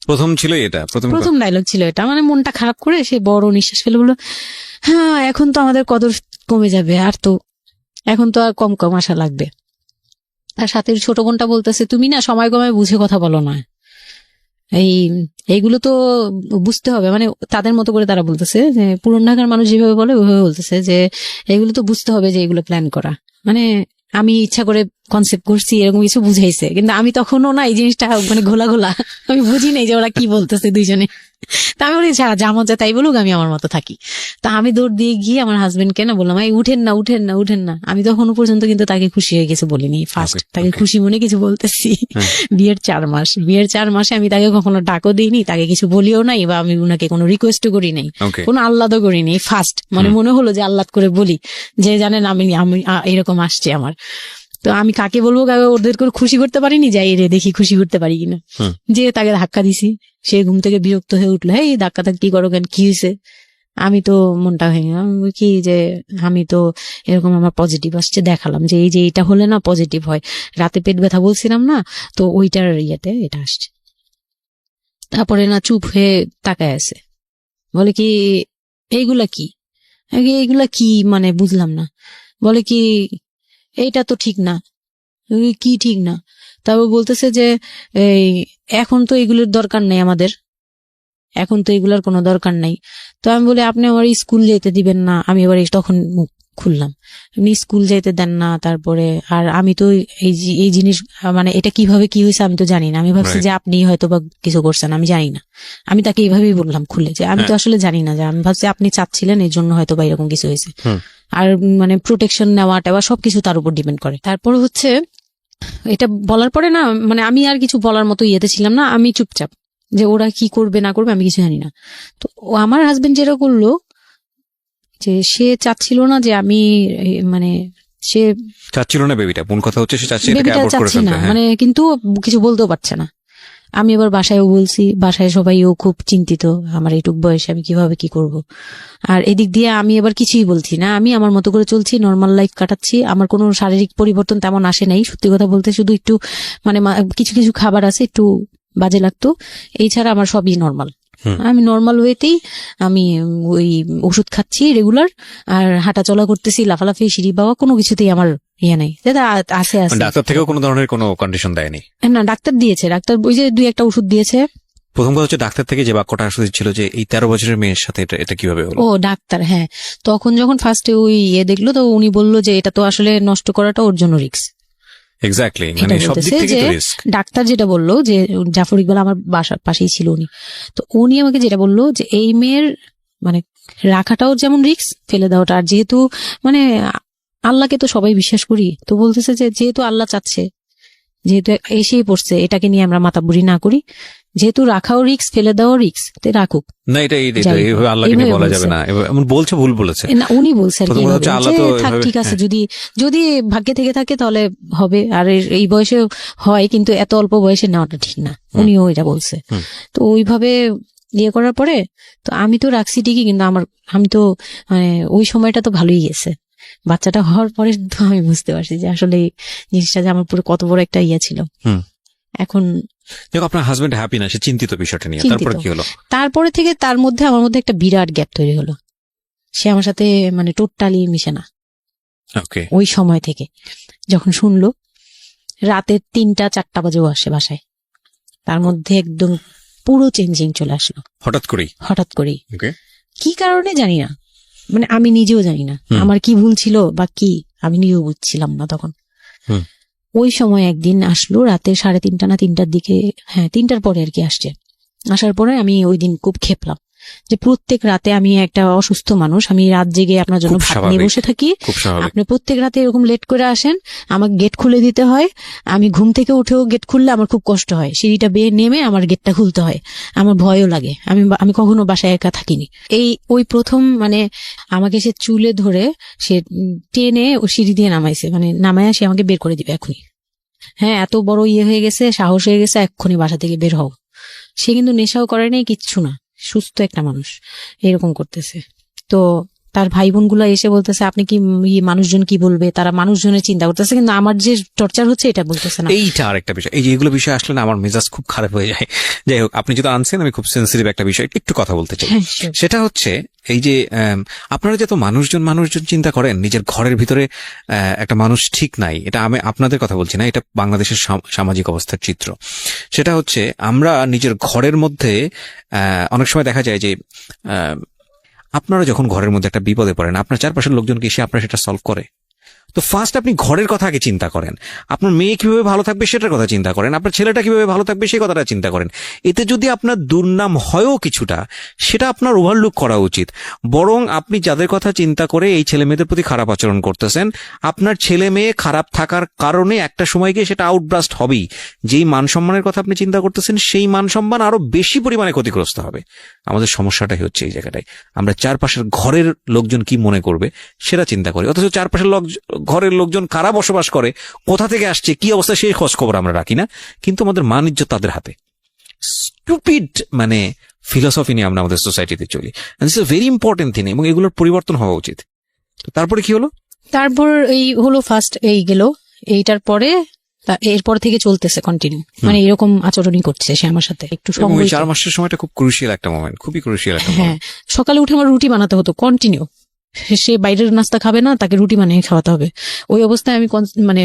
প্রথম ছিল এটা, প্রথম ডায়লগ ছিল এটা, মানে মনটা খারাপ করে সে বড় নিঃশ্বাস ফেলে বললো, হ্যাঁ এখন তো আমাদের কদর কমে যাবে, আর তো এখন তো আর কম কম আসা লাগবে। তার সাথে ছোট বোনটা বলতেছে, তুমি না সময় কমে বুঝে কথা বলো না, এইগুলো তো বুঝতে হবে, মানে তাদের মতো করে তারা বলতেছে, যে পুরান ঢাকার মানুষ যেভাবে বলে ওইভাবে বলতেছে, যে এগুলো তো বুঝতে হবে যে এগুলো প্ল্যান করা, মানে আমি ইচ্ছা করে কনসেপ্ট করছি এরকম কিছু বুঝাইছে, কিন্তু আমি তখনও না এই জিনিসটা মানে ঘোলা ঘোলা, আমি বুঝি নাই যে ওরা কি বলতেছে দুইজনে। তা আমি বলি যা মজা তাই বলুক, আমি আমার মতো থাকি। তা আমি দৌড় দিয়ে গিয়ে আমার হাজবেন্ডকে না বললাম, এই উঠেন না। আমি তখনও পর্যন্ত কিন্তু তাকে খুশি হয়ে গেছে বলিনি, ফার্স্ট তাকে খুশি মনে কিছু বলতেছি। বিয়ের 4 মাসে আমি তাকে কখনো ডাকও দিইনি, তাকে কিছু বলিও নাই, বা আমি উনাকে কোনো রিকোয়েস্টও করি নাই, কোনো আহ্লাদও করিনি। ফার্স্ট মানে মনে হলো যে আহ্লাদ করে বলি যে জানেন আমি এরকম আসছে আমার। তো আমি কাকে বলবো, ওদের করে খুশি করতে পারিনি, যাই রে দেখি খুশি করতে পারি কিনা। যে তাকে ধাক্কা দিছি, সে ঘুম থেকে বিরক্ত হয়ে উঠলো, এই ধাক্কা কি করো কেন, কি হয়েছে? আমি তো মনটা ভেঙে কি যে আমি তো এরকম আমার পজিটিভ আসছে, দেখালাম যে এই যে এটা হলে না পজিটিভ হয়, রাতে পেট ব্যথা বলছিলাম না, তো ওইটার ইয়েতে এটা আসছে। তারপরে না চুপ হয়ে তাকায় আছে, বলে কি এইগুলা কি মানে বুঝলাম না। বলে কি এইটা তো ঠিক না। কি ঠিক না? তারপর বলতেছে যে এই এখন তো এগুলোর দরকার নেই, আমাদের এখন তো এগুলোর কোনো দরকার নাই। তো আমি বলি আপনি আমার স্কুল যেতে দিবেন না। আমি এবার তখন মুখ খুললাম, আপনি স্কুল যেতে দেন না, তারপরে আর আমি তো এই জিনিস মানে এটা কিভাবে কি হয়েছে আমি তো জানি না। আমি ভাবছি যে আপনি হয়তো বা কিছু করছেন, আমি জানি না। আমি তাকে এইভাবেই বললাম খুলে যে আমি তো আসলে জানি না, যে আমি ভাবছি আপনি চাচ্ছিলেন এই জন্য হয়তো বা এরকম কিছু হয়েছে। আর মানে প্রোটেকশন নেওয়াটা বা সবকিছু তার উপর ডিপেন্ড করে। তারপর হচ্ছে এটা বলার পরে না মানে আমি আর কিছু বলার মতো ইয়েতে ছিলাম না, আমি চুপচাপ, যে ওরা কি করবে না করবে আমি কিছু জানি না। তো আমার হাজবেন্ড যেটা করলো, যে সে চাচ্ছিল না যে আমি মানে সে চাচ্ছিল না বেবিটা, মূল কথা হচ্ছে সে চাচ্ছে না, মানে কিন্তু কিছু বলতেও পারছে না। আমি এবার বাসায়ও বলছি, বাসায় সবাইও খুব চিন্তিত আমার এইটুক বয়সে আমি কিভাবে কি করব। আর এদিক দিয়ে আমি এবার কিছুই বলছি না, আমি আমার মতো করে চলছি, নর্মাল লাইফ কাটাচ্ছি। আমার কোনো শারীরিক পরিবর্তন তেমন আসে নাই, সত্যি কথা বলতে শুধু একটু মানে কিছু কিছু খাবার আছে একটু বাজে লাগতো, এই ছাড়া আমার সবই নর্মাল। আমি নর্মাল ওয়েতেই আমি ওই ওষুধ খাচ্ছি রেগুলার, আর হাঁটা চলা করতেছি, লাফালাফি সিঁড়ি বাওয়া কোনো কিছুতেই আমার ইয়ে নেই। আছে ডাক্তার থেকেও কোনো ধরনের কোনো কন্ডিশন দেয়নি? না, ডাক্তার দিয়েছে, ডাক্তার ওই যে 2-1টা ওষুধ দিয়েছে। প্রথম কথা হচ্ছে ডাক্তার থেকে যে বাক্যটা আসলে ছিল যে এই 13 বছরের মেয়ের সাথে এটা কিভাবে হলো? ও ডাক্তার, হ্যাঁ, তখন যখন ফার্স্টে ওই দেখলো, তো উনি বললো যে এটা তো আসলে নষ্ট করাটা ওর জন্য রিস্ক। এক্স্যাক্টলি, মানে সব দিক থেকে তো রিস্ক। ডাক্তার যেটা বললো, যে জাফর ইকবাল আমার বাসার পাশেই ছিল উনি, তো উনি আমাকে যেটা বললো যে এই মেয়ের মানে রাখাটাও যেমন রিস্ক, ফেলে দেওয়াটা। আর যেহেতু মানে আল্লাহকে তো সবাই বিশ্বাস করি, তো বলতেছে যে যেহেতু আল্লাহ চাচ্ছে, যেহেতু এসেই পড়ছে, এটাকে নিয়ে আমরা মাতাবুরি না করি, যেহেতু রাখাও রিস্ক ফেলে দেওয়াও রিস্ক, তো রাখুক না। এটা এইভাবে আল্লাহকে নিয়ে বলা যাবে না, এমন বলছে, ভুল বলেছে না, উনি বলছেন থাক ঠিক আছে, যদি ভাগ্যে থেকে থাকে তাহলে হবে। আর এই বয়সে হয়, কিন্তু এত অল্প বয়সে নেওয়াটা ঠিক না, উনিও এটা বলছে। তো ওইভাবে ইয়ে করার পরে তো আমি তো রাখছি ঠিকই, কিন্তু আমি তো মানে ওই সময়টা তো ভালোই গেছে। বাচ্চাটা হওয়ার পরে তো আমি বুঝতে পারছি যে আসলে জিনিসটা যে আমার পুরো কত বড় একটা ইয়ে ছিল। এখন আপনার হাজবেন্ড হ্যাপি না, সে চিন্তিত বিষয়টা নিয়ে। তারপরে কি হলো? তারপরে থেকে আমার মধ্যে একটা বিরাট গ্যাপ তৈরি হলো। সে আমার সাথে মানে টোটালি মিশে না। ওই সময় থেকে যখন শুনলো রাতে 3টা-4টা বাজেও আসে বাসায়, তার মধ্যে একদম পুরো চেঞ্জিং চলে আসলো হঠাৎ করেই। কি কারণে জানি না, মানে আমি নিজেও জানি না আমার কি ভুল ছিল বা কি, আমি নিজেও বুঝছিলাম না তখন। ওই সময় একদিন আসলো রাতে 3:30 না 3টার দিকে, হ্যাঁ 3টার পরে আর কি আসছে। আসার পরে আমি ওই দিন খুব খেপলাম যে প্রত্যেক রাতে, আমি একটা অসুস্থ মানুষ, আমি রাত জেগে আপনার জন্য ভাত নিয়ে বসে থাকি, আপনি প্রত্যেক রাতে এরকম লেট করে আসেন, আমাকে গেট খুলে দিতে হয়, আমি ঘুম থেকে উঠেও গেট খুললে আমার খুব কষ্ট হয়, সিঁড়িটা বেয়ে নেমে আমার গেটটা খুলতে হয়, আমার ভয়ও লাগে, আমি কখনো বাসায় একা থাকিনি। ওই প্রথম মানে আমাকে সে চুলে ধরে সে টেনে ও সিঁড়ি দিয়ে নামাইছে, মানে নামায় সে আমাকে বের করে দিবে এখনই। হ্যাঁ, এত বড় ইয়ে হয়ে গেছে, সাহস হয়ে গেছে, এক্ষুনি বাসা থেকে বের হও। সে কিন্তু নেশাও করে নাই, কিচ্ছু না, সুস্থ একটা মানুষ, এরকম করতেছে। তো তার ভাই বোন গুলা এসে বলতেছে আপনি কি মানুষজন কি বলবে, তারা মানুষজনের চিন্তা করতেছে, কিন্তু আমার যে টর্চার হচ্ছে এটা বলতেছে না। এইটা আরেকটা বিষয়, এই যে এগুলো বিষয় আসলে না আমার মেজাজ খুব খারাপ হয়ে যায়। যাই হোক, আপনি যদি আনছেন, আমি খুব সেন্সিটিভ একটা বিষয় একটু কথা বলতে চাই। সেটা হচ্ছে এই যে আপনারা যত মানুষজন চিন্তা করেন, নিজের ঘরের ভিতরে একটা মানুষ ঠিক নাই, এটা আমি আপনাদের কথা বলছি না, এটা বাংলাদেশের সামাজিক অবস্থার চিত্র। সেটা হচ্ছে আমরা নিজের ঘরের মধ্যে অনেক সময় দেখা যায় যে আপনারা যখন ঘরের মধ্যে একটা বিপদে পড়েন, আপনার চারপাশের লোকজন কি এসে আপনারা সেটা সলভ করে? তো ফার্স্ট আপনি ঘরের কথা আগে চিন্তা করেন, আপনার মেয়ে কিভাবে ভালো থাকবে সেটার কথা চিন্তা করেন, আপনার ছেলেটা কিভাবে ভালো থাকবে সেই কথাটা চিন্তা করেন। এতে যদি আপনার দুর্নাম হয়ও কিছুটা, সেটা আপনার ওভারলুক করা উচিত। বরং আপনি যাদের কথা চিন্তা করে এই ছেলে মেয়েদের প্রতি খারাপ আচরণ করতেছেন, আপনার ছেলে মেয়ে খারাপ থাকার কারণে একটা সময় গিয়ে সেটা আউটব্রাস্ট হবেই। যেই মান সম্মানের কথা আপনি চিন্তা করতেছেন, সেই মান সম্মান আরো বেশি পরিমাণে ক্ষতিগ্রস্ত হবে। আমাদের সমস্যাটাই হচ্ছে এই জায়গাটাই, আমরা চারপাশের ঘরের লোকজন কি মনে করবে সেটা চিন্তা করি, অথচ চারপাশের ঘরের লোকজন কারা বসবাস করে, কোথা থেকে আসছে, কি অবস্থা, সেই খোঁজ খবর আমরা রাখি না। কিন্তু আমাদের মান ইজ্জত তাদের হাতে। স্টুপিড মানে ফিলসফি নিয়ে আমরা আমাদের সোসাইটিতে চলি। This is very important thing, এবং এগুলোর পরিবর্তন হওয়া উচিত। তারপরে কি হলো? তারপর এই হলো ফার্স্ট এই গেল, এইটার পরে এরপর থেকে চলতেছে কন্টিনিউ, মানে এরকম আচরণই করছে সে আমার সাথে। একটু 4 মাসের সময়টা খুব ক্রুশিয়াল একটা মোমেন্ট, খুবই ক্রুশিয়াল একটা হ্যাঁ, সকালে উঠে আমার রুটি বানাতে হতো কন্টিনিউ। সে বাইরের নাস্তা খাবে না, তাকে রুটি বানিয়ে খাওয়াতে হবে। ওই অবস্থায় আমি মানে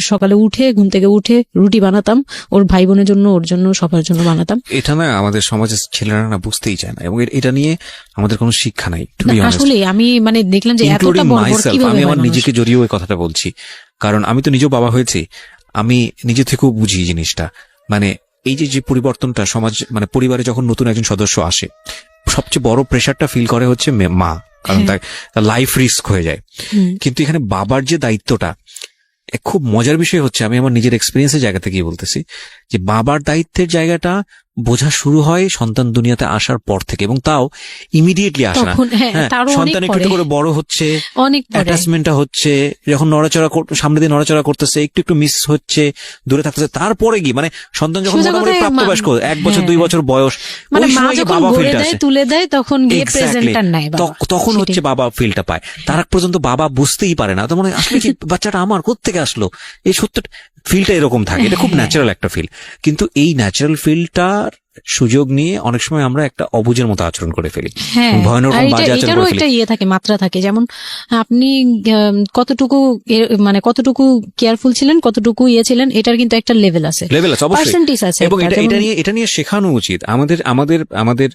সকালে উঠে ঘুম থেকে উঠে রুটি বানাতাম, ওর ভাই বোনের জন্য, ওর জন্য, সবার জন্য বানাতাম। এটা না আমাদের সমাজের ছেলেরা না বুঝতেই চায় না, এবং এটা নিয়ে আমাদের কোনো শিক্ষা নাই। আসলে আমি মানে দেখলাম যে এতটা বর্বর কিভাবে। আমি আমার নিজেকে জড়িয়ে ওই কথাটা বলছি, কারণ আমি তো নিজেও বাবা হয়েছি, আমি নিজে থেকেও বুঝি জিনিসটা। মানে এই যে পরিবর্তনটা সমাজ, মানে পরিবারে যখন নতুন একজন সদস্য আসে, সবচেয়ে বড় প্রেশারটা ফিল করে হচ্ছে মা, কারণ তার লাইফ রিস্ক হয়ে যায়। কিন্তু এখানে বাবার যে দায়িত্বটা, খুব মজার বিষয় হচ্ছে, আমি আমার নিজের এক্সপিরিয়েন্সের জায়গা থেকে বলতেছি, যে বাবার দায়িত্বের জায়গাটা বোঝা শুরু হয় সন্তান দুনিয়াতে আসার পর থেকে, এবং তাও ইমিডিয়েটলি আসে না। সন্তান একটু করে বড় হচ্ছে, অ্যাটাচমেন্টটা হচ্ছে, যখন নড়াচড়া সামনে দিয়ে নড়াচড়া করতেছে, একটু একটু মিস হচ্ছে, দূরে থাকতেছে, তারপরে কি মানে সন্তান যখন মোটামুটি প্রাপ্তবয়স্ক, 1 বছর 2 বছর বয়স, ওই সময় বাবা ফিলটা আসে, তুলে দেয়, তখন তখন হচ্ছে বাবা ফিলটা পায়। তার আগ পর্যন্ত বাবা বুঝতেই পারে না, তো মানে আসলে কি বাচ্চাটা আমার কোত্থেকে আসলো, এই সত্যটা ফিলটা এরকম থাকে। এটা খুব ন্যাচারাল একটা ফিল, কিন্তু এই ন্যাচারাল ফিলটার সুযোগ নিয়ে অনেক সময় আমরা একটা অবুঝের মতো আচরণ করে ফেলি, ভয়ানক বাজে আচরণ করে ফেলি। একটা ইয়ে থাকে, মাত্রা থাকে, যেমন আপনি কতটুকু মানে কতটুকু কেয়ারফুল ছিলেন, কতটুকু ইয়ে ছিলেন, এটার কিন্তু একটা লেভেল আছে, পার্সেন্টেজ আছে, এবং এটা নিয়ে শেখানো উচিত আমাদের আমাদের আমাদের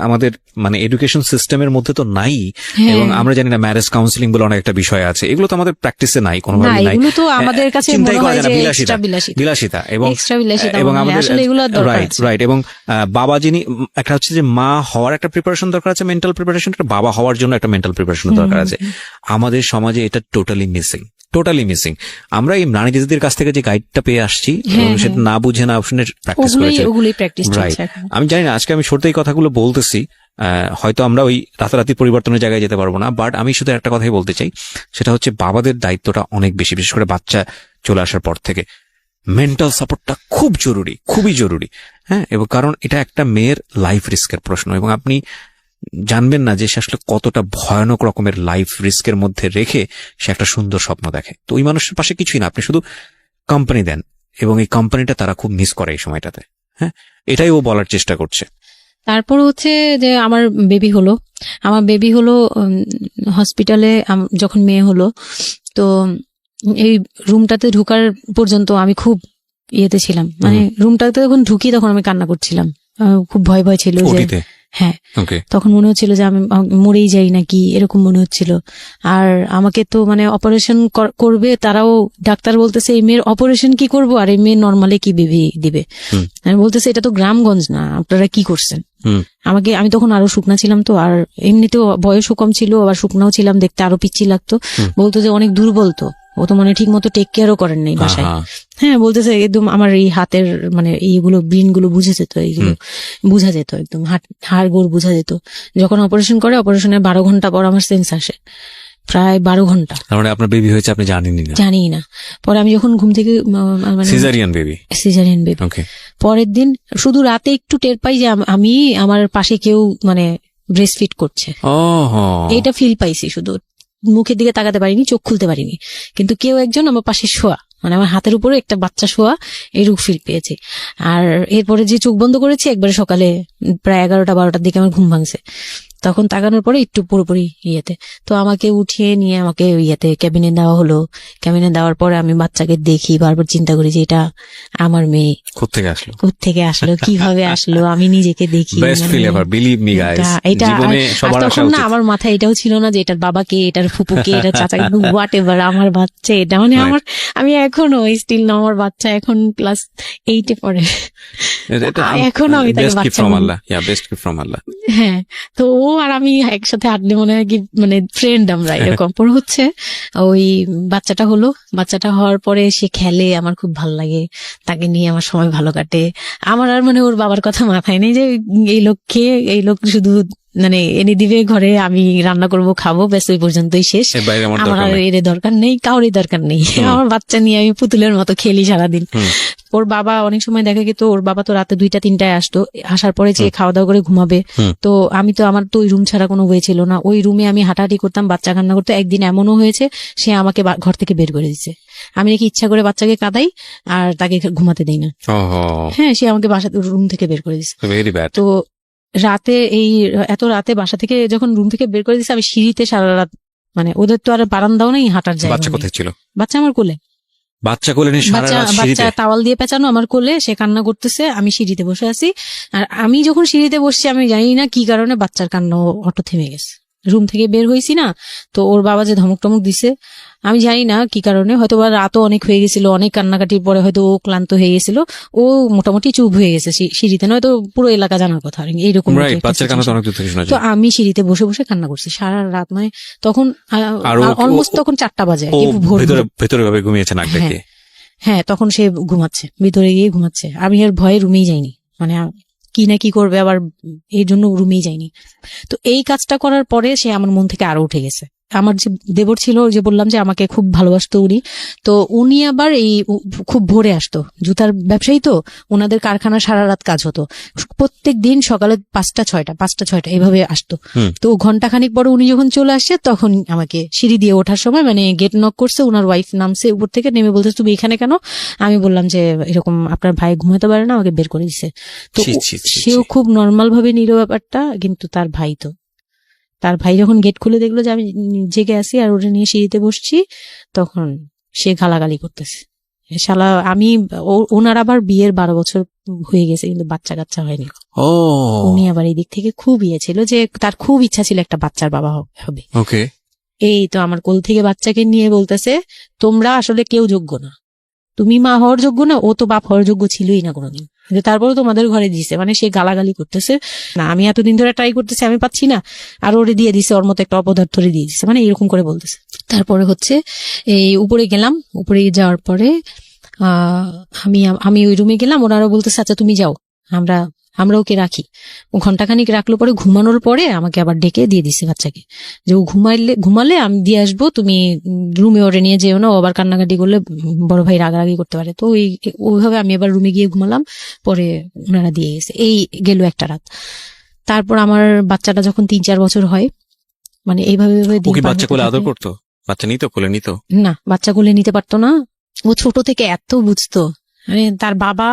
আমাদের মানে এডুকেশন সিস্টেমের মধ্যে তো নাই। এবং আমরা জানি না ম্যারেজ কাউন্সিলিং বলে অনেক একটা বিষয় আছে, এগুলো তো আমাদের প্র্যাকটিসে নাই, কোনোভাবে নাই। এগুলো তো আমাদের কাছে মনে হয় যে বিলাসিতা, এবং আমাদের রাইট। এবং বাবা যিনি, একটা হচ্ছে যে মা হওয়ার একটা প্রিপারেশন দরকার আছে, মেন্টাল প্রিপারেশন, বাবা হওয়ার জন্য একটা মেন্টাল প্রিপারেশন দরকার আছে। আমাদের সমাজে এটা টোটালি মিসিং। আমরা এই নারী দিদিদের কাছ থেকে যে গাইডটা পেয়ে আসছি, সেটা না বুঝে না শুনে প্র্যাকটিস করেছি। আমি জানি না, আজকে আমি সত্যি কথাগুলো বলতেছি, হয়তো আমরা ওই রাতারাতি পরিবর্তনের জায়গায় যেতে পারবো না, বাট আমি শুধু একটা কথাই বলতে চাই, সেটা হচ্ছে বাবাদের দায়িত্বটা অনেক বেশি, বিশেষ করে বাচ্চা চলে আসার পর থেকে মেন্টাল সাপোর্টটা খুব জরুরি, খুবই জরুরি। হ্যাঁ, এবং কারণ এটা একটা মেয়ের লাইফ রিস্কের প্রশ্ন, এবং আপনি জানবেন না যে সে আসলে কতটা ভয়ানক রকমের লাইফ রিস্কের মধ্যে রেখে সে একটা সুন্দর স্বপ্ন দেখে। তো ওই মানুষের পাশে কিছুই না, আপনি শুধু কোম্পানি দেন, এবং এই কোম্পানিটা তারা খুব মিস করে এই সময়টাতে। হ্যাঁ, এটাই ও বলার চেষ্টা করছে। তারপর হচ্ছে যে আমার বেবি হলো হসপিটালে, যখন মেয়ে হলো, তো এই রুমটাতে ঢুকার পর্যন্ত আমি খুব ইয়েতে ছিলাম, মানে রুমটাতে যখন ঢুকি তখন আমি কান্না করছিলাম, খুব ভয় ছিল যে, হ্যাঁ, তখন মনে হচ্ছিল যে আমি মরেই যাই নাকি, এরকম মনে হচ্ছিল। আর আমাকে তো মানে অপারেশন করবে, তারাও ডাক্তার বলতেছে এই মেয়ের অপারেশন কি করবো, আর এই মেয়ে নর্মালি কি বেবি দিবে। আমি বলতেছে এটা তো গ্রামগঞ্জ না, আপনারা কি করছেন। আমি তখন আরো শুকনা ছিলাম, তো আর এমনিতেও বয়সও কম ছিল, আবার শুকনাও ছিলাম, দেখতে আরো পিচ্ছি লাগতো। বলতো যে অনেক দুর্বল, তো ও তো মানে ঠিক মতো টেক কেয়ারও করেন নাই বাসায়। হ্যাঁ, বলতেছে একদম আমার এই হাতের মানে এইগুলো ব্রিন গুলো বুঝে যেত, এইগুলো বুঝা যেত, একদম হাড় গোড় বুঝা যেত। যখন অপারেশন করে, অপারেশনের 12 ঘন্টা পর আমার সেন্স আসে, প্রায় 12 ঘন্টা। মানে আপনার বেবি হয়েছে আপনি জানি না। পরে আমি যখন ঘুম থেকে সিজারিয়ান বেবি, পরের দিন শুধু রাতে একটু টের পাই যে আমি আমার পাশে কেউ মানে ব্রেস্ট ফিড করছে, এটা ফিল পাইছি। শুধু মুখের দিকে তাকাতে পারিনি, চোখ খুলতে পারিনি, কিন্তু কেউ একজন আমার পাশে শোয়া, মানে আমার হাতের উপরে একটা বাচ্চা শোয়া, এইরূপ ফিল পেয়েছি। আর এরপরে যে চোখ বন্ধ করেছি, একবারে সকালে প্রায় 11টা 12টার দিকে আমার ঘুম ভাঙছে। তখন তাকানোর পরে একটু পুরোপুরি ইয়েতে, তো আমাকে উঠিয়ে নিয়ে আমাকে ইয়েতে ক্যাবিনে দেওয়া হলো। ক্যাবিনে দেওয়ার পরে আমি বাচ্চাকে দেখি, বারবার চিন্তা করি যে এটা আমার মেয়ে, কোত্থেকে আসলো কিভাবে আসলো, আমি নিজেকে দেখি। এটা তখন না আমার মাথায় এটাও ছিল না যে এটার বাবাকে, এটার ফুপুকে, এটার চাচা, হোয়াট এভার, আমার বাচ্চা এটা, মানে আমার, আমি এখনো স্টিল না, আমার বাচ্চা এখন ক্লাস 8-এ পড়ে, এখনো আমি তাকে বাচ্চা বলি। হ্যাঁ, তো ও আর আমি একসাথে হাঁটলে মনে হয় কি মানে ফ্রেন্ড আমরা এরকম। পরে হচ্ছে ওই বাচ্চাটা হলো, বাচ্চাটা হওয়ার পরে সে খেলে, আমার খুব ভালো লাগে, তাকে নিয়ে আমার সময় ভালো কাটে। আমার আর মানে ওর বাবার কথা মাথায় নেই যে এই লোক খেয়ে, এই লোক শুধু মানে এনে দিবে ঘরে, আমি রান্না করব খাবো, ব্যাস ওই পর্যন্তই শেষ। আমার আর এর দরকার নেই, কাউরই দরকার নেই। আমার বাচ্চা নিয়ে আমি পুতুলের মতো খেলি সারাদিন। ওর বাবা অনেক সময় দেখা গেত, ওর বাবা তো রাতে 2টা-3টায় আসতো, আসার পরে যে খাওয়া দাওয়া করে ঘুমাবে। তো আমি তো, আমার তো ওই রুম ছাড়া কোনো ওয়ে ছিল না, ওই রুমে আমি হাঁটাহাঁটি করতাম, বাচ্চা কান্না করতো। একদিন এমনও হয়েছে সে আমাকে ঘর থেকে বের করে দিচ্ছে, আমি নাকি ইচ্ছা করে বাচ্চাকে কাঁদাই আর তাকে ঘুমাতে দেই না। হ্যাঁ, সে আমাকে বাসা রুম থেকে বের করে দিচ্ছে। তো রাতে, এই এত রাতে বাসা থেকে যখন রুম থেকে বের করে দিচ্ছে, আমি সিঁড়িতে সারা রাত, মানে ওদের তো আর বারান্দাও নেই, হাঁটার জায়গা। বাচ্চা কোথায় ছিল? বাচ্চা আমার কোলে, বাচ্চা তাওয়াল দিয়ে পেঁচানো আমার কোলে, সে কান্না করতেছে, আমি সিঁড়িতে বসে আছি। আর আমি যখন সিঁড়িতে বসছি, আমি জানি না কি কারণে বাচ্চার কান্না অটো থেমে গেছে। রুম থেকে বের হয়েছি না, তো ওর বাবা যে ধমক টমক দিছে, আমি জানি না কি কারণে, হয়তো বা রাতও অনেক হয়ে গেছিল, অনেক কান্নাকাটির পরে হয়তো ও ক্লান্ত হয়ে গেছিল, ও মোটামুটি চুপ হয়ে গেছে সিঁড়িতে, নয়তো পুরো এলাকা জানার কথা এইরকম। তো আমি সিঁড়িতে বসে বসে কান্না করছি সারা রাত, মানে তখন অলমোস্ট তখন 4টা বাজে, ভেতরে ভাবে ঘুমিয়েছে নাক ডেকে। হ্যাঁ, তখন সে ঘুমাচ্ছে, ভিতরে গিয়ে ঘুমাচ্ছে। আমি আর ভয়ে রুমেই যাইনি, মানে কি না কি করবে আবার, এই জন্য রুমেই যাইনি। তো এই কাজটা করার পরে সে আমার মন থেকে আরো উঠে গেছে। আমার যে দেবর ছিল, যে বললাম যে আমাকে খুব ভালোবাসতো উনি, তো উনি আবার এই খুব ভোরে আসতো, জুতার ব্যবসায়ী তো, ওনাদের কারখানা সারা রাত কাজ হতো, প্রত্যেক দিন সকালে 5টা-6টা এইভাবে আসতো। তো ঘন্টাখানিক পরে উনি যখন চলে আসছে, তখন আমাকে সিঁড়ি দিয়ে ওঠার সময় মানে গেট নক করছে, ওনার ওয়াইফ নামছে উপর থেকে, নেমে বলছে তুমি এখানে কেন? আমি বললাম যে এরকম আপনার ভাই ঘুমাতে পারে না, আমাকে বের করে দিছে। তো সেও খুব নর্মাল ভাবে নিল ব্যাপারটা, কিন্তু তার ভাই যখন গেট খুলে দেখলো যে আমি জেগে আছি আর ওটা নিয়ে সিঁড়িতে বসছি, তখন সে গালাগালি করতেছে, শালা আমি, ওনার আবার বিয়ের 12 বছর হয়ে গেছে, কিন্তু বাচ্চা কাচ্চা হয়নি। উনি আবার এই দিক থেকে খুব ইয়ে ছিল যে তার খুব ইচ্ছা ছিল একটা বাচ্চার বাবা হবে। এই তো আমার কোল থেকে বাচ্চাকে নিয়ে বলতেছে, তোমরা আসলে কেউ যোগ্য না, তুমি মা হওয়ার যোগ্য না, ও তো বাপ হওয়ার যোগ্য ছিলই না কোনোদিন, কিন্তু তারপরে তোমাদের ঘরে দিছে। মানে সে গালাগালি করতেছে, না আমি এতদিন ধরে ট্রাই করতেছি, আমি পাচ্ছি না, আর ওরে দিয়ে দিছে, ওর মতো একটা অপদার্থ দিয়ে দিছে, মানে এরকম করে বলতেছে। তারপরে হচ্ছে এই উপরে গেলাম, উপরে যাওয়ার পরে আমি ওই রুমে গেলাম, ওনারা বলতেছে আচ্ছা তুমি যাও, আমরা ওকে রাখি। ও ঘন্টাখানিক রাখলো, পরে ঘুমানোর পরে আমাকে আবার ডেকে দিয়ে দিছে বাচ্চাকে, যে ও ঘুমালে আমি দিয়ে আসবো, তুমি রুমে ওরে নিয়ে যেও না, ও আবার কান্নাকাটি করলে বড় ভাই রাগারাগি করতে পারে। তো ওইভাবে আমি আবার রুমে গিয়ে ঘুমালাম, পরে ওনারা দিয়ে গেছে। এই গেল একটা রাত। তারপর আমার বাচ্চাটা যখন 3-4 বছর হয়, মানে এইভাবে বাচ্চা কোলে আদর করতো, বাচ্চা নিত কোলে নিত না, বাচ্চা কোলে নিতে পারতো না। ও ছোট থেকে এত বুঝতো, মানে তার বাবা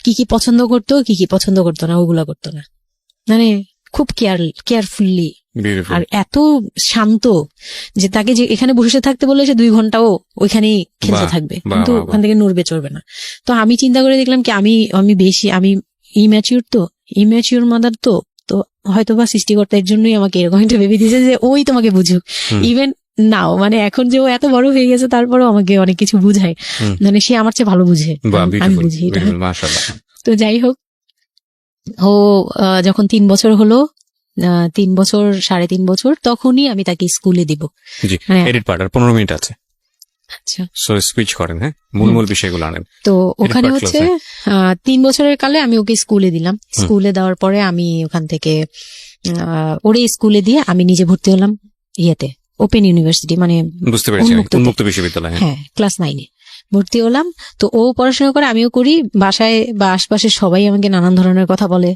কি কি পছন্দ করতো, কি কি পছন্দ করতো না, ওগুলা করতো না, মানে খুব কেয়ারফুলি, আর এত শান্ত যে তাকে যে এখানে বসে থাকতে বললে সে 2 ঘন্টাও ওইখানেই খেলতে থাকবে, কিন্তু ওখান থেকে নড়বে চড়বে না। তো আমি চিন্তা করে দেখলাম কি আমি ইম্যাচিউর মাদার, তো হয়তো বা সৃষ্টিকর্তা এর জন্যই আমাকে এরকম একটা ভেবে দিয়েছে যে ওই তোমাকে বুঝুক। ইভেন নাও, মানে এখন যে ও এত বড় হয়ে গেছে, তারপরেও আমাকে অনেক কিছু বুঝায়, মানে সে আমার চেয়ে ভালো বুঝে, আমি বুঝি এটা। তো যাই হোক, ও যখন 3 বছর হলো, 3 বছর 3.5 বছর, তখনই আমি তাকে স্কুলে দিব। 15 মিনিট আছে, আচ্ছা সুইচ করেন, হ্যাঁ মূল বিষয়গুলো আনেন। তো ওখানে হচ্ছে 3 বছরের কালে আমি ওকে স্কুলে দিলাম। স্কুলে দেওয়ার পরে আমি ওখান থেকে ওরে স্কুলে দিয়ে আমি নিজে ভর্তি হলাম ইয়েতে, ওপেন ইউনিভার্সিটি, মানে বুঝতে পেরেছি, উন্মুক্ত বিশ্ববিদ্যালয়। হ্যাঁ, ক্লাস 9-এ ভর্তি হলাম। তো ও পড়াশোনা করে, আমিও করি। বাসায় বা আশপাশে সবাই আমাকে নানান ধরনের কথা বলে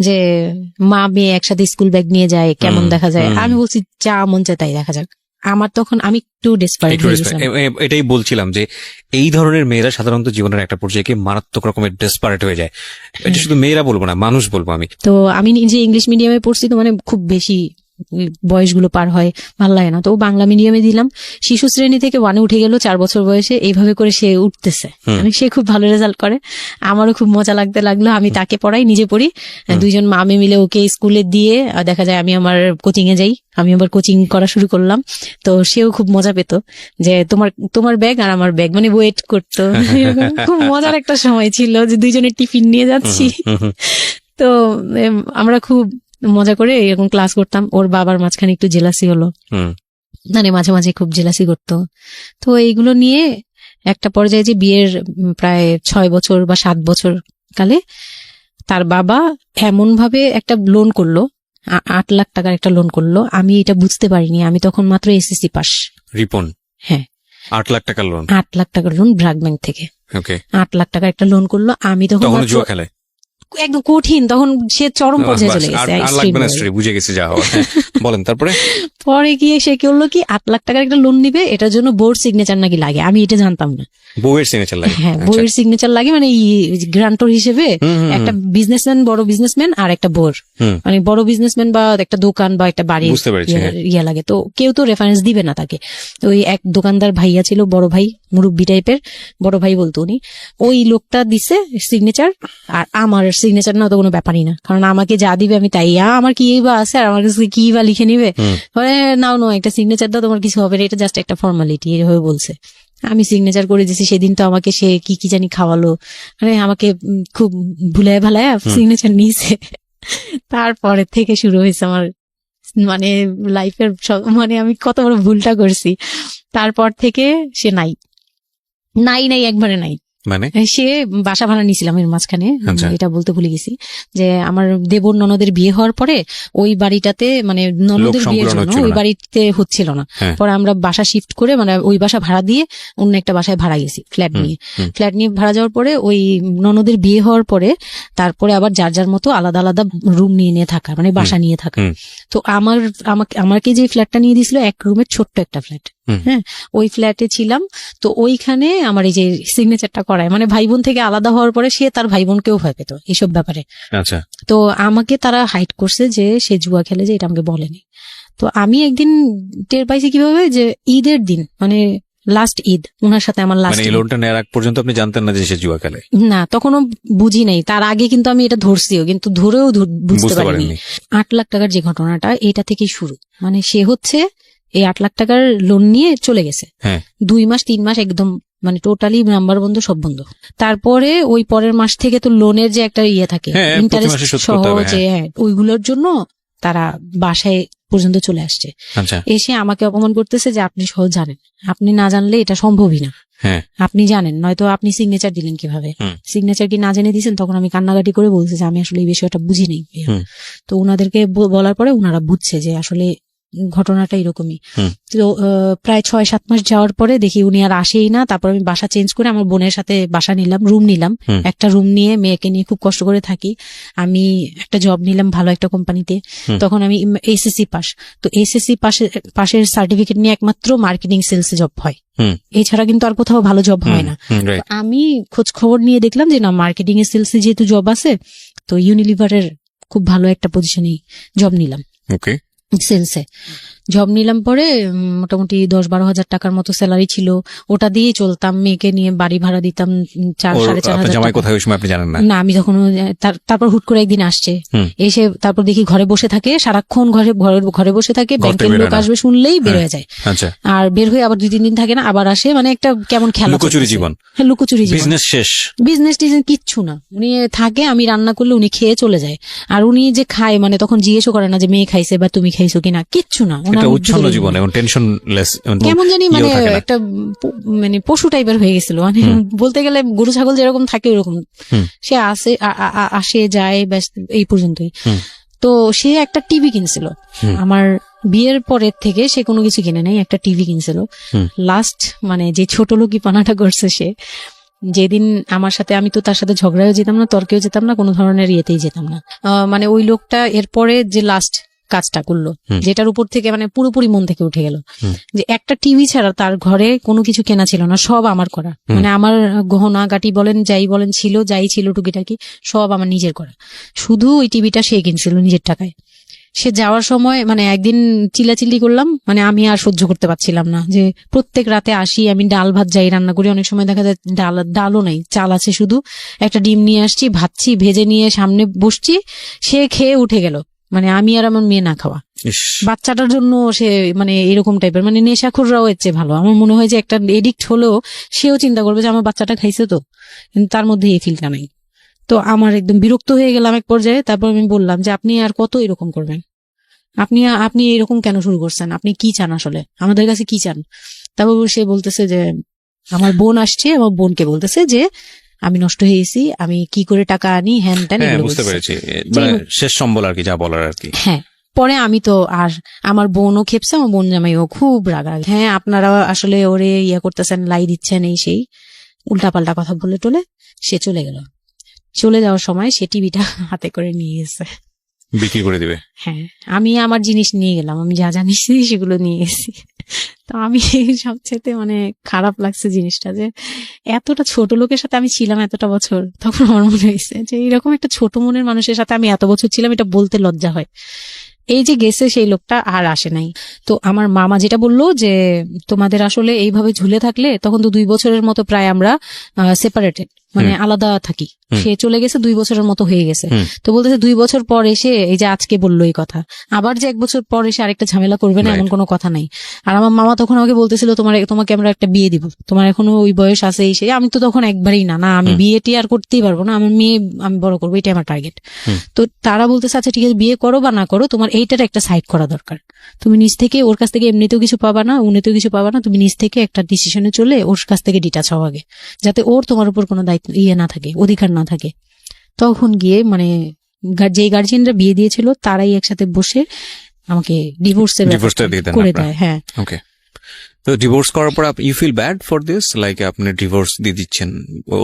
যে মা মেয়ে একসাথে স্কুল ব্যাগ নিয়ে যায়, কেমন দেখা যায়। আমি বলছি যা মন চায় তাই দেখা যাক, আমার তখন আমি একটু ডেসপারেট হয়ে গেছিলাম। এটাই বলছিলাম যে এই ধরনের মেয়েরা সাধারণত জীবনের একটা পর্যায়ে গিয়ে মারাত্মক রকমের ডেসপারেট হয়ে যায়। এটা শুধু মেয়েরা বলবো না, মানুষ বলবো আমি। তো আমি নিজে ইংলিশ মিডিয়ামে পড়ছি, তো মানে খুব বেশি বয়সগুলো পার হয়, ভালো লাগে না। তো বাংলা মিডিয়ামে দিলাম, শিশু শ্রেণী থেকে 1-এ উঠে গেল 4 বছর বয়সে, এইভাবে করে সে উঠতেছে। মানে সে খুব ভালো রেজাল্ট করে, আমারও খুব মজা লাগতে লাগলো। আমি তাকে পড়াই, নিজে পড়ি, দুইজন মামে মিলে ওকে স্কুলে দিয়ে দেখা যায় আমি আমার কোচিং এ যাই, আমি আবার কোচিং করা শুরু করলাম। তো সেও খুব মজা পেত যে তোমার ব্যাগ আর আমার ব্যাগ, মানে ওয়েট করতো। খুব মজার একটা সময় ছিল যে দুইজনের টিফিন নিয়ে যাচ্ছি। তো আমরা খুব মজা করে এরকম ক্লাস করতাম। ওর বাবার মাঝখানে একটু জেলাসি হলো, মানে মাঝে মাঝে খুব জেলাসি করতো। তো এইগুলো নিয়ে একটা পর্যায়ে যে বিয়ের প্রায় 6 বছর বা 7 বছর কালে তার বাবা এমন ভাবে একটা লোন করলো, 8 লাখ টাকার একটা লোন করলো। আমি এটা বুঝতে পারিনি, আমি তখন মাত্র এসএসসি পাস। রিপন? হ্যাঁ, 8 লাখ টাকার লোন। 8 লাখ টাকার লোন ব্র্যাক ব্যাংক থেকে। ওকে, 8 লাখ টাকার একটা লোন করলো। আমি তখন জুয়া খেলে একদম কঠিন, তখন সে চরম পর্যায়ে চলে গেছে। বুঝে গেছে যা হওয়ার। বলেন তারপরে? পরে গিয়ে সে কি হলো কি, 8 লাখ টাকার একটা লোন নিবে, এটার জন্য বোর্ড সিগনেচার নাকি লাগে, আমি এটা জানতাম না। বউয়ের সিগনেচার লাগে? হ্যাঁ, বউয়ের সিগনেচার লাগে, মানে গ্রান্টর হিসেবে একটা বিজনেসম্যান, বড় বিজনেসম্যান আর একটা বোর, মানে বড় বিজনেসম্যান বা একটা দোকান বা একটা বাড়ি ইয়া লাগে। তো কেউ তো রেফারেন্স দিবে না তাকে। তো ওই এক দোকানদার ভাইয়া ছিল, বড় ভাই, মুরব্বি টাইপের, বড় ভাই বলতো উনি, ওই লোকটা দিছে সিগনেচার। আর আমার সিগনেচার না তো কোনো ব্যাপারই না, কারণ আমাকে যা দিবে আমি তাই, আমার কি বা আছে আর আমার কাছে কি বা লিখে নিবে, নাও একটা সিগনেচার দাও, তোমার কিছু হবে না, এটা জাস্ট একটা ফর্মালিটি, এভাবে বলছে। আমি সিগনেচার করে দিয়েছি। সেদিন তো আমাকে সে কি জানি খাওয়ালো, মানে আমাকে খুব ভুলায় ভালায় সিগনেচার নিয়েছে। তারপরে থেকে শুরু হয়েছে আমার মানে লাইফের মানে আমি কত বড় ভুলটা করছি। তারপর থেকে সে নাই একবারে নাই। মানে সে বাসা ভাড়া নিয়েছিলাম এর মাঝখানে, এটা বলতে ভুলে গেছি যে আমার দেবর ননদের বিয়ে হওয়ার পরে ওই বাড়িটাতে, মানে ননদের বিয়ের জন্য ওই বাড়িতে হচ্ছিল না। পরে আমরা বাসা শিফট করে, মানে ওই বাসা ভাড়া দিয়ে অন্য একটা বাসায় ভাড়া গেছি, ফ্ল্যাট নিয়ে ভাড়া যাওয়ার পরে ওই ননদের বিয়ে হওয়ার পরে তারপরে আবার যার যার মতো আলাদা আলাদা রুম নিয়ে থাকা, মানে বাসা নিয়ে থাকা। তো আমাকে যে ফ্ল্যাটটা নিয়ে দিয়েছিল 1 রুমের ছোট্ট একটা ফ্ল্যাট, হ্যাঁ, ওই ফ্ল্যাটে ছিলাম। তো ওইখানে আমার এই যে সিগনেচারটা করায়, মানে ভাই বোন থেকে আলাদা হওয়ার পরে সে তার ভাই বোনকেও ভয় পেত এইসব ব্যাপারে। আচ্ছা। তো আমাকে তারা হাইড করছে যে সে জুয়া খেলে, যে এটা আমাকে বলেনি। তো আমি একদিন টের পাইছি কিভাবে, যে ঈদের দিন, মানে লাস্ট ঈদ, ওনার সাথে আমার লাস্ট, মানে লোনটা নেওয়ার আগ পর্যন্ত আপনি জানতেন না যে সে জুয়া খেলে? না, তখনও বুঝি নাই। তার আগে কিন্তু আমি এটা ধরছিও, কিন্তু ধরেও বুঝতে পারিনি। 8 লাখ টাকার যে ঘটনাটা, এটা থেকেই শুরু। মানে সে হচ্ছে এই 8 লাখ টাকার লোন নিয়ে চলে গেছে, 2 মাস 3 মাস একদম মানে টোটালি নাম্বার বন্ধ, সব বন্ধ। তারপরে ওই পরের মাস থেকে তো লোনের যে একটা ইয়ে থাকে, ইন্টারেস্ট সহ, যে ওইগুলোর জন্য তারা বাসায় পর্যন্ত চলে আসছে। এসে আমাকে অপমান করতেছে যে আপনি সহ জানেন, আপনি না জানলে এটা সম্ভবই না, আপনি জানেন, নয়তো আপনি সিগনেচার দিলেন কিভাবে, সিগনেচার কি না জেনে দিয়েছেন? তখন আমি কান্নাকাটি করে বলছি যে আমি আসলে এই বিষয়টা বুঝি নেই। তো ওনাদেরকে বলার পরে ওনারা বুঝছে যে আসলে ঘটনাটা এরকমই। তো প্রায় 6-7 মাস যাওয়ার পরে দেখি উনি আর আসেই না। তারপর আমি বাসা চেঞ্জ করে আমার বোনের সাথে বাসা নিলাম, রুম নিলাম, একটা রুম নিয়ে মেয়েকে নিয়ে খুব কষ্ট করে থাকি। আমি একটা জব নিলাম ভালো একটা কোম্পানিতে। তখন আমি এসএসসি পাস, তো এসএসসি পাশের সার্টিফিকেট নিয়ে একমাত্র মার্কেটিং সেলসে জব হয়, এছাড়া কিন্তু আর কোথাও ভালো জব হয় না। আমি খোঁজ খবর নিয়ে দেখলাম যে না, মার্কেটিং এর সেলসে যেহেতু জব আছে, তো ইউনিলিভারের খুব ভালো একটা পজিশনে জব নিলাম, সেলসে জব নিলাম। পরে মোটামুটি 10-12 হাজার টাকার মতো স্যালারি ছিল, ওটা দিয়ে চলতাম। মেয়েকে নিয়ে বাড়ি ভাড়া দিতাম 4-4.5 না, আমি তখন তারপর হুট করে একদিন আসছে, এসে তারপর দেখি ঘরে বসে থাকে, সারাক্ষণ ঘরে বসে থাকে, ব্যাংকের লোক আসবে শুনলেই বের হয়ে যায়, আর বের হয়ে আবার 2-3 দিন থাকে না, আবার আসে। মানে একটা কেমন খেলা, লুকোচুরি জীবন, বিজনেস শেষ, বিজনেস কিচ্ছু না। উনি থাকে, আমি রান্না করলে উনি খেয়ে চলে যায়। আর উনি যে খায়, মানে তখন জিজ্ঞেসও করে না যে মেয়ে খাইছে বা তুমি খাইছো কিনা, কিচ্ছু না। কেমন জানি মানে একটা মানে পশু টাইপের হয়ে গেছিল, মানে বলতে গেলে গরু ছাগল যেরকম থাকে ওরকম। সে আসে যায়, ব্যাস এই পর্যন্তই। তো সে একটা টিভি কিনছিল আমার বিয়ের পরের থেকে, সে কোনো কিছু কিনে নাই, একটা টিভি কিনছিল। লাস্ট মানে যে ছোট লোকি পানাটা করছে সে, যেদিন আমার সাথে, আমি তো তার সাথে ঝগড়াও যেতাম না, তর্কেও যেতাম না, কোনো ধরনের ইয়েতেই যেতাম না। মানে ওই লোকটা এরপরে যে লাস্ট কাজটা করলো, যেটার উপর থেকে মানে পুরোপুরি মন থেকে উঠে গেল যে একটা টিভি ছাড়া তার ঘরে কোনো কিছু কেনা ছিল না, সব আমার করা। মানে আমার গহনা গাটি বলেন যাই বলেন ছিল, যাই ছিল টুকিটাকি সব আমার নিজের করা। শুধু ওই টিভিটা সে কিনছিল নিজের টাকায়। সে যাওয়ার সময় মানে একদিন চিল্লাচিল্লি করলাম, মানে আমি আর সহ্য করতে পারছিলাম না যে প্রত্যেক রাতে আসি, আমি ডাল ভাত যাই রান্না করি, অনেক সময় দেখা যায় ডালও নাই, চাল আছে শুধু, একটা ডিম নিয়ে আসছি, ভাজছি, ভেজে নিয়ে সামনে বসছি, সে খেয়ে উঠে গেল, মানে আমি আর আমার মেয়ে না খাওয়া। বাচ্চাটার জন্য সে মানে এরকম টাইপের, মানে নেশাখোররাও এর চেয়ে ভালো। আমার মনে হয় যে একটা এডিক্ট হলেও সেও চিন্তা করবে যে আমার বাচ্চাটা খাইছে তো, কিন্তু তার মধ্যে এই ফিলটা নাই। তো আমার একদম বিরক্ত হয়ে গেলাম এক পর্যায়ে। তারপর আমি বললাম যে আপনি আর কত এরকম করবেন, আপনি এরকম কেন শুরু করছেন, আপনি কি চান আসলে, আমাদের কাছে কি চান? তারপর সে বলতেছে যে আমার বোন আসছে, আমার বোনকে বলতেছে যে আমি নষ্ট হয়ে গেছি, আমি কি করে টাকা আনি, হ্যান ত্যান। বুঝতে পেরেছি, মানে শেষ সম্বল আর কি, যা বলার আর কি। হ্যাঁ, পরে আমি তো আর আমার বোনও খেপছে, আমার বোন জামাইও খুব রাগা। হ্যাঁ, আপনারা আসলে ওরে ইয়া করতেছেন, লাই দিচ্ছেন, এই সেই উল্টাপাল্টা কথা বলে টোলে সে চলে গেল। চলে যাওয়ার সময় সে টিভিটা হাতে করে নিয়ে গেছে, বিক্রি করে দিবে। হ্যাঁ, আমি আমার জিনিস নিয়ে গেলাম, আমি যা জানিস সেগুলো নিয়ে গেছি। তো আমি সবচেয়ে মানে খারাপ লাগছে জিনিসটা যে এতটা ছোট লোকের সাথে আমি ছিলাম এতটা বছর। তখন আমার মনে হয়েছে যে এরকম একটা ছোট মনের মানুষের সাথে আমি এত বছর ছিলাম, এটা বলতে লজ্জা হয়। এই যে গেছে সেই লোকটা আর আসে নাই। তো আমার মামা যেটা বললো যে তোমাদের আসলে এইভাবে ঝুলে থাকলে তখন তো 2 বছরের মতো প্রায় আমরা সেপারেটেড, মানে আলাদা থাকি। সে চলে গেছে 2 বছরের মতো হয়ে গেছে। তো বলতেছে 2 বছর পর এসে এই যে আজকে বললো এই কথা, আবার যে 1 বছর পর এসে আরেকটা ঝামেলা করবে না এমন কোনো কথা নাই। আর আমার মামা তখন আমাকে বলতেছিল তোমাকে আমরা একটা বিয়ে দিব, তোমার এখনো ওই বয়স আছে এই সেই। আমি তো তখন একবারই না আমি বিয়েটি আর করতেই পারবো না, আমার মেয়ে আমি বড় করবো, এটাই আমার টার্গেট। তো তারা বলতেছে আচ্ছা ঠিক আছে, বিয়ে করো বা না করো, তোমার এইটার একটা সাইড করা দরকার। তুমি নিজ থেকে ওর কাছ থেকে এমনিতেও কিছু পাবা না, উনিতেও কিছু পাবা না, তুমি নিজ থেকে একটা ডিসিশনে চলে ওর কাছ থেকে ডিটাচ হও আগে, যাতে ওর তোমার উপর কোনো দায়িত্ব না থাকে, অধিকার না থাকে। তখন গিয়ে মানে যে গার্জিয়ানরা বিয়ে দিয়েছিল তারাই একসাথে বসে আমাকে ডিভোর্সের করে দেয়। হ্যাঁ, ওকে। তো ডিভোর্স করার পর you feel bad for this, like আপনি ডিভোর্স দিয়ে দিচ্ছেন,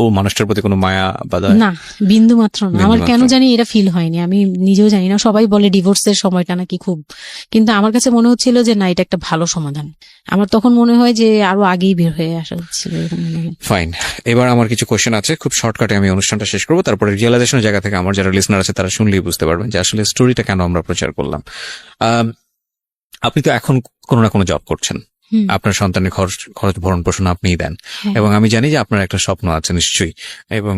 ও মানুষটার প্রতি কোনো মায়া বা না, বিন্দু মাত্র না। আমার কেন জানি এটা ফিল হয়নি, আমি নিজেও জানি না। সবাই বলে ডিভোর্সের সময়টা নাকি খুব, কিন্তু আমার কাছে মনে হচ্ছিল যে না, এটা একটা ভালো সমাধান। আমার তখন মনে হয় যে আরো আগেই বের হয়ে আসা হচ্ছিল। ফাইন, এবার আমার কিছু কোশ্চেন আছে, খুব শর্টকাটে আমি অনুষ্ঠানটা শেষ করবো। তারপরে রিয়েলাইজেশনের জায়গা থেকে আমার যারা লিসনার আছে তারা শুনলেই বুঝতে পারবেন যে আসলে স্টোরিটা কেন আমরা প্রচার করলাম। আপনি তো এখন কোনো না কোনো জব করছেন, আপনার সন্তানের খরচ ভরণ পোষণ আপনিই দেন, এবং আমি জানি যে আপনার একটা স্বপ্ন আছে নিশ্চয়ই, এবং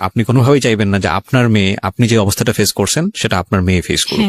আপনি কোনোভাবেই চাইবেন না যে আপনার মেয়ে, আপনি যে অবস্থাটা ফেস করছেন সেটা আপনার মেয়ে ফেস করুক।